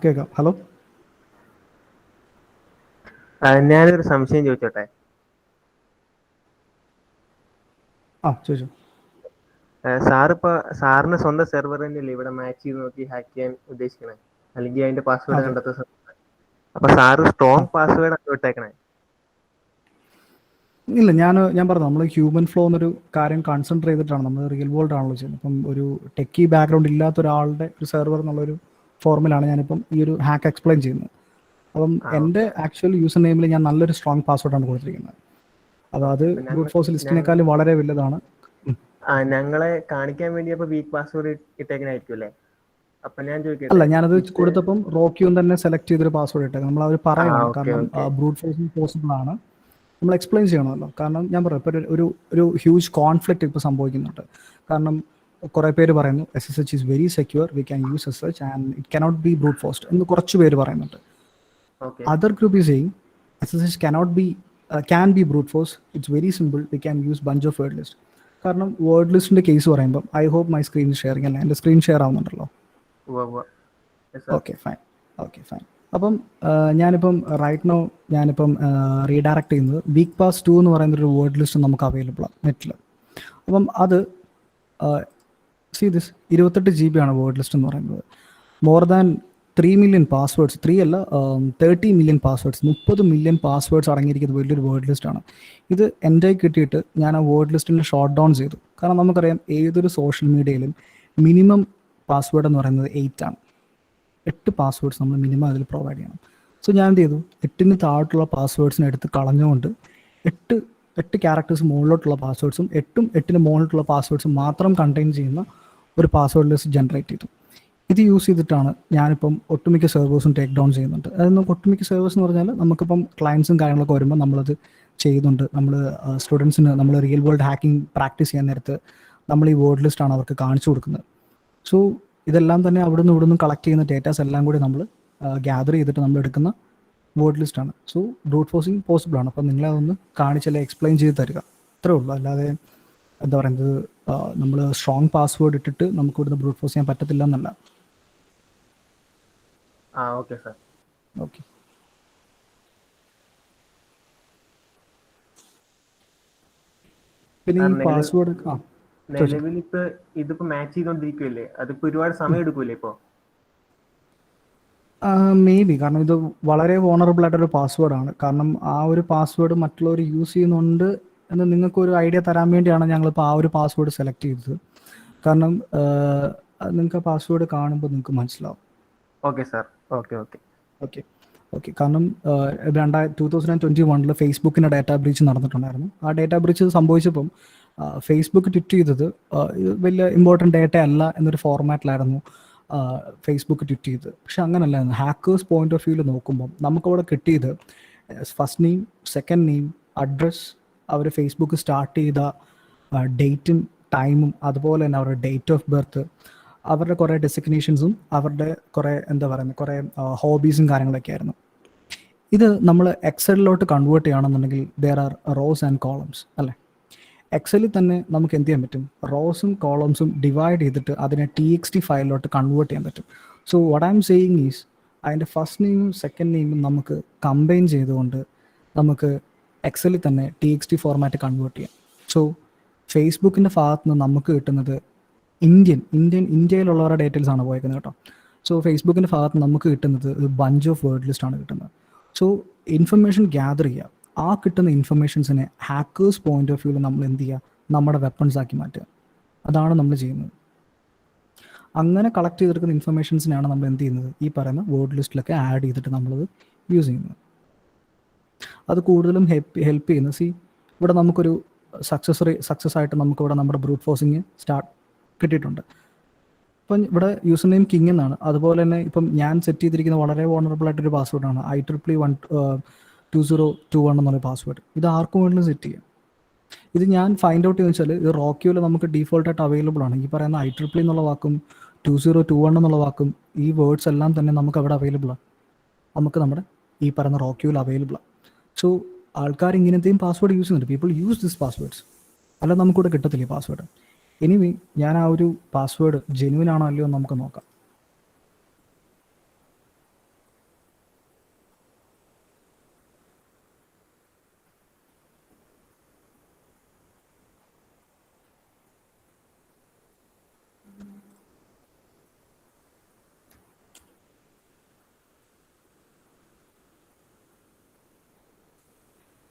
കേൾക്കാം. Hello, ഞാനൊരു സംശയം ചോദിച്ചോട്ടെ? ചോദിച്ചു. സാറിന് സ്വന്തം server തന്നെയല്ലേ ഇവിടെ മാച്ച് ചെയ്ത് നോക്കി ഹാക്ക് ചെയ്യാൻ ഉദ്ദേശിക്കണേ, അല്ലെങ്കിൽ അതിന്റെ പാസ്വേഡ് കണ്ടെത്താൻ? അപ്പൊ സാറ് സ്ട്രോങ് പാസ്വേഡ് ആണ് ഇട്ടേക്കണേ? ഇല്ല, ഞാൻ പറഞ്ഞു, നമ്മൾ ഹ്യൂമൻ ഫ്ലോ എന്നൊരു കാര്യം കൺസെൻട്രേറ്റ് ചെയ്തിട്ടാണ് നമ്മൾ റിയൽ വേൾഡ് ആണല്ലോ ചെയ്യുന്നത്. അപ്പം ഒരു ടെക്കി ബാക്ക്ഗ്രൗണ്ട് ഇല്ലാത്ത ഒരാളുടെ ഒരു സെർവർ എന്നുള്ളൊരു ഫോർമിലാണ് ഞാനിപ്പം ഈ ഒരു ഹാക്ക് എക്സ്പ്ലെയിൻ ചെയ്യുന്നത്. അപ്പം എൻ്റെ ആക്ച്വൽ യൂസർ നെയിമിൽ ഞാൻ നല്ലൊരു സ്ട്രോങ് പാസ്വേഡാണ് കൊടുത്തിരിക്കുന്നത്. അത് ബ്രൂട്ട് ഫോഴ്സ് ലിസ്റ്റിനേക്കാളും വളരെ വലുതാണ്. ഞങ്ങളെ കാണിക്കാൻ വേണ്ടി അപ്പൊ വീക്ക് പാസ്വേഡ് ഇട്ടേക്കണായിരിക്കും അല്ലേ? അപ്പൊ ഞാൻ ചോദിക്കട്ടെ? അല്ല, ഞാനത് കൊടുത്തപ്പം റോക്യൂൻ തന്നെ സെലക്ട് ചെയ്തൊരു പാസ്വേഡ് ഇട്ടേക്കാം. നമ്മൾ അവർ പറയണം, കാരണം ബ്രൂട്ട് ഫോഴ്സിങ് പോസിബിൾ ആണ്, നമ്മൾ എക്സ്പ്ലെയിൻ ചെയ്യണമല്ലോ. കാരണം ഞാൻ പറയാം, ഇപ്പോൾ ഒരു ഹ്യൂജ് കോൺഫ്ലിക്റ്റ് ഇപ്പോൾ സംഭവിക്കുന്നുണ്ട്. കാരണം കുറേ പേര് പറയുന്നു SSH is very secure, we can use SSH and it cannot be brute forced എന്ന് കുറച്ച് പേര് പറയുന്നുണ്ട്. Other group is saying SSH can be brute force, it's very simple, we can use bunch of word list. കാരണം word ലിസ്റ്റിൻ്റെ കേസ് പറയുമ്പം I hope my screen sharing അല്ല, എൻ്റെ സ്ക്രീൻ ഷെയർ ആവുന്നുണ്ടല്ലോ? Okay fine. അപ്പം ഞാനിപ്പം റൈറ്റ് നോ റീഡയറക്ട് ചെയ്യുന്നത് വീക്ക് പാസ് 2 എന്ന് പറയുന്നൊരു വേർഡ് ലിസ്റ്റ് നമുക്ക് അവൈലബിൾ ആണ് നെറ്റിൽ. അപ്പം അത് ദിസ് 28 GB ആണ് വേർഡ് ലിസ്റ്റ് എന്ന് പറയുന്നത്. മോർ ദാൻ 3 million പാസ്വേഡ്സ്, 3 അല്ല 30 million പാസ്വേഡ്സ്, 30 million പാസ്വേഡ്സ് അടങ്ങിയിരിക്കുന്നത് വലിയൊരു വേർഡ് ലിസ്റ്റാണ്. ഇത് എൻ്റെ കിട്ടിയിട്ട് ഞാൻ ആ വേർഡ് ലിസ്റ്റിനെ ഷോർട്ട് ഡൗൺ ചെയ്തു. കാരണം നമുക്കറിയാം ഏതൊരു സോഷ്യൽ മീഡിയയിലും മിനിമം പാസ്വേഡ് എന്ന് പറയുന്നത് 8 ആണ്. 8 പാസ്വേഡ്സ് നമ്മൾ മിനിമം അതിൽ പ്രൊവൈഡ് ചെയ്യണം. സോ ഞാൻ എന്ത് ചെയ്തു, 8-ന് താഴോട്ടുള്ള പാസ്വേഡ്സിനെ എടുത്ത് കളഞ്ഞുകൊണ്ട് 8 ക്യാരക്ടേഴ്സ് മുകളിലോട്ടുള്ള പാസ്വേഡ്സും 8-ന് മുകളിലോട്ടുള്ള പാസ്വേഡ്സും മാത്രം കണ്ടെയ്ൻ ചെയ്യുന്ന ഒരു പാസ്വേഡ് ലിസ്റ്റ് ജനറേറ്റ് ചെയ്തു. ഇത് യൂസ് ചെയ്തിട്ടാണ് ഞാനിപ്പം ഒട്ടുമിക്ക സെർവേഴ്സും ടേക്ക് ഡൗൺ ചെയ്യുന്നുണ്ട്. അതായത് ഒട്ടുമിക്ക സെർവേഴ്സ് എന്ന് പറഞ്ഞാൽ നമുക്കിപ്പം ക്ലയൻസും കാര്യങ്ങളൊക്കെ വരുമ്പോൾ നമ്മളത് ചെയ്യുന്നുണ്ട്. നമ്മൾ സ്റ്റുഡൻസിന് നമ്മൾ റിയൽ വേൾഡ് ഹാക്കിംഗ് പ്രാക്ടീസ് ചെയ്യാൻ നേരത്ത് നമ്മൾ ഈ വേർഡ് ലിസ്റ്റാണ് അവർക്ക് കാണിച്ചു കൊടുക്കുന്നത്. സോ ഇതെല്ലാം തന്നെ അവിടുന്ന് ഇവിടുന്ന് കളക്ട് ചെയ്യുന്ന ഡേറ്റാസ് എല്ലാം കൂടി നമ്മൾ ഗ്യാദർ ചെയ്തിട്ട് നമ്മൾ എടുക്കുന്ന വേർഡ് ലിസ്റ്റാണ്. സോ ബ്രൂട്ട് ഫോഴ്സിങ് പോസിബിൾ ആണ്. അപ്പം നിങ്ങളെ അതൊന്ന് കാണിച്ചല്ലേ എക്സ്പ്ലെയിൻ ചെയ്ത് തരിക, അത്രേ ഉള്ളൂ. അല്ലാതെ എന്താ പറയുന്നത്, നമ്മൾ സ്ട്രോങ് പാസ്വേഡ് ഇട്ടിട്ട് നമുക്ക് ഇവിടുന്ന് ബ്രൂട്ട് ഫോഴ്സ് ചെയ്യാൻ പറ്റത്തില്ല എന്നല്ല. Okay sir. ഓക്കെ. പിന്നെ ഈ പാസ്വേഡ് നിലവിലിപ്പോ ഇതിപ്പോ മാച്ച് ചെയ്തോണ്ടിരിക്കുവല്ലേ, അതിപ്പോ ഒരുപാട് സമയം എടുക്കൂലേ ഇപ്പോ? മേ ബി, കാരണം ഇത് വളരെ വോണറബിൾ ആയിട്ടൊരു പാസ്വേഡാണ്. കാരണം ആ ഒരു പാസ്വേഡ് മറ്റുള്ളവർ യൂസ് ചെയ്യുന്നുണ്ട് എന്ന് നിങ്ങൾക്ക് ഒരു ഐഡിയ തരാൻ വേണ്ടിയാണ് ഞങ്ങളിപ്പോൾ ആ ഒരു പാസ്വേഡ് സെലക്ട് ചെയ്തത്. കാരണം നിങ്ങൾക്ക് ആ പാസ്വേഡ് കാണുമ്പോൾ നിങ്ങൾക്ക് മനസ്സിലാവും. Okay sir. ഓക്കെ. കാരണം 2021 ഫേസ്ബുക്കിൻ്റെ ഡാറ്റാ ബ്രീച്ച് നടന്നിട്ടുണ്ടായിരുന്നു. ആ ഡാറ്റാ ബ്രീച്ച് സംഭവിച്ചപ്പം ഫേസ്ബുക്ക് ട്വീറ്റ് ചെയ്തത് ഇത് വലിയ ഇമ്പോർട്ടൻറ്റ് ഡേറ്റ അല്ല എന്നൊരു ഫോർമാറ്റിലായിരുന്നു ഫേസ്ബുക്ക് ട്വീറ്റ് ചെയ്തത്. പക്ഷെ അങ്ങനല്ലായിരുന്നു. ഹാക്കേഴ്സ് പോയിന്റ് ഓഫ് വ്യൂവിൽ നോക്കുമ്പോൾ നമുക്കവിടെ കിട്ടിയത് first name, second name, address, അവർ ഫേസ്ബുക്ക് സ്റ്റാർട്ട് ചെയ്ത ഡേറ്റും ടൈമും, അതുപോലെ തന്നെ അവരുടെ ഡേറ്റ് ഓഫ് ബർത്ത്, അവരുടെ കുറേ ഡെസിഗ്നേഷൻസും അവരുടെ കുറേ കുറേ ഹോബീസും കാര്യങ്ങളൊക്കെ ആയിരുന്നു. ഇത് നമ്മൾ എക്സലിലോട്ട് കൺവേർട്ട് ചെയ്യുകയാണെന്നുണ്ടെങ്കിൽ there are rose and columns അല്ലേ? എക്സലിൽ തന്നെ നമുക്ക് എന്ത് ചെയ്യാൻ പറ്റും, റോസും കോളംസും ഡിവൈഡ് ചെയ്തിട്ട് അതിനെ TXT ഫയലിലോട്ട് കൺവേർട്ട് ചെയ്യാൻ പറ്റും. So what I M saying is അതിൻ്റെ ഫസ്റ്റ് നെയിമും സെക്കൻഡ് നെയിമും നമുക്ക് കമ്പൈൻ ചെയ്തുകൊണ്ട് നമുക്ക് എക്സലിൽ തന്നെ TXT ഫോർമാറ്റ് കൺവേർട്ട് ചെയ്യാം. സോ ഫേസ്ബുക്കിൻ്റെ ഭാഗത്ത് നിന്ന് നമുക്ക് കിട്ടുന്നത് ഇന്ത്യയിലുള്ളവരുടെ ഡീറ്റെയിൽസ് ആണ് പോയേക്കുന്നത് കേട്ടോ. സോ ഫേസ്ബുക്കിൻ്റെ ഭാഗത്ത് നമുക്ക് കിട്ടുന്നത് ഒരു ബഞ്ച് ഓഫ് വേർഡ് ലിസ്റ്റ് ആണ് കിട്ടുന്നത്. സോ ഇൻഫർമേഷൻ ഗ്യാദർ ചെയ്യുക, ആ കിട്ടുന്ന ഇൻഫർമേഷൻസിനെ ഹാക്കേഴ്സ് പോയിന്റ് ഓഫ് വ്യൂവിൽ നമ്മൾ എന്ത് ചെയ്യുക, നമ്മുടെ വെപ്പൺസ് ആക്കി മാറ്റുക. അതാണ് നമ്മൾ ചെയ്യുന്നത്. അങ്ങനെ കളക്ട് ചെയ്തെടുക്കുന്ന ഇൻഫർമേഷൻസിനാണ് നമ്മൾ എന്ത് ചെയ്യുന്നത്, ഈ പറയുന്ന വേർഡ് ലിസ്റ്റിലൊക്കെ ആഡ് ചെയ്തിട്ട് നമ്മളത് യൂസ് ചെയ്യുന്നത്. അത് കൂടുതലും ഹെൽപ്പ് ചെയ്യുന്നത് ഇവിടെ നമുക്കൊരു സക്സസ് ആയിട്ട് നമുക്കിവിടെ നമ്മുടെ ബ്രൂട്ട് ഫോഴ്സിങ് കിട്ടിയിട്ടുണ്ട്. ഇപ്പം ഇവിടെ യൂസർ നെയിം കിങ് എന്നാണ്. അതുപോലെ തന്നെ ഇപ്പം ഞാൻ സെറ്റ് ചെയ്തിരിക്കുന്ന വളരെ വോണറബിൾ ആയിട്ടൊരു പാസ്വേഡാണ് IEEE 2021 എന്നുള്ള പാസ്വേഡ്. ഇത് ആർക്കും വേണമെങ്കിലും സെറ്റ് ചെയ്യാം. ഇത് ഞാൻ ഫൈൻഡ് ഔട്ട് ചെയ്യുന്ന വെച്ചാൽ ഇത് റോക്യൂവിൽ നമുക്ക് ഡീഫോൾട്ടായിട്ട് അവൈലബിൾ ആണ്. ഈ പറയുന്ന IEEE എന്നുള്ള വാക്കും 2021 എന്നുള്ള വാക്കും ഈ വേർഡ്സ് എല്ലാം തന്നെ നമുക്ക് അവിടെ അവൈലബിൾ ആണ്. നമുക്ക് നമ്മുടെ ഈ പറയുന്ന റോക്യൂവിൽ അവൈലബിൾ ആണ്. സോ ആൾക്കാർ ഇങ്ങനത്തെയും പാസ്വേഡ് യൂസ് ചെയ്യുന്നുണ്ട്. People use this passwords. അല്ല നമുക്കിവിടെ കിട്ടത്തില്ല ഈ പാസ്വേഡ്. എനിവേ ഞാൻ ആ ഒരു പാസ്വേഡ് ജെന്യൂൻ ആണോ അല്ലയോ എന്ന് നമുക്ക് നോക്കാം.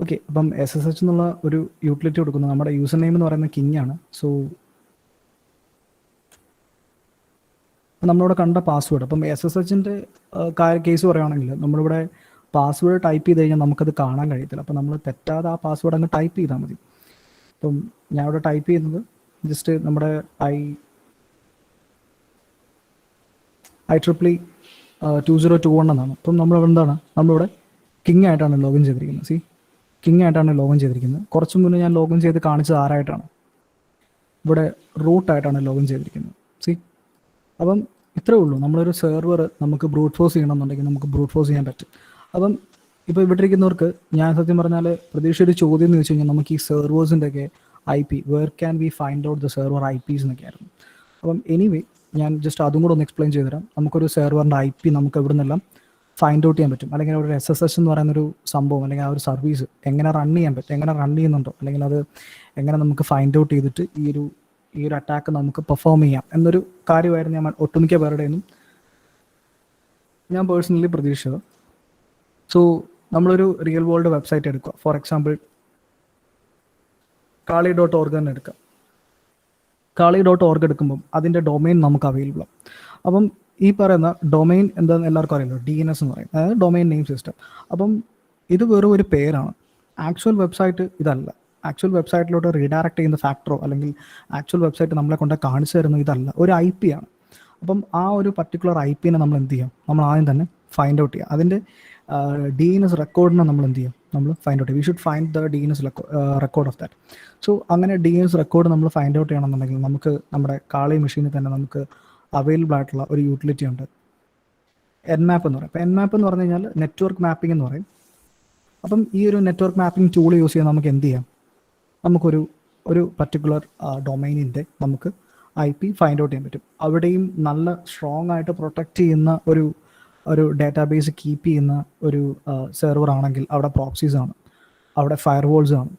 ഓക്കെ, അപ്പം SSH എന്നുള്ള ഒരു യൂട്ടിലിറ്റി കൊടുക്കുന്നു. നമ്മുടെ യൂസർ നെയിം എന്ന് പറയുന്നത് കിങ് ആണ്. സോ നമ്മളിവിടെ കണ്ട പാസ്വേഡ്, അപ്പം SSHൻ്റെ കേസ് പറയുകയാണെങ്കിൽ നമ്മളിവിടെ പാസ്വേഡ് ടൈപ്പ് ചെയ്ത് കഴിഞ്ഞാൽ നമുക്കത് കാണാൻ കഴിയത്തില്ല. അപ്പം നമ്മൾ തെറ്റാതെ ആ പാസ്വേഡ് അങ്ങ് ടൈപ്പ് ചെയ്താൽ മതി. അപ്പം ഞാൻ ഇവിടെ ടൈപ്പ് ചെയ്യുന്നത് ജസ്റ്റ് നമ്മുടെ IEEE 2021 എന്നാണ്. അപ്പം നമ്മളിവിടെ കിങ് ആയിട്ടാണ് ലോഗിൻ ചെയ്തിരിക്കുന്നത്. കിങ് ആയിട്ടാണ് ലോഗിൻ ചെയ്തിരിക്കുന്നത്. കുറച്ച് മുന്നേ ഞാൻ ലോഗിൻ ചെയ്ത് കാണിച്ചത് ആരായിട്ടാണ്, ഇവിടെ റൂട്ടായിട്ടാണ് ലോഗിൻ ചെയ്തിരിക്കുന്നത്. അപ്പം ഇത്രേ ഉള്ളൂ. നമ്മളൊരു സെർവർ നമുക്ക് ബ്രൂട്ട് ഫോഴ്സ് ചെയ്യണമെന്നുണ്ടെങ്കിൽ നമുക്ക് ബ്രൂട്ട് ഫോഴ്സ് ചെയ്യാൻ പറ്റും. അപ്പം ഇപ്പോൾ ഇവിടെ ഇരിക്കുന്നവർക്ക് ഞാൻ സത്യം പറഞ്ഞാൽ പ്രതീക്ഷിച്ചൊരു ചോദ്യം എന്ന് വെച്ച് കഴിഞ്ഞാൽ നമുക്ക് ഈ സെർവേഴ്സിൻ്റെ ഒക്കെ IP, where can we find out the server IPs എന്നൊക്കെ ആയിരുന്നു. അപ്പം എനിവേ ഞാൻ ജസ്റ്റ് അതും കൂടെ ഒന്ന് എക്സ്പ്ലെയിൻ ചെയ്തു തരാം. നമുക്കൊരു സെർവറിൻ്റെ IP നമുക്ക് എവിടെ നിന്നെല്ലാം ഫൈൻഡ് ഔട്ട് ചെയ്യാൻ പറ്റും, അല്ലെങ്കിൽ ഒരു SSH എന്ന് പറയുന്നൊരു സംഭവം അല്ലെങ്കിൽ ആ ഒരു സർവീസ് എങ്ങനെ റൺ ചെയ്യാൻ പറ്റും, എങ്ങനെ റൺ ചെയ്യുന്നുണ്ടോ, അല്ലെങ്കിൽ അത് എങ്ങനെ നമുക്ക് ഫൈൻഡ് ഔട്ട് ചെയ്തിട്ട് ഈ ഒരു അറ്റാക്ക് നമുക്ക് പെർഫോം ചെയ്യാം എന്നൊരു കാര്യമായിരുന്നു ഞാൻ ഒട്ടുമിക്ക പേരുടെയും ഞാൻ പേഴ്സണലി പ്രതീക്ഷിച്ചത്. സോ നമ്മളൊരു റിയൽ വേൾഡ് വെബ്സൈറ്റ് എടുക്കുക. ഫോർ എക്സാമ്പിൾ kali.org തന്നെ എടുക്കാം. kali.org എടുക്കുമ്പം അതിൻ്റെ ഡൊമൈൻ നമുക്ക് അവൈലബിൾ ആണ്. അപ്പം ഈ പറയുന്ന ഡൊമൈൻ എന്താണെന്ന് എല്ലാവർക്കും അറിയാലോ, DNS എന്ന് പറയും, അതായത് ഡൊമൈൻ നെയിം സിസ്റ്റം. അപ്പം ഇത് വെറും ഒരു പേരാണ്. ആക്ച്വൽ വെബ്സൈറ്റ് ഇതല്ല. ആക്ച്വൽ വെബ്സൈറ്റിലോട്ട് റീഡയറക്ട് ചെയ്യുന്ന ഫാക്ടറോ അല്ലെങ്കിൽ ആക്ച്വൽ വെബ്സൈറ്റ് നമ്മളെ കൊണ്ട് കാണിച്ചു തരുന്ന ഇതല്ല, ഒരു IP ആണ്. അപ്പം ആ ഒരു പർട്ടിക്കുലർ IP-നെ നമ്മൾ എന്ത് ചെയ്യാം, നമ്മൾ ആദ്യം തന്നെ ഫൈൻഡ് ഔട്ട് ചെയ്യുക. അതിൻ്റെ DNS റെക്കോർഡിനെ നമ്മൾ എന്ത് ചെയ്യും, നമ്മൾ ഫൈൻഡ് ഔട്ട് ചെയ്യും. We should find the DNS record of that. So അങ്ങനെ DNS റെക്കോർഡ് നമ്മൾ ഫൈൻഡ് ഔട്ട് ചെയ്യണമെന്നുണ്ടെങ്കിൽ നമുക്ക് നമ്മുടെ കാളി മെഷീനിൽ തന്നെ നമുക്ക് അവൈലബിൾ ആയിട്ടുള്ള ഒരു യൂട്ടിലിറ്റി ഉണ്ട്, Nmap എന്ന് പറയും. അപ്പോൾ Nmap എന്ന് പറഞ്ഞു കഴിഞ്ഞാൽ നെറ്റ്വർക്ക് മാപ്പിംഗ് എന്ന് പറയും. അപ്പം ഈ ഒരു നെറ്റ്വർക്ക് മാപ്പിംഗ് ടൂൾ യൂസ് ചെയ്യാൻ നമുക്ക് എന്ത് ചെയ്യാം, നമുക്കൊരു പർട്ടിക്കുലർ ഡൊമൈനിൻ്റെ നമുക്ക് IP ഫൈൻഡ് ഔട്ട് ചെയ്യാൻ പറ്റും. അവിടെയും നല്ല സ്ട്രോങ് ആയിട്ട് പ്രൊട്ടക്റ്റ് ചെയ്യുന്ന ഒരു ഡാറ്റാബേസ് കീപ്പ് ചെയ്യുന്ന ഒരു സെർവർ ആണെങ്കിൽ അവിടെ പ്രോക്സീസ് ആണ്, അവിടെ ഫയർവാൾസ് ആണ്,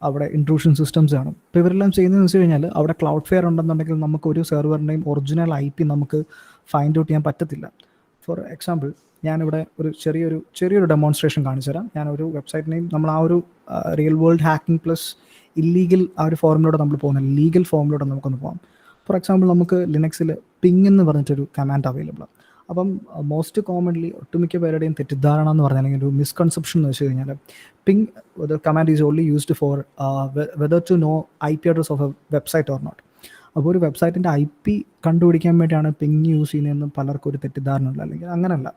അവിടെ ഇൻട്രൂഷൻ സിസ്റ്റംസ് ആണ്. ഇപ്പോൾ ഇവരെല്ലാം ചെയ്യുന്നതെന്ന് വെച്ച് കഴിഞ്ഞാൽ അവിടെ Cloudflare ഉണ്ടെന്നുണ്ടെങ്കിൽ നമുക്ക് ഒരു സെർവറിൻ്റെയും ഒറിജിനൽ IP നമുക്ക് ഫൈൻഡ് ഔട്ട് ചെയ്യാൻ പറ്റത്തില്ല. ഫോർ എക്സാമ്പിൾ ഞാനിവിടെ ഒരു ചെറിയൊരു ഡെമോൺസ്ട്രേഷൻ കാണിച്ചു തരാം. ഞാനൊരു വെബ്സൈറ്റിനെയും നമ്മൾ ആ ഒരു real world hacking plus illegal ആ ഒരു ഫോമിലൂടെ നമ്മൾ പോകുന്നത്, ലീഗൽ ഫോമിലൂടെ നമുക്കൊന്ന് പോകാം. ഫോർ എക്സാമ്പിൾ നമുക്ക് ലിനക്സിൽ പിങ് എന്ന് പറഞ്ഞിട്ടൊരു കമാൻഡ് അവൈലബിൾ ആണ്. അപ്പം മോസ്റ്റ് കോമൺലി ഒട്ടുമിക്ക പേരുടെയും തെറ്റിദ്ധാരണ എന്ന് പറഞ്ഞാൽ അല്ലെങ്കിൽ ഒരു മിസ്കൺസെപ്ഷൻ എന്ന് വെച്ച് കഴിഞ്ഞാൽ ping the command is only used for whether to know IP address of a website or not. അപ്പോൾ ഒരു വെബ്സൈറ്റിൻ്റെ IP കണ്ടുപിടിക്കാൻ വേണ്ടിയാണ് പിങ് യൂസ് ചെയ്യുന്നതെന്ന് പലർക്കും ഒരു തെറ്റിദ്ധാരണ ഉള്ള, അല്ലെങ്കിൽ അങ്ങനെയല്ല.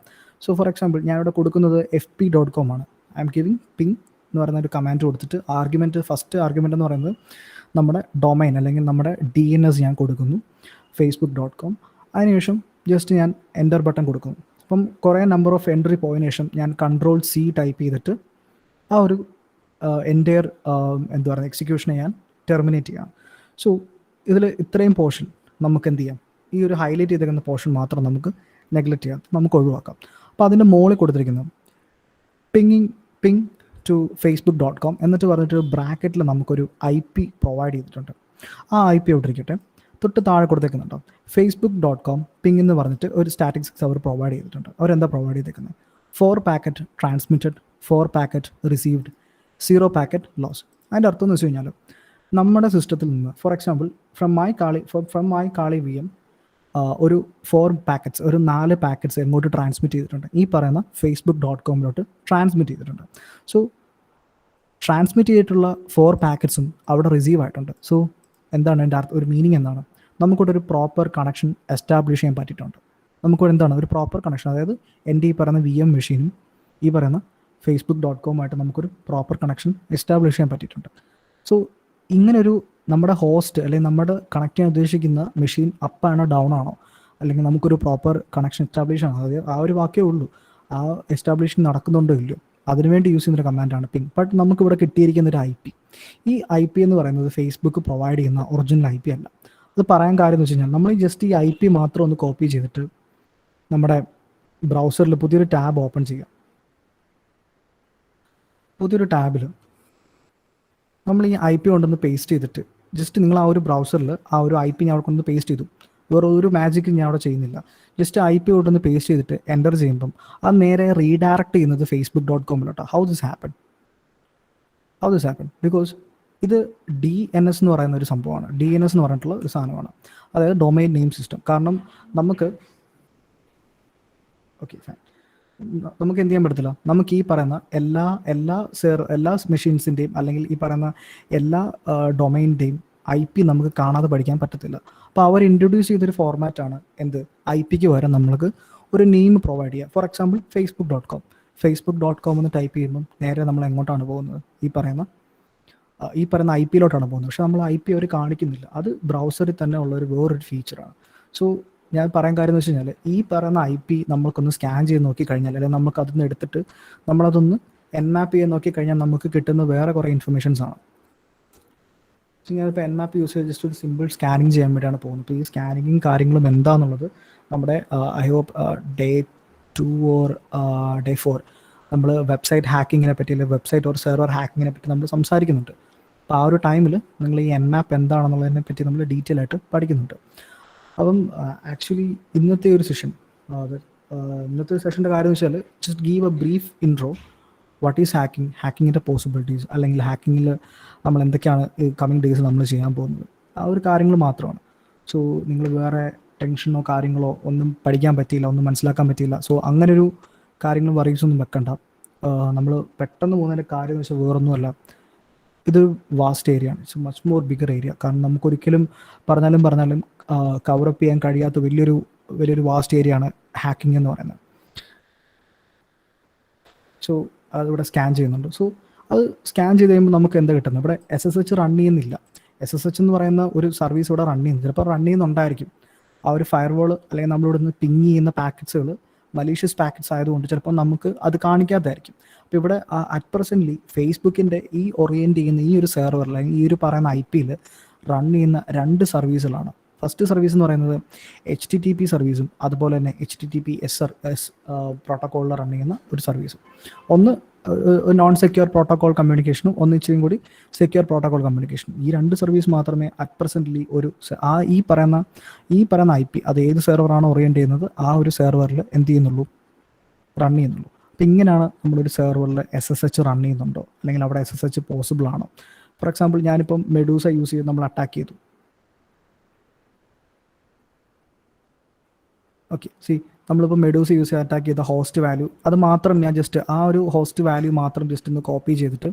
സോ ഫോർ എക്സാമ്പിൾ ഞാനിവിടെ കൊടുക്കുന്നത് fp.com ആണ്. ഐ എം ഗിവിങ് പിങ് എന്ന് പറയുന്ന ഒരു കമാൻഡ് കൊടുത്തിട്ട് ഫസ്റ്റ് ആർഗ്യുമെൻ്റ് എന്ന് പറയുന്നത് നമ്മുടെ ഡൊമൈൻ അല്ലെങ്കിൽ നമ്മുടെ DNS ഞാൻ കൊടുക്കുന്നു facebook.com. അതിനുശേഷം ജസ്റ്റ് ഞാൻ എൻ്റർ ബട്ടൺ കൊടുക്കുന്നു. അപ്പം കുറേ നമ്പർ ഓഫ് എൻട്രി പോയതിനു ശേഷം ഞാൻ Ctrl+C ടൈപ്പ് ചെയ്തിട്ട് ആ ഒരു എൻ്റയർ എന്താ പറയുക എക്സിക്യൂഷനെ ഞാൻ ടെർമിനേറ്റ് ചെയ്യാം. സോ ഇതിൽ ഇത്രയും പോർഷൻ നമുക്ക് എന്ത് ചെയ്യാം, ഈ ഒരു ഹൈലൈറ്റ് ചെയ്തിരിക്കുന്ന പോർഷൻ മാത്രം നമുക്ക് നെഗ്ലക്റ്റ് ചെയ്യാം, നമുക്ക് ഒഴിവാക്കാം. അപ്പോൾ അതിൻ്റെ മുകളിൽ കൊടുത്തിരിക്കുന്നത് പിങ് ടു facebook.com എന്നിട്ട് പറഞ്ഞിട്ട് ബ്രാക്കറ്റിൽ നമുക്കൊരു IP പ്രൊവൈഡ് ചെയ്തിട്ടുണ്ട്. ആ IP ഇട്ടിരിക്കട്ടെ. തൊട്ട് താഴെ കൊടുത്തേക്കുന്നുണ്ടോ facebook.com പിങ് എന്ന് പറഞ്ഞിട്ട് ഒരു സ്റ്റാറ്റിസ്റ്റിക്സ് അവർ പ്രൊവൈഡ് ചെയ്തിട്ടുണ്ട്. അവരെന്താ പ്രൊവൈഡ് ചെയ്തേക്കുന്നത്? 4 packet transmitted, 4 packet received, 0 packet loss. അതിൻ്റെ അർത്ഥം എന്ന് വെച്ച് കഴിഞ്ഞാൽ നമ്മുടെ സിസ്റ്റത്തിൽ നിന്ന് for example from my Kali VM ഒരു 4 പാക്കറ്റ്സ്, ഒരു 4 പാക്കറ്റ്സ് എങ്ങോട്ട് ട്രാൻസ്മിറ്റ് ചെയ്തിട്ടുണ്ട്? ഈ പറയുന്ന facebook.com ട്രാൻസ്മിറ്റ് ചെയ്തിട്ടുണ്ട്. സോ ട്രാൻസ്മിറ്റ് ചെയ്തിട്ടുള്ള 4 പാക്കറ്റ്സും അവിടെ റിസീവ് ആയിട്ടുണ്ട്. സോ എന്താണ് എൻ്റെ ഒരു മീനിങ് എന്താണ്? നമുക്കിവിടെ ഒരു പ്രോപ്പർ കണക്ഷൻ എസ്റ്റാബ്ലിഷ് ചെയ്യാൻ പറ്റിയിട്ടുണ്ട്. നമുക്കിവിടെ എന്താണ് ഒരു പ്രോപ്പർ കണക്ഷൻ, അതായത് എൻ്റെ ഈ പറയുന്ന VM മെഷീനും ഈ പറയുന്ന facebook.com നമുക്കൊരു പ്രോപ്പർ കണക്ഷൻ എസ്റ്റാബ്ലിഷ് ചെയ്യാൻ പറ്റിയിട്ടുണ്ട്. സോ ഇങ്ങനൊരു നമ്മുടെ ഹോസ്റ്റ് അല്ലെങ്കിൽ നമ്മുടെ കണക്ട് ചെയ്യാൻ ഉദ്ദേശിക്കുന്ന മെഷീൻ അപ്പ് ആണോ ഡൗൺ ആണോ, അല്ലെങ്കിൽ നമുക്കൊരു പ്രോപ്പർ കണക്ഷൻ എസ്റ്റാബ്ലിഷ് ആണോ, അതായത് ആ ഒരു വാക്കേ ഉള്ളൂ. ആ എസ്റ്റാബ്ലിഷിങ് നടക്കുന്നുണ്ടോ ഇല്ലയോ അതിനുവേണ്ടി യൂസ് ചെയ്യുന്നൊരു കമാൻഡാണ് പിങ്. ബട്ട് നമുക്കിവിടെ കിട്ടിയിരിക്കുന്ന ഒരു IP, ഈ IP എന്ന് പറയുന്നത് ഫേസ്ബുക്ക് പ്രൊവൈഡ് ചെയ്യുന്ന ഒറിജിനൽ IP അല്ല. അത് പറയാൻ കാര്യം എന്ന് വെച്ച് കഴിഞ്ഞാൽ നമ്മൾ ജസ്റ്റ് ഈ IP മാത്രം ഒന്ന് കോപ്പി ചെയ്തിട്ട് നമ്മുടെ ബ്രൗസറിൽ പുതിയൊരു ടാബ് ഓപ്പൺ ചെയ്യാം. പുതിയൊരു ടാബിൽ നമ്മൾ ഈ IP കൊണ്ടൊന്ന് പേസ്റ്റ് ചെയ്തിട്ട് ജസ്റ്റ് നിങ്ങൾ ആ ഒരു ബ്രൗസറിൽ ആ ഒരു IP ഞാൻ അവിടെ കൊണ്ടൊന്ന് പേസ്റ്റ് ചെയ്തു. വേറെ ഒരു മാജിക്കും ഞാൻ അവിടെ ചെയ്യുന്നില്ല. ജസ്റ്റ് IP കൊണ്ടൊന്ന് പേസ്റ്റ് ചെയ്തിട്ട് എൻ്റർ ചെയ്യുമ്പം അത് നേരെ റീഡയറക്റ്റ് ചെയ്യുന്നത് facebook.com. How this happen? Because ഇത് DNS എന്ന് പറയുന്ന ഒരു സംഭവമാണ്. DNS എന്ന് പറഞ്ഞിട്ടുള്ള ഒരു സാധനമാണ്, അതായത് ഡൊമൈൻ നെയിം സിസ്റ്റം. കാരണം നമുക്ക് നമുക്ക് എന്ത് ചെയ്യാൻ പറ്റത്തില്ല, നമുക്ക് ഈ പറയുന്ന എല്ലാ മെഷീൻസിൻ്റെയും അല്ലെങ്കിൽ ഈ പറയുന്ന എല്ലാ ഡൊമൈൻ്റെയും IP നമുക്ക് കാണാതെ പഠിക്കാൻ പറ്റത്തില്ല. അപ്പോൾ അവർ ഇൻട്രൊഡ്യൂസ് ചെയ്തൊരു ഫോർമാറ്റാണ് എന്ത്, IP-ക്ക് പകരം നമ്മൾക്ക് ഒരു നെയിം പ്രൊവൈഡ് ചെയ്യുക. ഫോർ എക്സാമ്പിൾ facebook.com എന്ന് ടൈപ്പ് ചെയ്യുമ്പം നേരെ നമ്മൾ എങ്ങോട്ടാണ് പോകുന്നത്? ഈ പറയുന്ന IP-ലോട്ടാണ് പോകുന്നത്. പക്ഷെ നമ്മൾ IP അവർ കാണിക്കുന്നില്ല. അത് ബ്രൗസറിൽ തന്നെ ഉള്ളൊരു വേറൊരു ഫീച്ചറാണ്. സോ ഞാൻ പറയാൻ കാര്യം എന്ന് വെച്ച് കഴിഞ്ഞാൽ ഈ പറയുന്ന IP നമ്മൾക്കൊന്ന് സ്കാൻ ചെയ്ത് നോക്കിക്കഴിഞ്ഞാൽ, അല്ലെങ്കിൽ നമുക്ക് അതൊന്ന് എടുത്തിട്ട് നമ്മളതൊന്ന് Nmap ചെയ്ത് നോക്കിക്കഴിഞ്ഞാൽ നമുക്ക് കിട്ടുന്ന വേറെ കുറേ ഇൻഫർമേഷൻസ് ആണ്. ഞാനിപ്പോൾ Nmap യൂസ് ചെയ്ത് ജസ്റ്റ് ഒരു സിമ്പിൾ സ്കാനിങ് ചെയ്യാൻ വേണ്ടിയാണ് പോകുന്നത്. അപ്പോൾ ഈ സ്കാനിങ്ങും കാര്യങ്ങളും എന്താണെന്നുള്ളത് നമ്മുടെ I hope Day 2 or Day 4 നമ്മൾ വെബ്സൈറ്റ് ഹാക്കിങ്ങിനെ പറ്റി അല്ലെങ്കിൽ വെബ്സൈറ്റ് ഓർ സെർവർ ഹാക്കിങ്ങിനെ പറ്റി നമ്മൾ സംസാരിക്കുന്നുണ്ട്. അപ്പോൾ ആ ഒരു ടൈമിൽ നിങ്ങൾ ഈ Nmap എന്താണെന്നുള്ളതിനെ പറ്റി നമ്മൾ ഡീറ്റെയിൽ ആയിട്ട് പഠിക്കുന്നുണ്ട്. അപ്പം ആക്ച്വലി ഇന്നത്തെ ഒരു സെഷൻ്റെ കാര്യം എന്ന് വെച്ചാൽ just give a brief intro what is ഹാക്കിങ്ങിൻ്റെ പോസിബിലിറ്റീസ്, അല്ലെങ്കിൽ ഹാക്കിങ്ങിൽ നമ്മൾ എന്തൊക്കെയാണ് ഈ കമ്മിങ് ഡേയ്സ് നമ്മൾ ചെയ്യാൻ പോകുന്നത്, ആ ഒരു കാര്യങ്ങൾ മാത്രമാണ്. സോ നിങ്ങൾ വേറെ ടെൻഷനോ കാര്യങ്ങളോ ഒന്നും പഠിക്കാൻ പറ്റിയില്ല, ഒന്നും മനസ്സിലാക്കാൻ പറ്റിയില്ല, സോ അങ്ങനൊരു കാര്യങ്ങളും വറീസൊന്നും വെക്കണ്ട. നമ്മൾ പെട്ടെന്ന് പോകുന്നതിൻ്റെ കാര്യം എന്ന് വെച്ചാൽ വേറൊന്നുമല്ല, ഇത് വാസ്റ്റ് ഏരിയ ആണ്. It's much more bigger area. കാരണം നമുക്കൊരിക്കലും പറഞ്ഞാലും കവറപ്പ് ചെയ്യാൻ കഴിയാത്ത വലിയൊരു വാസ്റ്റ് ഏരിയ ആണ് ഹാക്കിംഗ് എന്ന് പറയുന്നത്. സോ അതിവിടെ സ്കാൻ ചെയ്യുന്നുണ്ട്. സോ അത് സ്കാൻ ചെയ്ത് കഴിയുമ്പോൾ നമുക്ക് എന്താ കിട്ടുന്നത്? ഇവിടെ SSH റൺ ചെയ്യുന്നില്ല. SSH എന്ന് പറയുന്ന ഒരു സർവീസ് ഇവിടെ റൺ ചെയ്യുന്നു. ചിലപ്പോൾ റൺ ചെയ്യുന്നുണ്ടായിരിക്കും. ആ ഒരു ഫയർവാൾ അല്ലെങ്കിൽ നമ്മളിവിടെ നിന്ന് പിങ് ചെയ്യുന്ന പാക്കറ്റ്സുകൾ മലീഷ്യസ് പാക്കറ്റ്സ് ആയതുകൊണ്ട് ചിലപ്പോൾ നമുക്ക് അത് കാണിക്കാത്തതായിരിക്കും. അപ്പോൾ ഇവിടെ അറ്റ് പ്രസൻ്റ്ലി ഫേസ്ബുക്കിൻ്റെ ഈ ഓറിയൻറ്റ് ചെയ്യുന്ന ഈ ഒരു സെർവറിൽ അല്ലെങ്കിൽ ഈ ഒരു പറയുന്ന IP-യിൽ റൺ ചെയ്യുന്ന 2 സർവീസുകളാണ്. ഫസ്റ്റ് സർവീസ് എന്ന് പറയുന്നത് HTTP സർവീസും അതുപോലെ തന്നെ HTTPS പ്രോട്ടോക്കോളിൽ റൺ ചെയ്യുന്ന ഒരു സർവീസും. ഒന്ന് നോൺ സെക്യൂർ പ്രോട്ടോക്കോൾ കമ്മ്യൂണിക്കേഷനും ഒന്ന് ഇച്ചിരിയും കൂടി സെക്യൂർ പ്രോട്ടോക്കോൾ കമ്മ്യൂണിക്കേഷനും. ഈ 2 സർവീസ് മാത്രമേ അറ്റ് പ്രസൻ്റ്ലി ഈ പറയുന്ന IP അത് ഏത് സെർവറാണോ ഓറിയൻറ്റ് ചെയ്യുന്നത് ആ ഒരു സെർവറിൽ എന്ത് ചെയ്യുന്നുള്ളൂ, റൺ ചെയ്യുന്നുള്ളൂ. അപ്പോൾ ഇങ്ങനെയാണ് നമ്മളൊരു സെർവറിൽ SSH റൺ ചെയ്യുന്നുണ്ടോ അല്ലെങ്കിൽ അവിടെ SSH പോസിബിൾ ആണോ. ഫോർ എക്സാമ്പിൾ ഞാനിപ്പം മെഡൂസ യൂസ് ചെയ്ത് നമ്മൾ അറ്റാക്ക് ചെയ്തു. ഓക്കെ, നമ്മളിപ്പോൾ മെഡൂസ യൂസ് ചെയ്ത് അറ്റാക്ക് ചെയ്ത ഹോസ്റ്റ് വാല്യൂ അത് മാത്രം ഞാൻ ജസ്റ്റ് ആ ഒരു ഹോസ്റ്റ് വാല്യൂ മാത്രം ജസ്റ്റ് ഒന്ന് കോപ്പി ചെയ്തിട്ട്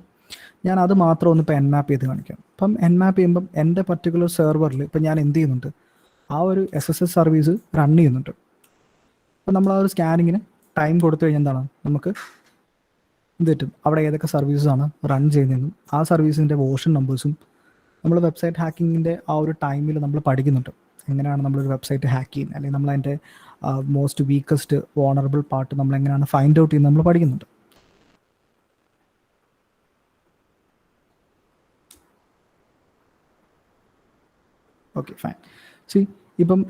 ഞാൻ അത് മാത്രം ഒന്ന് ഇപ്പോൾ Nmap ചെയ്ത് കാണിക്കാം. അപ്പം Nmap ചെയ്യുമ്പം എൻ്റെ പർട്ടിക്കുലർ സെർവറിൽ ഇപ്പം ഞാൻ എന്ത് ചെയ്യുന്നുണ്ട്, ആ ഒരു SSH സർവീസ് റൺ ചെയ്യുന്നുണ്ട്. അപ്പം നമ്മൾ ആ ഒരു സ്കാനിങ്ങിന് ടൈം കൊടുത്തു കഴിഞ്ഞാൽ എന്താണ് നമുക്ക് എന്ത് പറ്റും, അവിടെ ഏതൊക്കെ സർവീസസാണ് റൺ ചെയ്യുന്നതെന്നും ആ സർവീസിൻ്റെ വേർഷൻ നമ്പേഴ്സും നമ്മൾ വെബ്സൈറ്റ് ഹാക്കിങ്ങിൻ്റെ ആ ഒരു ടൈമിൽ നമ്മൾ പഠിക്കുന്നുണ്ട്. എങ്ങനെയാണ് നമ്മളൊരു വെബ്സൈറ്റ് ഹാക്ക് ചെയ്യുന്നത് അല്ലെങ്കിൽ നമ്മൾ അതിൻ്റെ മോസ്റ്റ് വീക്കസ്റ്റ് വോണറബിൾ പാർട്ട് നമ്മൾ എങ്ങനെയാണ് ഫൈൻഡ് ഔട്ട് ചെയ്യുന്നത് നമ്മൾ പഠിക്കുന്നുണ്ട്. Okay fine. ഇപ്പം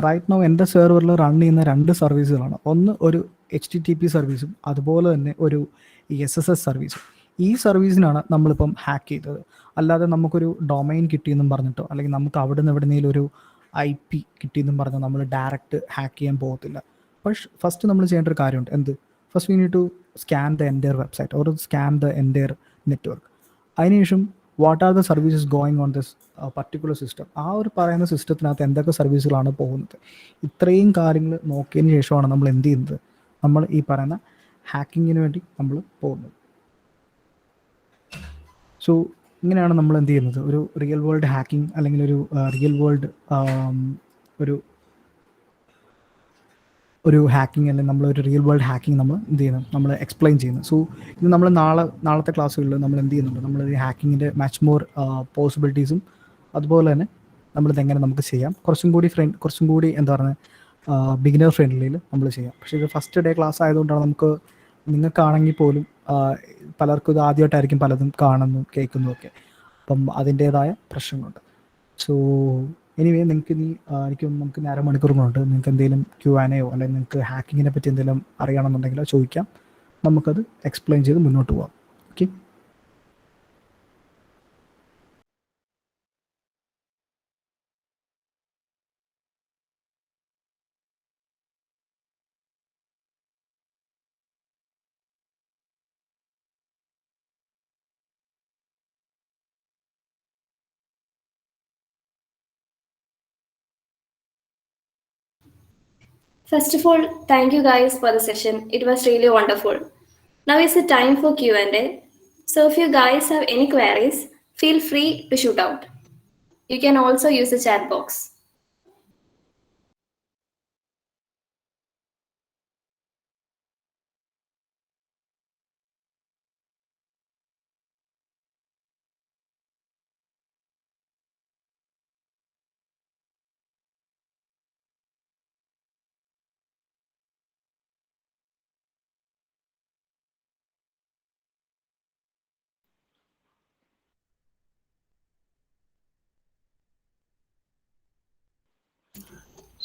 റൈറ്റ് നൗ എൻ്റെ സെർവറിൽ റൺ ചെയ്യുന്ന 2 സർവീസുകളാണ്. ഒന്ന് ഒരു HTTP സർവീസും അതുപോലെ തന്നെ ഒരു SSH സർവീസും. ഈ സർവീസിനാണ് നമ്മളിപ്പം ഹാക്ക് ചെയ്തത്. അല്ലാതെ നമുക്കൊരു ഡൊമൈൻ കിട്ടിയെന്നും പറഞ്ഞിട്ടോ അല്ലെങ്കിൽ നമുക്ക് അവിടെ നിന്ന് എവിടെയെങ്കിലും ഒരു IP കിട്ടിയെന്നും പറഞ്ഞാൽ നമ്മൾ ഡയറക്റ്റ് ഹാക്ക് ചെയ്യാൻ പോകത്തില്ല. പക്ഷേ ഫസ്റ്റ് നമ്മൾ ചെയ്യേണ്ട ഒരു കാര്യമുണ്ട്. എന്ത്? First we need to scan the entire website or scan the entire network. അതിനുശേഷം what are the services going on this particular system. ആ ഒരു പറയുന്ന സിസ്റ്റത്തിനകത്ത് എന്തൊക്കെ സർവീസുകളാണ് പോകുന്നത്, ഇത്രയും കാര്യങ്ങൾ നോക്കിയതിന് ശേഷമാണ് നമ്മൾ എന്ത് ചെയ്യുന്നത്, നമ്മൾ ഈ പറയുന്ന ഹാക്കിങ്ങിന് വേണ്ടി നമ്മൾ പോകുന്നത്. സോ ഇങ്ങനെയാണ് നമ്മൾ എന്ത് ചെയ്യുന്നത്, ഒരു റിയൽ വേൾഡ് ഹാക്കിംഗ് അല്ലെങ്കിൽ ഒരു റിയൽ വേൾഡ് ഒരു ഹാക്കിംഗ് അല്ലെങ്കിൽ നമ്മളൊരു റിയൽ വേൾഡ് ഹാക്കിംഗ് നമ്മൾ എന്ത് ചെയ്യുന്നത്, നമ്മൾ എക്സ്പ്ലെയിൻ ചെയ്യുന്നത്. സോ ഇത് നമ്മൾ നാളത്തെ ക്ലാസ്സുകളിൽ നമ്മൾ എന്ത് ചെയ്യുന്നുണ്ട്, നമ്മൾ ഈ ഹാക്കിങ്ങിൻ്റെ മച്ച് മോർ പോസിബിലിറ്റീസും അതുപോലെ തന്നെ നമ്മളിതെങ്ങനെ നമുക്ക് ചെയ്യാം കുറച്ചും കൂടി എന്താ പറയുക ബിഗിനർ ഫ്രണ്ട്ലിയിൽ നമ്മൾ ചെയ്യാം. പക്ഷേ ഇത് ഫസ്റ്റ് ഡേ ക്ലാസ് ആയതുകൊണ്ടാണ് നിങ്ങൾക്കാണെങ്കിൽ പോലും പലർക്കും ഇത് ആദ്യമായിട്ടായിരിക്കും പലതും കാണുന്നു കേൾക്കുന്നതും ഒക്കെ. അപ്പം അതിൻ്റേതായ പ്രശ്നങ്ങളുണ്ട്. സോ എനിവേ നമുക്ക് നേരെ മണിക്കൂറുകളുണ്ട്. നിങ്ങൾക്ക് എന്തെങ്കിലും Q&A അല്ലെങ്കിൽ നിങ്ങൾക്ക് ഹാക്കിങ്ങിനെ പറ്റി എന്തെങ്കിലും അറിയണമെന്നുണ്ടെങ്കിലോ ചോദിക്കാം. നമുക്കത് എക്സ്പ്ലെയിൻ ചെയ്ത് മുന്നോട്ട് പോകാം. Okay. First of all, thank you guys for the session. It was really wonderful. Now is the time for Q&A. So if you guys have any queries, feel free to shoot out. You can also use the chat box.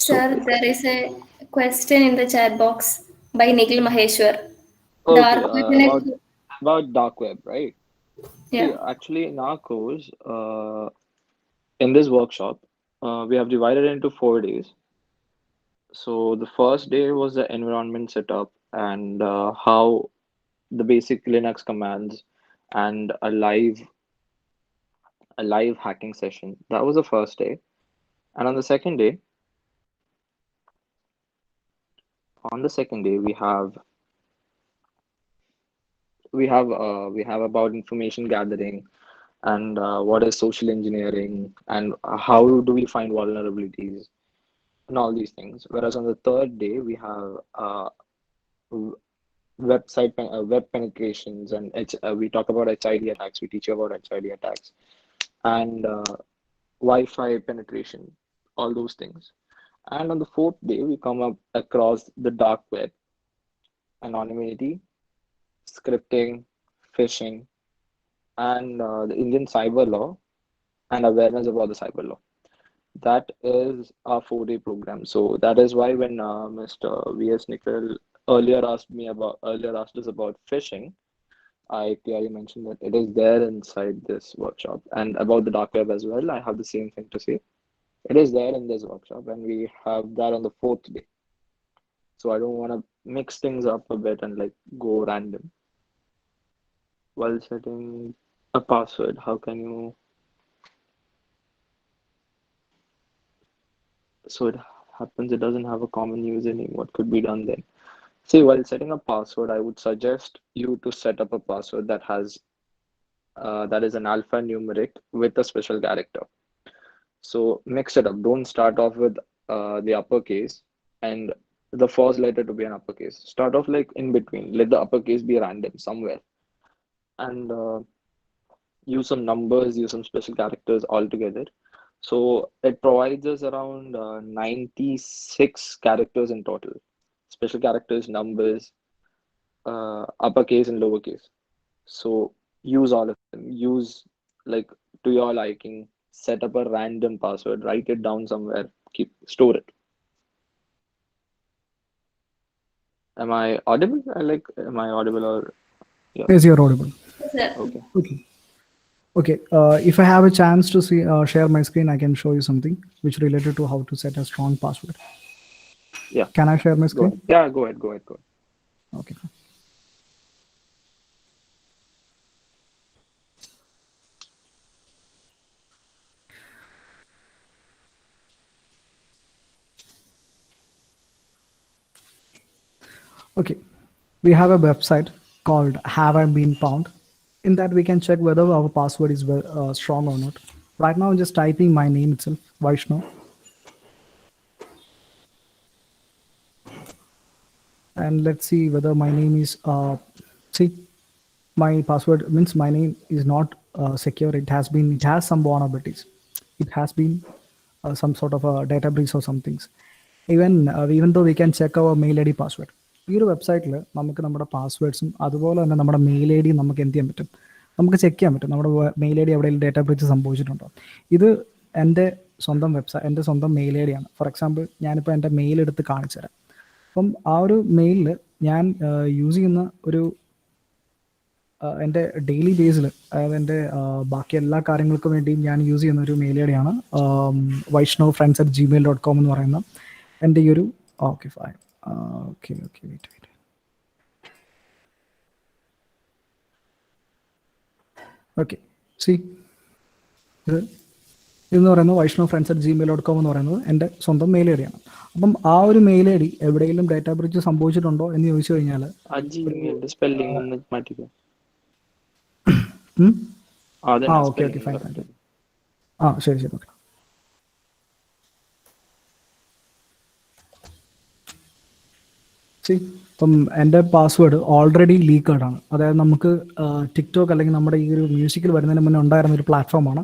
Sir, there is a question in the chat box by Nikhil Maheshwar. Dark web net- about dark web, right? Yeah. See, actually, in our course, in this workshop, we have divided into 4 days. So the first day was the environment setup and how the basic Linux commands and a live hacking session. That was the first day. And on the second day, we have about information gathering and what is social engineering and how do we find vulnerabilities and all these things. Whereas on the third day we have web penetrations and we talk about HID attacks. We teach you about HID attacks and Wi-Fi penetration, all those things. And on the fourth day we come up across the dark web, anonymity, scripting, phishing, and the Indian cyber law and awareness about the cyber law. That is our 4-day program. So that is why when Mr. V.S. Nikhil earlier asked us about phishing, I clearly mentioned that it is there inside this workshop. And about the dark web as well, I have the same thing to say. It is there in this workshop, and we have that on the 4th day. So I don't want to mix things up a bit and like go random. While setting a password, how can you? So it happens it doesn't have a common username. What could be done then? See, while setting a password, I would suggest you to set up a password that has that is an alphanumeric with a special character. So mix it up. Don't start off with the uppercase and the first letter to be an uppercase. Start off like in between. Let the uppercase be random somewhere, and use some numbers, use some special characters all together. So it provides us around 96 characters in total. Special characters, numbers, uppercase and lowercase. So use all of them. Use like to your liking. Set up a random password. Write it down somewhere. Store it. Am I audible? Am I audible or? Yeah. Yes, you're audible. Sir. Okay. Okay. Okay, if I have a chance to see share my screen, I can show you something which related to how to set a strong password. Yeah, Can I share my go screen? ahead. Yeah, go ahead. Okay. Okay, we have a website called Have I Been Found. In that, we can check whether our password is strong or not. Right now, I'm just typing my name itself, Vaishnav. And let's see whether my name is, see, my password means my name is not secure. It has some vulnerabilities. It has been some sort of a data breach or some things. Even though we can check our mail ID password. ഈ ഒരു വെബ്സൈറ്റിൽ നമുക്ക് നമ്മുടെ പാസ്വേഡ്സും അതുപോലെ തന്നെ നമ്മുടെ mail I ഡിയും നമുക്ക് എന്ത് ചെയ്യാൻ പറ്റും, നമുക്ക് ചെക്ക് ചെയ്യാൻ പറ്റും നമ്മുടെ മെയിൽ ഐ ഡി എവിടെയെങ്കിലും ഡേറ്റ ബ്രീച്ച് സംഭവിച്ചിട്ടുണ്ടോ. ഇത് എൻ്റെ സ്വന്തം വെബ്സൈറ്റ്, എൻ്റെ സ്വന്തം മെയിൽ ഐ ഡിയാണ്. ഫോർ എക്സാമ്പിൾ ഞാനിപ്പോൾ എൻ്റെ മെയിൽ എടുത്ത് കാണിച്ചു തരാം. അപ്പം ആ ഒരു മെയിലിൽ ഞാൻ യൂസ് ചെയ്യുന്ന ഒരു എൻ്റെ ഡെയിലി ബേസിൽ, അതായത് എൻ്റെ ബാക്കി എല്ലാ കാര്യങ്ങൾക്കും വേണ്ടിയും ഞാൻ യൂസ് ചെയ്യുന്ന ഒരു മെയിൽ ഐ ഡിയാണ് vaishnavfriends@gmail.com എന്ന് പറയുന്ന എൻ്റെ ഈ ഒരു okay fine wait okay see ഇതെന്ന് പറയുന്നത് vaishnavfriends@gmail.com എന്ന് പറയുന്നത് എൻ്റെ സ്വന്തം മെയിൽ ഐ ഡിയാണ്. അപ്പം ആ ഒരു മെയിൽ ഐ ഡി എവിടെയെങ്കിലും ഡേറ്റ ബ്രീച്ച് സംഭവിച്ചിട്ടുണ്ടോ എന്ന് ചോദിച്ചു കഴിഞ്ഞാൽ സ്പെല്ലിംഗ് ഒന്ന് മാറ്റിക്കോ. Okay fine. ശരി ഓക്കെ. ഇപ്പം എൻ്റെ പാസ്വേഡ് ഓൾറെഡി ലീക്കേഡ് ആണ്. അതായത് നമുക്ക് ടിക്ടോക്ക് അല്ലെങ്കിൽ നമ്മുടെ ഈ ഒരു മ്യൂസിക്കിൽ വരുന്നതിന് മുന്നേ ഉണ്ടായിരുന്ന ഒരു പ്ലാറ്റ്ഫോമാണ്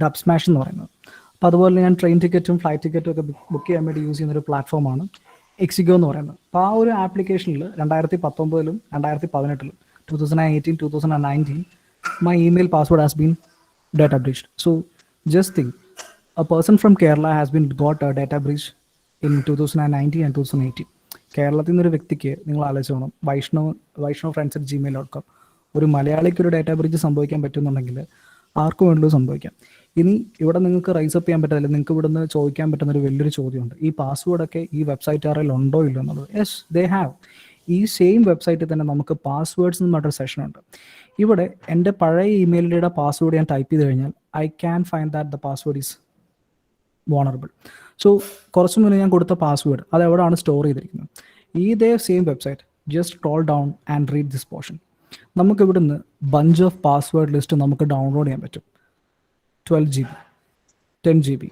ഡബ് സ്മാഷ് എന്ന് പറയുന്നത്. അപ്പോൾ അതുപോലെ ഞാൻ ട്രെയിൻ ടിക്കറ്റും ഫ്ലൈറ്റ് ടിക്കറ്റും ഒക്കെ ബുക്ക് ചെയ്യാൻ വേണ്ടി യൂസ് ചെയ്യുന്ന ഒരു പ്ലാറ്റ്ഫോമാണ് എക്സിഗോ എന്ന് പറയുന്നത്. അപ്പോൾ ആ ഒരു ആപ്ലിക്കേഷനിൽ 2019 2018 2018 2019 my email password has been data breached. So just think, a person from Kerala has been got a data breach in 2019 and 2018. കേരളത്തിൽ നിന്നൊരു വ്യക്തിക്ക് നിങ്ങൾ ആലോചിച്ചോണം, vaishnavfriends@gmail.com ഒരു മലയാളിക്ക് ഒരു ഡേറ്റ ബ്രീച്ച് സംഭവിക്കാൻ പറ്റുന്നുണ്ടെങ്കിൽ ആർക്കും വേണ്ടത് സംഭവിക്കാം. ഇനി ഇവിടെ നിങ്ങൾക്ക് റൈസ് അപ്പ് ചെയ്യാൻ പറ്റില്ല, നിങ്ങൾക്ക് ഇവിടെ നിന്ന് ചോദിക്കാൻ പറ്റുന്ന ഒരു വലിയൊരു ചോദ്യമുണ്ട്, ഈ പാസ്വേഡൊക്കെ ഈ വെബ്സൈറ്റ് ആറിൽ ഉണ്ടോ ഇല്ലോ എന്നുള്ളത്. Yes, they have. ഈ സെയിം വെബ്സൈറ്റിൽ തന്നെ നമുക്ക് പാസ്വേഡ്സ് എന്ന് പറഞ്ഞൊരു സെഷൻ ഉണ്ട്. ഇവിടെ എൻ്റെ പഴയ ഇമെയിലിൻ്റെ പാസ്വേഡ് ഞാൻ ടൈപ്പ് ചെയ്ത് കഴിഞ്ഞാൽ I can find that the password is vulnerable. So കുറച്ച് മുന്നേ ഞാൻ കൊടുത്ത പാസ്വേഡ് അത് എവിടെയാണ് സ്റ്റോർ ചെയ്തിരിക്കുന്നത്? ഇതേ same website. Just scroll down and read this portion. നമുക്ക് ഇവിടുന്ന് ബഞ്ച് ഓഫ് പാസ്വേഡ് ലിസ്റ്റ് നമുക്ക് ഡൗൺലോഡ് ചെയ്യാൻ പറ്റും. 12 GB,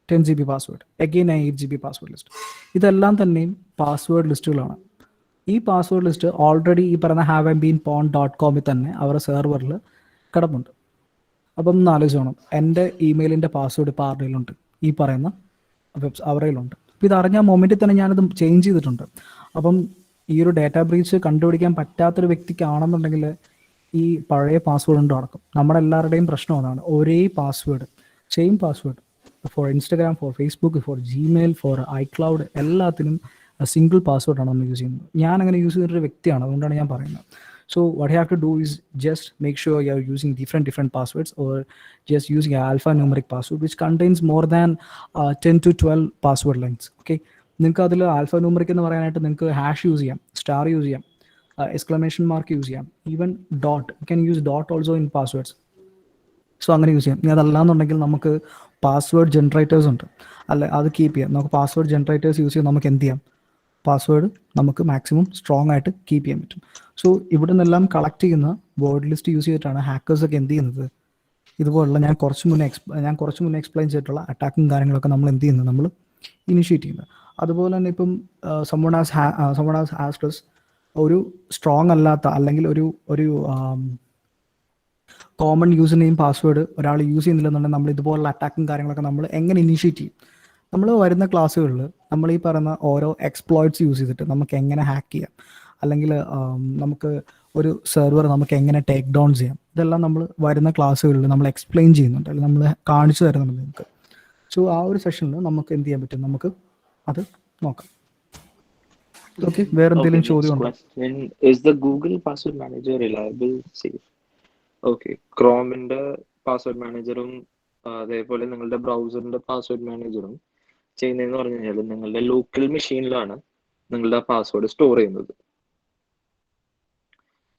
10 GB password, again 8 GB password list. ഇതെല്ലാം തന്നെയും പാസ്വേഡ് ലിസ്റ്റുകളാണ്. ഈ പാസ്വേഡ് ലിസ്റ്റ് ഓൾറെഡി ഈ പറയുന്ന haveibeenpawned.com തന്നെ അവരുടെ സെർവറിൽ കിടപ്പുണ്ട്. അപ്പം ഒന്ന് ആലോചിച്ചോണം, എൻ്റെ ഇമെയിലിൻ്റെ പാസ്വേഡ് ഇപ്പോൾ ആരുടെയിലുണ്ട്, ഈ പറയുന്ന അവരുടെയിലുണ്ട്. അപ്പോൾ ഇതറിഞ്ഞ മൊമെൻറ്റിൽ തന്നെ ഞാനത് ചേഞ്ച് ചെയ്തിട്ടുണ്ട്. അപ്പം ഈ ഒരു ഡേറ്റ ബ്രീച്ച് കണ്ടുപിടിക്കാൻ പറ്റാത്തൊരു വ്യക്തിക്കാണെന്നുണ്ടെങ്കിൽ ഈ പഴയ പാസ്വേഡ് കൊണ്ട് നടക്കും. നമ്മുടെ എല്ലാവരുടെയും പ്രശ്നം അതാണ്, ഒരേ password, same password for Instagram, for Facebook, for Gmail, for iCloud, എല്ലാത്തിനും സിംഗിൾ പാസ്വേഡാണ് നമ്മൾ യൂസ് ചെയ്യുന്നത്. ഞാൻ അങ്ങനെ യൂസ് ചെയ്തൊരു വ്യക്തിയാണ്, അതുകൊണ്ടാണ് ഞാൻ പറയുന്നത്. So what you have to do is just make sure you are using different passwords, or just using an alphanumeric password which contains more than 10 to 12 password lengths. Okay, നിങ്ങൾക്ക് അതിൽ ആൽഫാന്യൂമറിക് എന്ന് പറയാനായിട്ട് നിങ്ങൾക്ക് ഹാഷ് യൂസ് ചെയ്യാം, star use ചെയ്യാം, exclamation mark use ചെയ്യാം, even dot, you can use dot also in passwords. So അങ്ങനെ use ചെയ്യാം. ഇനി അതല്ലാന്നുണ്ടെങ്കിൽ നമുക്ക് പാസ്വേഡ് ജനറേറ്റേഴ്സ് ഉണ്ട്, അല്ല അത് കീപ്പ് ചെയ്യാം. നമുക്ക് പാസ്വേഡ് ജനറേറ്റേഴ്സ് യൂസ് ചെയ്ത് നമുക്ക് എന്ത് ചെയ്യാം, പാസ്വേഡ് നമുക്ക് മാക്സിമം സ്ട്രോങ് ആയിട്ട് കീപ്പ് ചെയ്യാൻ പറ്റും. സോ ഇവിടെ നിന്നെല്ലാം കളക്ട് ചെയ്യുന്ന വേർഡ് ലിസ്റ്റ് യൂസ് ചെയ്തിട്ടാണ് ഹാക്കേഴ്സൊക്കെ എന്ത് ചെയ്യുന്നത്, ഇതുപോലുള്ള ഞാൻ കുറച്ച് മുന്നേ എക്സ്പ്ലെയിൻ ചെയ്തിട്ടുള്ള അറ്റാക്കും കാര്യങ്ങളൊക്കെ നമ്മൾ എന്ത് ചെയ്യുന്നത്, നമ്മൾ ഇനിഷ്യേറ്റ് ചെയ്യുന്നത്. അതുപോലെ തന്നെ ഇപ്പം someone has asked us ഒരു സ്ട്രോങ് അല്ലാത്ത അല്ലെങ്കിൽ ഒരു കോമൺ യൂസർ നെയിം പാസ്വേഡ് ഒരാൾ യൂസ് ചെയ്യുന്നില്ലെന്നുണ്ടെങ്കിൽ നമ്മൾ ഇതുപോലുള്ള അറ്റാക്കും കാര്യങ്ങളൊക്കെ നമ്മൾ എങ്ങനെ ഇനിഷ്യേറ്റ് ചെയ്യും. നമ്മൾ വരുന്ന ക്ലാസ്സുകളിൽ നമ്മൾ ഈ പറയുന്ന ഓരോ എക്സ്പ്ലോയിറ്റ്സ് യൂസ് ചെയ്തിട്ട് നമുക്ക് എങ്ങനെ ഹാക്ക് ചെയ്യാം, അല്ലെങ്കിൽ നമുക്ക് ഒരു സെർവർ നമുക്ക് എങ്ങനെ ടേക്ക് ഡൗൺ ചെയ്യാം, ഇതെല്ലാം നമ്മൾ വരുന്ന ക്ലാസ്സുകളിൽ നമ്മൾ എക്സ്പ്ലെയിൻ ചെയ്യുന്നുണ്ട്, അല്ലെങ്കിൽ നമ്മൾ കാണിച്ചു തരുന്നുണ്ട് നിങ്ങൾക്ക്. സോ ആ ഒരു സെഷനിൽ നമുക്ക് എന്ത് ചെയ്യാൻ പറ്റും, നമുക്ക് അത് നോക്കാം. ഓക്കെ, വേറെ എന്തെങ്കിലും ചോദ്യം ഉണ്ടോ? Is the Google Password Manager reliable, safe? Okay, ക്രോമിന്റെ പാസ്വേഡ് മാനേജറും അതേപോലെ നിങ്ങളുടെ ബ്രൗസറിന്റെ പാസ്വേഡ് മാനേജറും ചെയ്യുന്നതെന്ന് പറഞ്ഞു കഴിഞ്ഞാൽ നിങ്ങളുടെ ലോക്കൽ മെഷീനിലാണ് നിങ്ങളുടെ പാസ്വേഡ് സ്റ്റോർ ചെയ്യുന്നത്.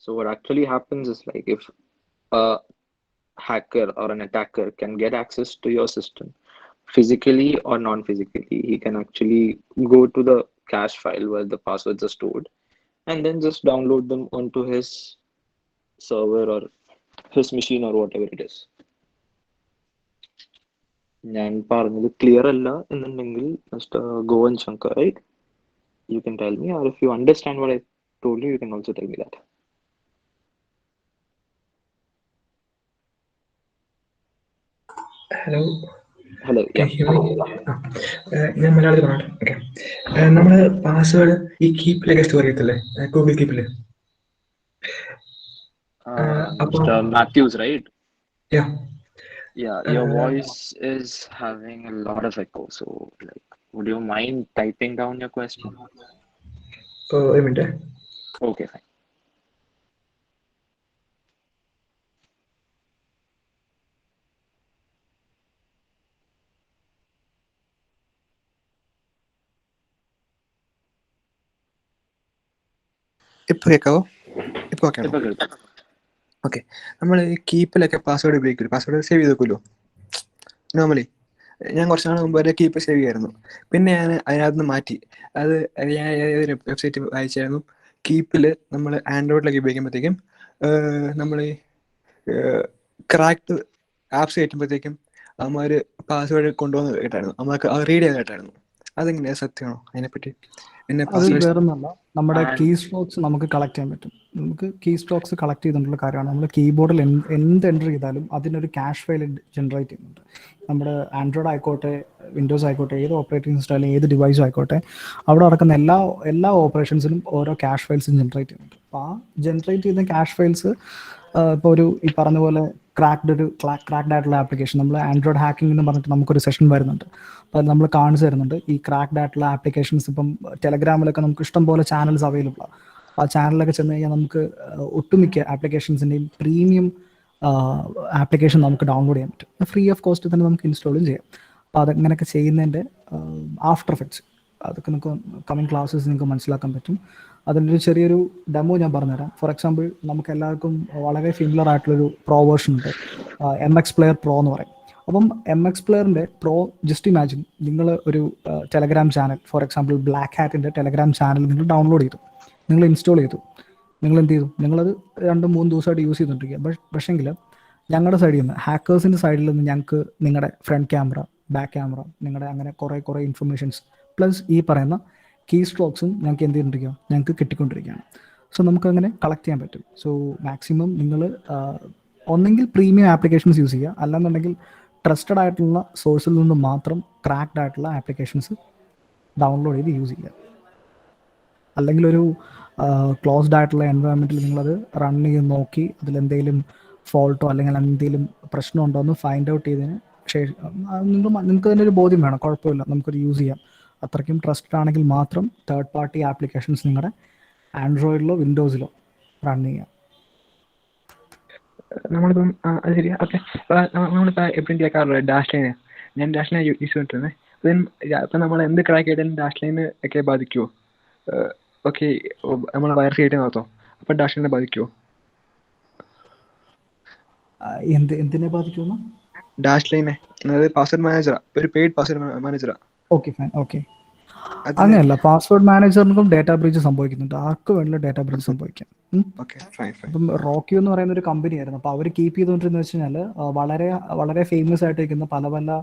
So what actually happens is, like, if a hacker or an attacker can get access to your system physically or non-physically, he can actually go to the cache file where the passwords are stored and then just download them onto his server or his machine or whatever it is. ഞാൻ പറഞ്ഞത് clear അല്ല എന്നുണ്ടെങ്കിൽ mister Goan Shankar, right? You can tell me, or if you understand what I told you, you can also tell me that. Hello, Hello, yeah. ഞാൻ മലയാളത്തിൽ പറഞ്ഞു. Okay, നമ്മള് password ഈ കീപ്പിലൊക്കെ സ്റ്റോർ ചെയ്യത്തില്ലേ, ഗൂഗിൾ കീപ്പില്? Mr. Matthews, right? Yeah. Yeah, your voice is having a lot of echo. So, like, would you mind typing down your question? ഒരു minute. Okay, fine. ഇപ്പൊ കേൾക്കാവോ? ഇപ്പൊ ഓക്കെ ആണോ? ഇപ്പൊ കേൾക്കാം. ഓക്കെ, നമ്മൾ ഈ കീപ്പിലൊക്കെ പാസ്വേഡ് ഉപയോഗിക്കില്ല, പാസ്വേഡ് സേവ് ചെയ്ത് വെക്കുമല്ലോ നോർമലി. ഞാൻ കുറച്ച് നാൾ മുമ്പ് വരെ കീപ്പ് സേവ് ചെയ്യായിരുന്നു, പിന്നെ ഞാൻ അതിനകത്ത് നിന്ന് മാറ്റി. അത് ഞാൻ ഏതൊരു വെബ്സൈറ്റ് വായിച്ചായിരുന്നു, കീപ്പിൽ നമ്മൾ ആൻഡ്രോയിഡിലൊക്കെ ഉപയോഗിക്കുമ്പോഴത്തേക്കും നമ്മൾ ക്രാക്ട് ആപ്സ് കയറ്റുമ്പോഴത്തേക്കും അവന്മാർ പാസ്വേഡ് കൊണ്ടുവന്ന് കേട്ടായിരുന്നു, അവർക്ക് റീഡ് ചെയ്യാൻ കേട്ടായിരുന്നു. അതെങ്ങനെയാണ്, സത്യമാണോ അതിനെപ്പറ്റി? പിന്നെ അത് പാസ്വേഡ് വേറൊന്നല്ല, നമ്മുടെ കീ സ്ട്രോക്സ് നമുക്ക് കളക്ട് ചെയ്യാൻ പറ്റും. നമുക്ക് കീ സ്ട്രോക്സ് കളക്ട് ചെയ്തിട്ടുള്ള കാര്യമാണ്. നമ്മൾ കീബോർഡിൽ എന്ത് എൻ്റർ ചെയ്താലും അതിനൊരു ക്യാഷ് ഫയൽ ജനറേറ്റ് ചെയ്യുന്നുണ്ട്. നമ്മുടെ ആൻഡ്രോയിഡ് ആയിക്കോട്ടെ, വിൻഡോസ് ആയിക്കോട്ടെ, ഏത് ഓപ്പറേറ്റിംഗ് സിസ്റ്റം, ഏത് ഡിവൈസും ആയിക്കോട്ടെ, അവിടെ നടക്കുന്ന എല്ലാ ഓപ്പറേഷൻസിനും ഓരോ ക്യാഷ് ഫയൽസും ജനറേറ്റ് ചെയ്യുന്നുണ്ട്. അപ്പോൾ ആ ജനറേറ്റ് ചെയ്യുന്ന ക്യാഷ് ഫയൽസ് ഇപ്പോൾ ഈ പറഞ്ഞ പോലെ ക്രാക്ഡ് ആയിട്ടുള്ള ആപ്ലിക്കേഷൻ, നമ്മൾ ആൻഡ്രോയിഡ് ഹാക്കിംഗ് എന്ന് പറഞ്ഞിട്ട് നമുക്കൊരു സെഷൻ വരുന്നുണ്ട്. അപ്പോൾ അത് നമ്മൾ കാണിച്ചു തരുന്നുണ്ട് ഈ ക്രാക്ഡ് ആയിട്ടുള്ള ആപ്ലിക്കേഷൻസ്. ഇപ്പം ടെലഗ്രാമിലൊക്കെ നമുക്ക് ഇഷ്ടം പോലെ ചാനൽസ് അവൈലബിൾ ആണ്. ആ ചാനലിലൊക്കെ ചെന്ന് കഴിഞ്ഞാൽ നമുക്ക് ഒട്ടുമിക്ക ആപ്ലിക്കേഷൻസിൻ്റെയും പ്രീമിയം ആപ്ലിക്കേഷൻ നമുക്ക് ഡൗൺലോഡ് ചെയ്യാൻ പറ്റും. ഫ്രീ ഓഫ് കോസ്റ്റ് തന്നെ നമുക്ക് ഇൻസ്റ്റാളും ചെയ്യാം. അപ്പോൾ അതങ്ങനെയൊക്കെ ചെയ്യുന്നതിൻ്റെ ആഫ്റ്റർ എഫക്ട്സ് അതൊക്കെ നമുക്ക് കമ്മിങ് ക്ലാസ്സസ് നിങ്ങൾക്ക് മനസ്സിലാക്കാൻ പറ്റും. അതിൻ്റെ ഒരു ചെറിയൊരു ഡെമോ ഞാൻ പറഞ്ഞുതരാം. ഫോർ എക്സാമ്പിൾ, നമുക്ക് എല്ലാവർക്കും വളരെ ഫെമിലർ ആയിട്ടുള്ളൊരു പ്രോ വേർഷൻ ഉണ്ട്, MX Player Pro എന്ന് പറയും. അപ്പം MX Playerൻ്റെ പ്രോ, ജസ്റ്റ് ഇമാജിൻ നിങ്ങൾ ഒരു Telegram channel, for example black ഹാറ്റിൻ്റെ ടെലഗ്രാം ചാനൽ നിങ്ങൾ ഡൗൺലോഡ് ചെയ്തു, നിങ്ങൾ ഇൻസ്റ്റാൾ ചെയ്തു, നിങ്ങൾ എന്ത് ചെയ്തു, നിങ്ങളത് 2-3 ദിവസമായിട്ട് യൂസ് ചെയ്തുകൊണ്ടിരിക്കുക. പക്ഷേങ്കിൽ ഞങ്ങളുടെ സൈഡിൽ നിന്ന്, ഹാക്കേഴ്സിൻ്റെ സൈഡിൽ നിന്ന് ഞങ്ങൾക്ക് നിങ്ങളുടെ ഫ്രണ്ട് ക്യാമറ, ബാക്ക് ക്യാമറ, നിങ്ങളുടെ അങ്ങനെ കുറേ ഇൻഫർമേഷൻസ് പ്ലസ് ഈ പറയുന്ന കീ സ്ട്രോക്സും ഞങ്ങൾക്ക് എന്ത് ചെയ്തിരിക്കുക, ഞങ്ങൾക്ക് കിട്ടിക്കൊണ്ടിരിക്കുകയാണ്. സോ നമുക്കങ്ങനെ കളക്ട് ചെയ്യാൻ പറ്റും. സോ മാക്സിമം നിങ്ങൾ ഒന്നെങ്കിൽ പ്രീമിയം ആപ്ലിക്കേഷൻസ് യൂസ് ചെയ്യുക, അല്ലെന്നുണ്ടെങ്കിൽ ട്രസ്റ്റഡ് ആയിട്ടുള്ള സോഴ്സിൽ നിന്ന് മാത്രം ക്രാക്ഡ് ആയിട്ടുള്ള ആപ്ലിക്കേഷൻസ് ഡൗൺലോഡ് ചെയ്ത് യൂസ് ചെയ്യുക. അല്ലെങ്കിൽ ഒരു ക്ലോസ്ഡ് ആയിട്ടുള്ള എൻവയോൺമെൻറ്റിൽ നിങ്ങളത് റൺ ചെയ്ത് നോക്കി അതിലെന്തെങ്കിലും ഫോൾട്ടോ അല്ലെങ്കിൽ എന്തെങ്കിലും പ്രശ്നമുണ്ടോ എന്ന് ഫൈൻഡ് ഔട്ട് ചെയ്തതിന് ശേഷം നിങ്ങൾക്ക് തന്നെ ഒരു ബോധ്യം വേണം, കുഴപ്പമില്ല നമുക്കൊരു യൂസ് ചെയ്യാം. അത്രയ്ക്കും ട്രസ്റ്റഡ് ആണെങ്കിൽ മാത്രം തേർഡ് പാർട്ടി ആപ്ലിക്കേഷൻസ് നിങ്ങളുടെ ആൻഡ്രോയിഡിലോ വിൻഡോസിലോ റൺ ചെയ്യാം. നമ്മളിപ്പം അത് ശരിയാ. ഓക്കെ, നമ്മളിപ്പോൾ എപ്പോഴും കേൾക്കാറുള്ളത് ഡാഷ് ലൈന്. ഞാൻ ഡാഷ് ലൈൻ യൂസ് ചെയ്തിട്ടുണ്ടേ. അപ്പം നമ്മൾ എന്ത് ക്രാക്ക് ചെയ്താലും ഡാഷ് ലൈന് ഒക്കെ ബാധിക്കുമോ? ഓക്കെ, നമ്മൾ വൈറസ് ചെയ്തിട്ട് നടത്തോ, അപ്പം ഡാഷ് ലൈനെ ബാധിക്കുമോ? എന്തിനെ ബാധിക്കുമെന്ന്? ഡാഷ് ലൈനെ, അതായത് പാസ്വേഡ് മാനേജറാ, ഒരു പെയ്ഡ് പാസ്വേഡ് മാനേജറാ. Okay fine. ഓക്കെ, അങ്ങനെയല്ല, പാസ്വേഡ് മാനേജറിനും ഡേറ്റാ ബ്രീച്ച് സംഭവിക്കുന്നുണ്ട്. ആർക്ക് വേണമെങ്കിലും ഡേറ്റാ ബ്രീച്ച് സംഭവിക്കാം. അപ്പം റോക്യൂ എന്ന് പറയുന്ന ഒരു കമ്പനി ആയിരുന്നു. അപ്പോൾ അവർ കീപ്പ് ചെയ്തുകൊണ്ടിരുന്നത് വെച്ച് കഴിഞ്ഞാൽ വളരെ ഫേമസ് ആയിട്ടിരിക്കുന്ന പല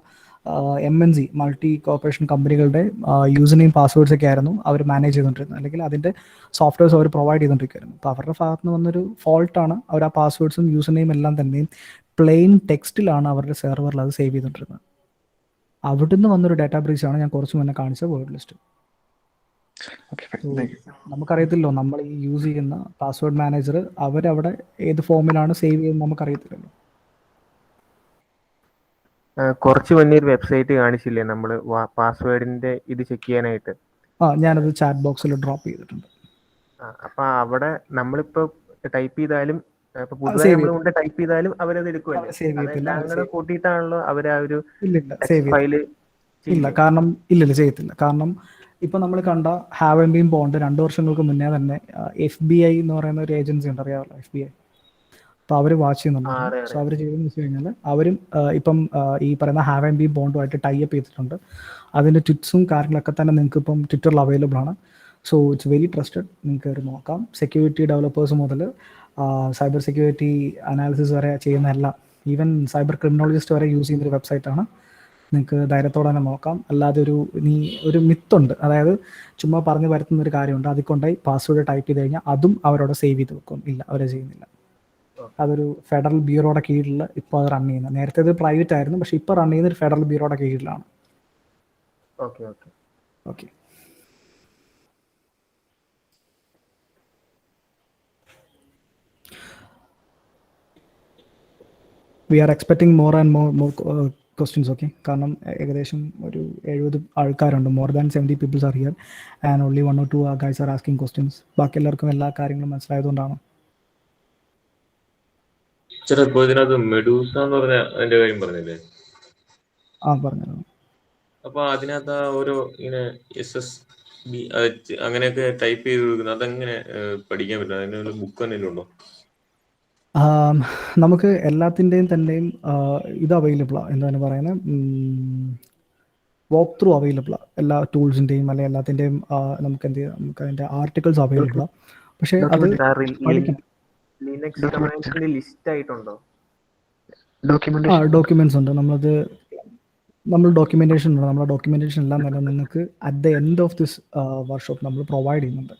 MNC മൾട്ടി കോർപ്പറേഷൻ കമ്പനികളുടെ യൂസർ നെയിം പാസ്വേഡ്സ് ഒക്കെ ആയിരുന്നു അവർ മാനേജ് ചെയ്തുകൊണ്ടിരുന്നത്, അല്ലെങ്കിൽ അതിൻ്റെ സോഫ്റ്റ്വെയർസ് അവർ പ്രൊവൈഡ് ചെയ്തുകൊണ്ടിരിക്കുകയായിരുന്നു. അപ്പോൾ അവരുടെ ഭാഗത്ത് നിന്ന് വന്നൊരു ഫോൾട്ടാണ്, അവർ ആ പാസ്വേഡ്സും യൂസർ നെയിം എല്ലാം തന്നെയും പ്ലെയിൻ ടെക്സ്റ്റിലാണ് അവരുടെ സെർവറിൽ അത് സേവ് ചെയ്തുകൊണ്ടിരുന്നത്. അവിടുന്ന് വന്നൊരു ഡാറ്റാ ബ്രീച്ച് ആണ് ഞാൻ കുറച്ച് മുന്നേ കാണിച്ച വേർഡ് ലിസ്റ്റ്. നമുക്കറിയത്തില്ലോ നമ്മൾ ഈ യൂസ് ചെയ്യുന്ന പാസ്വേഡ് മാനേജർ അവരവിടെ ഏത് ഫോമിലാണ് സേവ് ചെയ്യുന്നത് നമുക്കറിയത്തില്ലല്ലോ. കുറച്ച് മുന്നേ ഒരു വെബ്സൈറ്റ് കാണിച്ചില്ലേ നമ്മൾ പാസ്വേഡിന്റെ ഇത് ചെക്ക് ചെയ്യാനായിട്ട്? ഞാനത് ചാറ്റ് ബോക്സിൽ ഡ്രോപ്പ് ചെയ്തിട്ടുണ്ട്. അപ്പൊ അവിടെ നമ്മളിപ്പോ ടൈപ്പ് ചെയ്താലും അപ്പൊ പുതുതായി സേവ് നമ്മൾ ചെയ്യും. കൊണ്ട് ടൈപ്പ് ചെയ്താലും അവരത് എടുക്കുമല്ലേ? സേവ് അതായത് ചെയ്യത്തില്ല, അത് ടാഗുകൾ സേവ് കൂട്ടിയിട്ടാണല്ലോ അവർ ആ ഒരു ഇല്ലില്ല, സേവ് ടെക്സ്റ്റ് ഫയല് ചെയ്യത്തില്ല. ഇല്ല, ചെയ്യില്ലേ? കാരണം ഇല്ലില്ല, ചെയ്യത്തില്ല. കാരണം ഇപ്പൊ നമ്മൾ കണ്ട ഹാവ് ആൻഡ് ബീൻ ബോണ്ട് 2 വർഷങ്ങൾക്ക് മുന്നേ തന്നെ FBI എന്ന് പറയുന്ന ഒരു ഏജൻസി ഉണ്ട്, അറിയാമല്ലോ, FBI. അപ്പോൾ അവർ വാച്ച് ആ, ചെയ്യുന്നുണ്ടായിരുന്നു. അറിയാം സോ അറിയാം. അവർ ചെയ്തതെന്ന് വെച്ച് കഴിഞ്ഞാൽ അവരും ഇപ്പം ഈ പറയുന്ന ഹാവ് ആൻഡ് ബീൻ ബോണ്ടുമായിട്ട് ടൈ അപ്പ് ചെയ്തിട്ടുണ്ട്. അതിൻ്റെ ട്വിറ്റ്സും കാര്യങ്ങളൊക്കെ തന്നെ നിങ്ങൾക്ക് ഇപ്പം ട്വിറ്ററിൽ അവൈലബിൾ ആണ്. So it's very trusted. നിങ്ങൾക്ക് കയറി നോക്കാം. സെക്യൂരിറ്റി ഡെവലപ്പേഴ്സ് മുതൽ സൈബർ സെക്യൂരിറ്റി അനാലിസിസ് വരെ ചെയ്യുന്ന എല്ലാം, ഈവൻ സൈബർ ക്രിമിനോളജിസ്റ്റ് വരെ യൂസ് ചെയ്യുന്നൊരു വെബ്സൈറ്റാണ്. നിങ്ങൾക്ക് ധൈര്യത്തോടെ തന്നെ നോക്കാം. അല്ലാതെ ഒരു മിത്തുണ്ട്, അതായത് ചുമ്മാ പറഞ്ഞു വരുത്തുന്ന ഒരു കാര്യമുണ്ട്, അതിൽ കൊണ്ടായി പാസ്വേഡ് ടൈപ്പ് ചെയ്ത് കഴിഞ്ഞാൽ അതും അവരോട് സേവ് ചെയ്ത് വെക്കും. ഇല്ല, അവരെ ചെയ്യുന്നില്ല. അതൊരു ഫെഡറൽ ബ്യൂറോയുടെ കീഴിൽ ഇപ്പോൾ അത് റൺ ചെയ്യുന്നത്. നേരത്തെ ഇത് പ്രൈവറ്റ് ആയിരുന്നു, പക്ഷേ ഇപ്പോൾ റൺ ചെയ്യുന്നത് ഒരു ഫെഡറൽ ബ്യൂറോയുടെ കീഴിലാണ്. Okay okay. Okay. We are expecting more and more questions. Okay, കാരണം ഏകദേശം ഒരു 70 ആൾക്കാരുണ്ട്. More than 70 peoples are here and only 1 or 2 guys are asking questions. ബാക്കി എല്ലാവർക്കും എല്ലാ കാര്യങ്ങളും മനസ്സിലായതുകൊണ്ടാണ്. ചേട്ടാ, ഇപ്പോൾ ഇതിനകത്ത് മെഡൂസ എന്ന് പറഞ്ഞ അതിന്റെ കാര്യം പറഞ്ഞില്ലേ? പറഞ്ഞു. അപ്പൊ അതിനകത്ത് ഓരോ ഇങ്ങനെ SSB അങ്ങനെയൊക്കെ ടൈപ്പ് ചെയ്ത് കൊടുക്കുന്നത് അതെങ്ങനെ പഠിക്കാൻ പറ്റും? അതിനുള്ള ബുക്ക് എന്തെങ്കിലും ഉണ്ടോ? നമുക്ക് എല്ലാത്തിൻ്റെയും തന്നെയും ഇത് അവൈലബിളാണ്, എന്താണ് പറയുന്നത്, വാക്ക് ത്രൂ അവൈലബിളാണ്. എല്ലാ ടൂൾസിൻ്റെയും അല്ലെങ്കിൽ എല്ലാത്തിൻ്റെയും നമുക്ക് എന്ത് ചെയ്യാം, നമുക്ക് അതിൻ്റെ ആർട്ടിക്കിൾസ് അവൈലബിളാണ്. പക്ഷേ അത് പഠിക്കണം. ലിനക്സ് കമാൻഡ്സിന്റെ ലിസ്റ്റ് ആയിട്ടുണ്ടോ? ഡോക്യുമെന്റ്സ് ഉണ്ട്. നമ്മൾ ഡോക്യുമെന്റേഷൻ ഉണ്ട്. നമ്മുടെ ഡോക്യുമെന്റേഷൻ എല്ലാം തന്നെ നിങ്ങൾക്ക് at the end of this workshop നമ്മൾ പ്രൊവൈഡ് ചെയ്യുന്നുണ്ട്.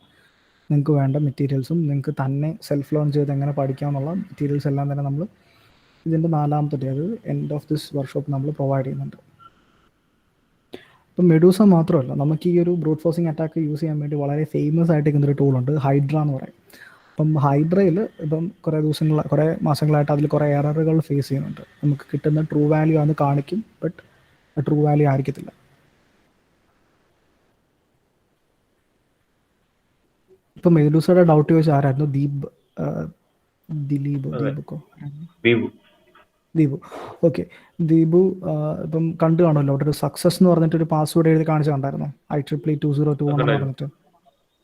നിങ്ങൾക്ക് വേണ്ട മെറ്റീരിയൽസും നിങ്ങൾക്ക് തന്നെ സെൽഫ് ലേൺ ചെയ്ത് എങ്ങനെ പഠിക്കാമെന്നുള്ള മെറ്റീരിയൽസ് എല്ലാം തന്നെ നമ്മൾ ഇതിൻ്റെ 4ാമത്തെ ഡേ, അത് എൻഡ് ഓഫ് ദിസ് വർക്ക്ഷോപ്പ് നമ്മൾ പ്രൊവൈഡ് ചെയ്യുന്നുണ്ട്. ഇപ്പം മെഡൂസ മാത്രമല്ല, നമുക്ക് ഈ ഒരു ബ്രൂട്ട് ഫോഴ്സിങ് അറ്റാക്ക് യൂസ് ചെയ്യാൻ വേണ്ടി വളരെ ഫേമസ് ആയിട്ട് ഇരിക്കുന്നൊരു ടൂളുണ്ട്, ഹൈഡ്ര എന്ന് പറയും. അപ്പം ഹൈഡ്രയിൽ ഇപ്പം കുറേ മാസങ്ങളായിട്ട് അതിൽ കുറേ എററുകൾ ഫേസ് ചെയ്യുന്നുണ്ട്. നമുക്ക് കിട്ടുന്ന ട്രൂ വാല്യൂ ആണ് കാണിക്കും, ബട്ട് ട്രൂ വാല്യൂ ആയിരിക്കത്തില്ല. ഇപ്പം മെഡൂസയുടെ ഡൗട്ട് ചോദിച്ച ആരായിരുന്നു? ദീപു. ഓക്കെ, ദീപു ഇപ്പം കണ്ടു കാണുമല്ലോ, അവിടെ ഒരു സക്സസ് എന്ന് പറഞ്ഞിട്ടൊരു പാസ്വേഡ് എഴുതി കാണിച്ചു കണ്ടായിരുന്നു, IEEE 2021 എന്ന് പറഞ്ഞിട്ട്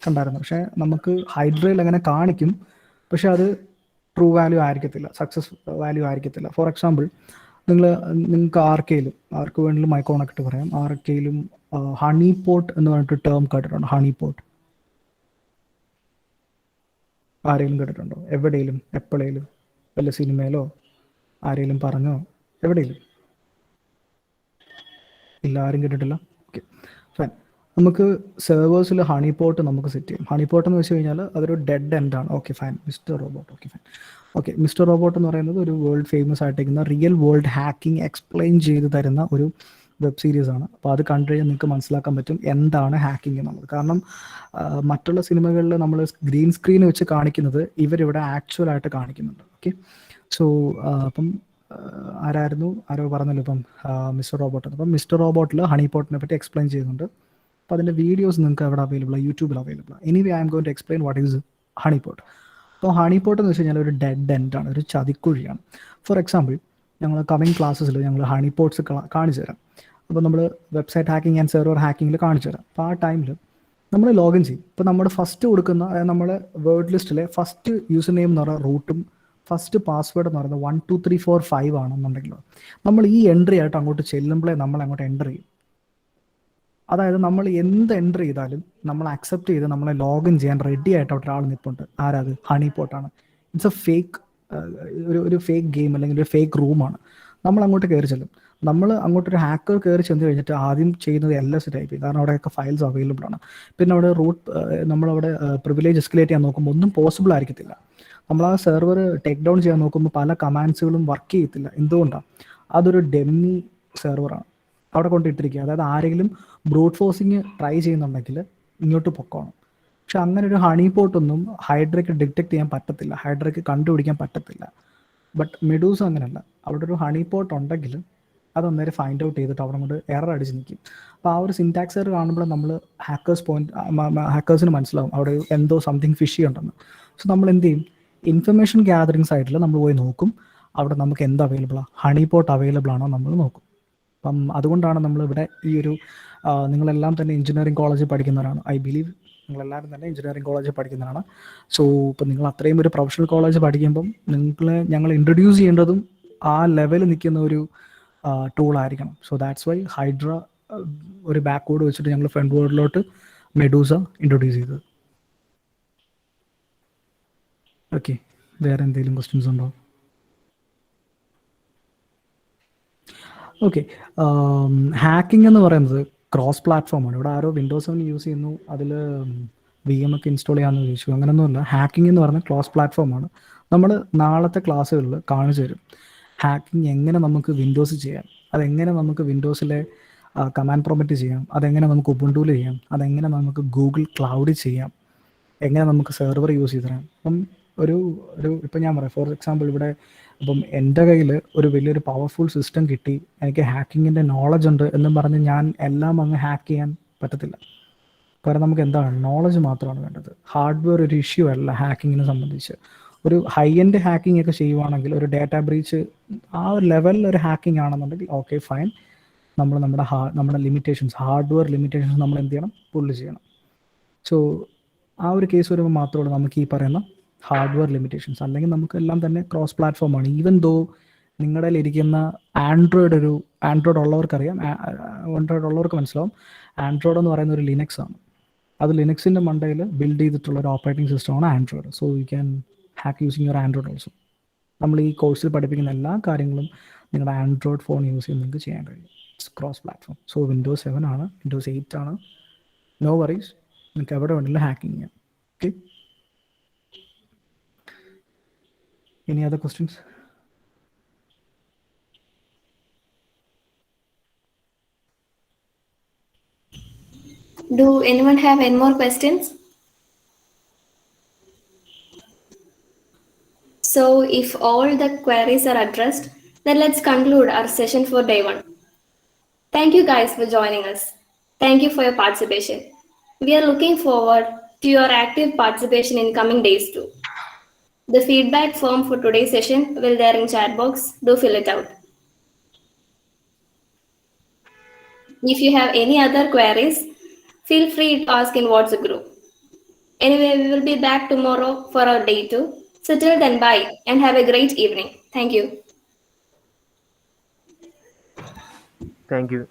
കണ്ടായിരുന്നു. പക്ഷേ നമുക്ക് ഹൈഡ്രയിൽ അങ്ങനെ കാണിക്കും, പക്ഷെ അത് ട്രൂ വാല്യൂ ആയിരിക്കത്തില്ല, സക്സസ് വാല്യൂ ആയിരിക്കത്തില്ല. ഫോർ എക്സാമ്പിൾ, നിങ്ങൾക്ക് ആർക്ക് വേണമെങ്കിലും മൈക്കോണക്ട് പറയാം, ആർക്കെങ്കിലും ഹണി പോട്ട് എന്ന് പറഞ്ഞിട്ട് ടേം കേട്ടിട്ടുണ്ടോ? ഹണി പോട്ട് ആരെങ്കിലും കേട്ടിട്ടുണ്ടോ? എവിടെയെങ്കിലും എപ്പോഴേലും വല്ല സിനിമയിലോ ആരെങ്കിലും പറഞ്ഞോ? എവിടെയെങ്കിലും ഇല്ല, ആരും കേട്ടിട്ടില്ല. Okay, fine. നമുക്ക് സെർവേഴ്സിൽ ഹണി പോട്ട് നമുക്ക് സെറ്റ് ചെയ്യും. ഹണി പോട്ട് എന്ന് വെച്ച് കഴിഞ്ഞാൽ അതൊരു ഡെഡ് എൻഡ് ആണ്. Okay fine. Mister robot. Okay fine. Okay, mister robot എന്ന് പറയുന്നത് ഒരു വേൾഡ് ഫേമസ് ആയിട്ടിരിക്കുന്ന റിയൽ വേൾഡ് ഹാക്കിംഗ് എക്സ്പ്ലെയിൻ ചെയ്ത് തരുന്ന ഒരു വെബ് സീരീസ് ആണ്. അപ്പോൾ അത് കണ്ടു കഴിഞ്ഞാൽ നിങ്ങൾക്ക് മനസ്സിലാക്കാൻ പറ്റും എന്താണ് ഹാക്കിംഗ് എന്നുള്ളത്. കാരണം മറ്റുള്ള സിനിമകളിൽ നമ്മൾ ഗ്രീൻ സ്ക്രീൻ വെച്ച് കാണിക്കുന്നത് ഇവരിവിടെ ആക്ച്വലായിട്ട് കാണിക്കുന്നുണ്ട്. ഓക്കെ, സോ അപ്പം ആരോ പറഞ്ഞല്ലോ ഇപ്പം മിസ്റ്റർ റോബോട്ട്. അപ്പം മിസ്റ്റർ റോബോട്ടിൽ ഹണി പോട്ടിനെ പറ്റി എക്സ്പ്ലെയിൻ ചെയ്യുന്നുണ്ട്. അപ്പോൾ അതിൻ്റെ വീഡിയോസ് നിങ്ങൾക്ക് അവിടെ അവൈലബിൾ ആണ്, യൂട്യൂബിൽ അവൈലബിൾ ആണ്. Anyway I M going to explain what is honey pot. അപ്പോൾ ഹണി പോട്ട് എന്ന് വെച്ച് കഴിഞ്ഞാൽ ഒരു ഡെഡ് എൻഡ് ആണ്, ഒരു ചതിക്കുഴിയാണ്. ഫോർ എക്സാമ്പിൾ, ഞങ്ങൾ കമ്മിങ് ക്ലാസ്സസിൽ ഞങ്ങൾ ഹണി പോട്ട്സ് കാണിച്ചു തരാം. അപ്പോൾ നമ്മൾ വെബ്സൈറ്റ് ഹാക്കിംഗ് ആൻഡ് സെർവർ ഹാക്കിങ്ങിൽ കാണിച്ചു തരാം. അപ്പോൾ ആ ടൈമിൽ നമ്മൾ ലോഗിൻ ചെയ്യും. ഇപ്പോൾ നമ്മുടെ ഫസ്റ്റ് കൊടുക്കുന്ന, അതായത് നമ്മുടെ വേർഡ് ലിസ്റ്റിലെ ഫസ്റ്റ് യൂസർ നെയിം എന്ന് പറയുന്ന റൂട്ടും ഫസ്റ്റ് പാസ്വേഡ് എന്ന് പറയുന്നത് 1 2 3 4 5 ആണെന്നുണ്ടെങ്കിൽ നമ്മൾ ഈ എൻട്രി ആയിട്ട് അങ്ങോട്ട് ചെല്ലുമ്പോഴേ നമ്മൾ അങ്ങോട്ട് എൻ്റർ ചെയ്യും. അതായത് നമ്മൾ എന്ത് എൻ്റർ ചെയ്താലും നമ്മൾ അക്സെപ്റ്റ് ചെയ്ത് നമ്മളെ ലോഗിൻ ചെയ്യാൻ റെഡി ആയിട്ട് അവിടെ ഒരാൾ നിൽപ്പുണ്ട്. ആരാത്? ഹണി പോട്ടാണ്. ഇറ്റ്സ് എ ഫേക്ക്, ഒരു ഫേക്ക് ഗെയിം അല്ലെങ്കിൽ ഒരു ഫേക്ക് റൂമാണ്. നമ്മൾ അങ്ങോട്ട് കയറി ചെല്ലും. നമ്മൾ അങ്ങോട്ടൊരു ഹാക്കർ കയറി ചെന്ന് കഴിഞ്ഞിട്ട് ആദ്യം ചെയ്യുന്നത് LS ടൈപ്പ് ചെയ്യും, കാരണം അവിടെയൊക്കെ ഫയൽസ് അവൈലബിൾ ആണ്. പിന്നെ അവിടെ നമ്മളവിടെ പ്രിവിലേജ് എസ്കലേറ്റ് ചെയ്യാൻ നോക്കുമ്പോൾ ഒന്നും പോസിബിൾ ആയിരിക്കത്തില്ല. നമ്മൾ ആ സെർവർ ടേക്ക് ഡൗൺ ചെയ്യാൻ നോക്കുമ്പോൾ പല കമാൻഡ്സുകളും വർക്ക് ചെയ്യത്തില്ല. എന്തുകൊണ്ടാണ്? അതൊരു ഡെമ്മി സെർവറാണ് അവിടെ കൊണ്ടിട്ടിരിക്കുക. അതായത് ആരെങ്കിലും ബ്രൂട്ട് ഫോഴ്സിങ് ട്രൈ ചെയ്യുന്നുണ്ടെങ്കിൽ ഇങ്ങോട്ട് പൊക്കോണം. പക്ഷെ അങ്ങനെ ഒരു ഹണി പോട്ടൊന്നും ഹൈഡ്രയ്ക്ക് ഡിറ്റക്ട് ചെയ്യാൻ പറ്റത്തില്ല, ഹൈഡ്രയ്ക്ക് കണ്ടുപിടിക്കാൻ പറ്റത്തില്ല. ബട്ട് മെഡൂസ അങ്ങനെയല്ല. അവിടെ ഒരു ഹണി പോട്ട് ഉണ്ടെങ്കിൽ അതൊന്നേരം ഫൈൻഡ് ഔട്ട് ചെയ്തിട്ട് അവിടെ കൊണ്ട് എറർ അടിച്ച് നിൽക്കും. അപ്പോൾ ആ ഒരു സിൻടാക്സ് എറർ കാണുമ്പോൾ നമ്മൾ ഹാക്കേഴ്സിന് മനസ്സിലാവും അവിടെ എന്തോ സംതിങ് ഫിഷി ഉണ്ടെന്ന്. സോ നമ്മൾ എന്ത് ചെയ്യും? ഇൻഫർമേഷൻ ഗ്യാതറിങ് സൈഡിൽ നമ്മൾ പോയി നോക്കും, അവിടെ നമുക്ക് എന്ത് അവൈലബിൾ ആണ്, ഹണി പോട്ട് അവൈലബിൾ ആണോ നമ്മൾ നോക്കും. അപ്പം അതുകൊണ്ടാണ് നമ്മളിവിടെ ഈ ഒരു നിങ്ങളെല്ലാം തന്നെ എഞ്ചിനീയറിംഗ് കോളേജിൽ പഠിക്കുന്നവരാണ്, ഐ ബിലീവ് നിങ്ങളെല്ലാവരും തന്നെ എഞ്ചിനീയറിംഗ് കോളേജിൽ പഠിക്കുന്നതാണ്. സോ ഇപ്പം നിങ്ങൾ അത്രയും ഒരു പ്രൊഫഷണൽ കോളേജ് പഠിക്കുമ്പം ഞങ്ങൾ ഇൻട്രൊഡ്യൂസ് ചെയ്യേണ്ടതും ആ ലെവലിൽ നിൽക്കുന്ന ഒരു ടൂളായിരിക്കണം. സോ ദാറ്റ്സ് വൈ ഹൈഡ്ര ഒരു ബാക്ക്വേർഡ് വെച്ചിട്ട് ഞങ്ങൾ ഫ്രണ്ട് വേർഡിലോട്ട് മെഡൂസ ഇൻട്രൊഡ്യൂസ് ചെയ്തത്. ഓക്കെ, വേറെ എന്തെങ്കിലും ക്വസ്റ്റ്യൻസ് ഉണ്ടോ? ഓക്കെ, ഹാക്കിംഗ് എന്ന് പറയുന്നത് ക്രോസ് പ്ലാറ്റ്ഫോമാണ്. ഇവിടെ ആരോ വിൻഡോസ് 7 യൂസ് ചെയ്യുന്നു, അതിൽ VM ഒക്കെ ഇൻസ്റ്റാൾ ചെയ്യാമെന്ന് ചോദിച്ചു. അങ്ങനെയൊന്നുമില്ല. ഹാക്കിംഗ് എന്ന് പറയുന്നത് ക്രോസ് പ്ലാറ്റ്ഫോമാണ്. നമ്മൾ നാളത്തെ ക്ലാസ്സുകളിൽ കാണിച്ചു തരും ഹാക്കിംഗ് എങ്ങനെ നമുക്ക് വിൻഡോസ് ചെയ്യാം, അതെങ്ങനെ നമുക്ക് വിൻഡോസിലെ കമാൻഡ് പ്രോംപ്റ്റ് ചെയ്യാം, അതെങ്ങനെ നമുക്ക് ഉബുണ്ടുവിൽ ചെയ്യാം, അതെങ്ങനെ നമുക്ക് ഗൂഗിൾ ക്ലൗഡിൽ ചെയ്യാം, എങ്ങനെ നമുക്ക് സെർവർ യൂസ് ചെയ്ത് തരാം. അപ്പം ഒരു ഇപ്പം ഞാൻ പറയാം, ഫോർ എക്സാമ്പിൾ ഇവിടെ ഇപ്പം എൻ്റെ കയ്യിൽ ഒരു വലിയൊരു പവർഫുൾ സിസ്റ്റം കിട്ടി, എനിക്ക് ഹാക്കിങ്ങിൻ്റെ നോളജ് ഉണ്ട് എന്നും പറഞ്ഞ് ഞാൻ എല്ലാം അങ്ങ് ഹാക്ക് ചെയ്യാൻ പറ്റത്തില്ല. കാരണം നമുക്ക് എന്താണ് നോളജ് മാത്രമാണ് വേണ്ടത്. ഹാർഡ്വെയർ ഒരു ഇഷ്യൂ അല്ല ഹാക്കിങ്ങിനെ സംബന്ധിച്ച്. ഒരു ഹൈ എൻഡ് ഹാക്കിംഗ് ഒക്കെ ചെയ്യുവാണെങ്കിൽ, ഒരു ഡാറ്റ ബ്രീച്ച് ആ ഒരു ലെവലിൽ ഒരു ഹാക്കിംഗ് ആണെന്നുണ്ടെങ്കിൽ ഓക്കെ ഫൈൻ, നമ്മൾ നമ്മുടെ ലിമിറ്റേഷൻസ്, ഹാർഡ്വെയർ ലിമിറ്റേഷൻസ് നമ്മൾ എന്ത് ചെയ്യണം, പുള്ള് ചെയ്യണം. സോ ആ ഒരു കേസ് വരുമ്പോൾ മാത്രമേ നമുക്ക് ഈ പറയുന്ന ഹാർഡ്വെയർ ലിമിറ്റേഷൻസ്, അല്ലെങ്കിൽ നമുക്ക് എല്ലാം തന്നെ ക്രോസ് പ്ലാറ്റ്ഫോമാണ്. ഈവൻ ദോ നിങ്ങളുടെ ഇരിക്കുന്ന ആൻഡ്രോയിഡ് ഉള്ളവർക്കറിയാം, ആൻഡ്രോയിഡ് ഉള്ളവർക്ക് മനസ്സിലാവും, ആൻഡ്രോയിഡ് എന്ന് പറയുന്ന ഒരു ലിനക്സ് ആണ്. അത് ലിനക്സിൻ്റെ മണ്ടയിൽ ബിൽഡ് ചെയ്തിട്ടുള്ള ഒരു ഓപ്പറേറ്റിംഗ് സിസ്റ്റമാണ് Android. So you can hack using your Android also. നമ്മൾ ഈ കോഴ്സിൽ പഠിപ്പിക്കുന്ന എല്ലാ കാര്യങ്ങളും നിങ്ങളുടെ ആൻഡ്രോയിഡ് ഫോൺ യൂസ് ചെയ്ത് നിങ്ങൾക്ക് ചെയ്യാൻ കഴിയും. Its cross platform. So Windows 7 ആണ്, വിൻഡോസ് 8 ആണ്, നോ വറീസ്, നിങ്ങൾക്ക് എവിടെ വേണമെങ്കിലും ഹാക്കിങ് ചെയ്യാം. Okay, any other questions? Do anyone have any more questions? So if all the queries are addressed, then let's conclude our session for day 1. Thank you guys for joining us. Thank you for your participation. We are looking forward to your active participation in coming days too. The feedback form for today's session will there in chat box. Do fill it out. If you have any other queries, feel free to ask in WhatsApp group. Anyway, we will be back tomorrow for our day 2. So till then, bye and have a great evening. Thank you. Thank you.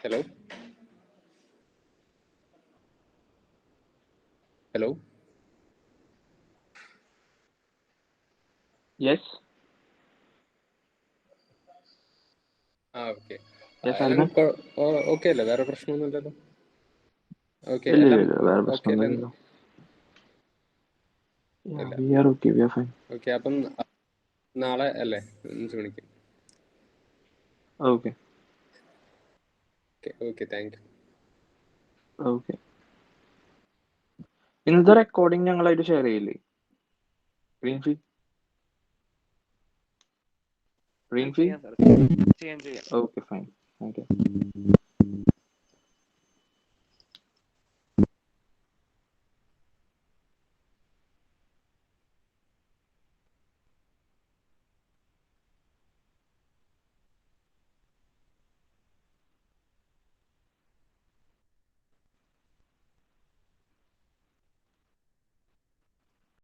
Hello? Hello? Yes. Okay. Yes, എല്ലാം Alban. Okay അല്ലേ? വേറെ പ്രശ്നമൊന്നുമില്ലല്ലോ? Okay, ഇല്ല എല്ലാം ഇല്ല വേറെ okay അല്ലേ? പ്രശ്നമൊന്നുമില്ലല്ലോ. Yeah, ഇല്ല. we are okay. We are fine. Okay, അപ്പം നാളെ അല്ലേ 5 മണിക്ക്? Okay. Okay okay, thank you. Okay. ഇന്നത്തെ റെക്കോർഡിംഗ് ഞങ്ങളായിട്ട് ഷെയർ ചെയ്യില്ലേ? ഗ്രീൻഫീ ചെയ്യാം സാർ, ചെയ്യാം. Okay fine. ഓക്കെ.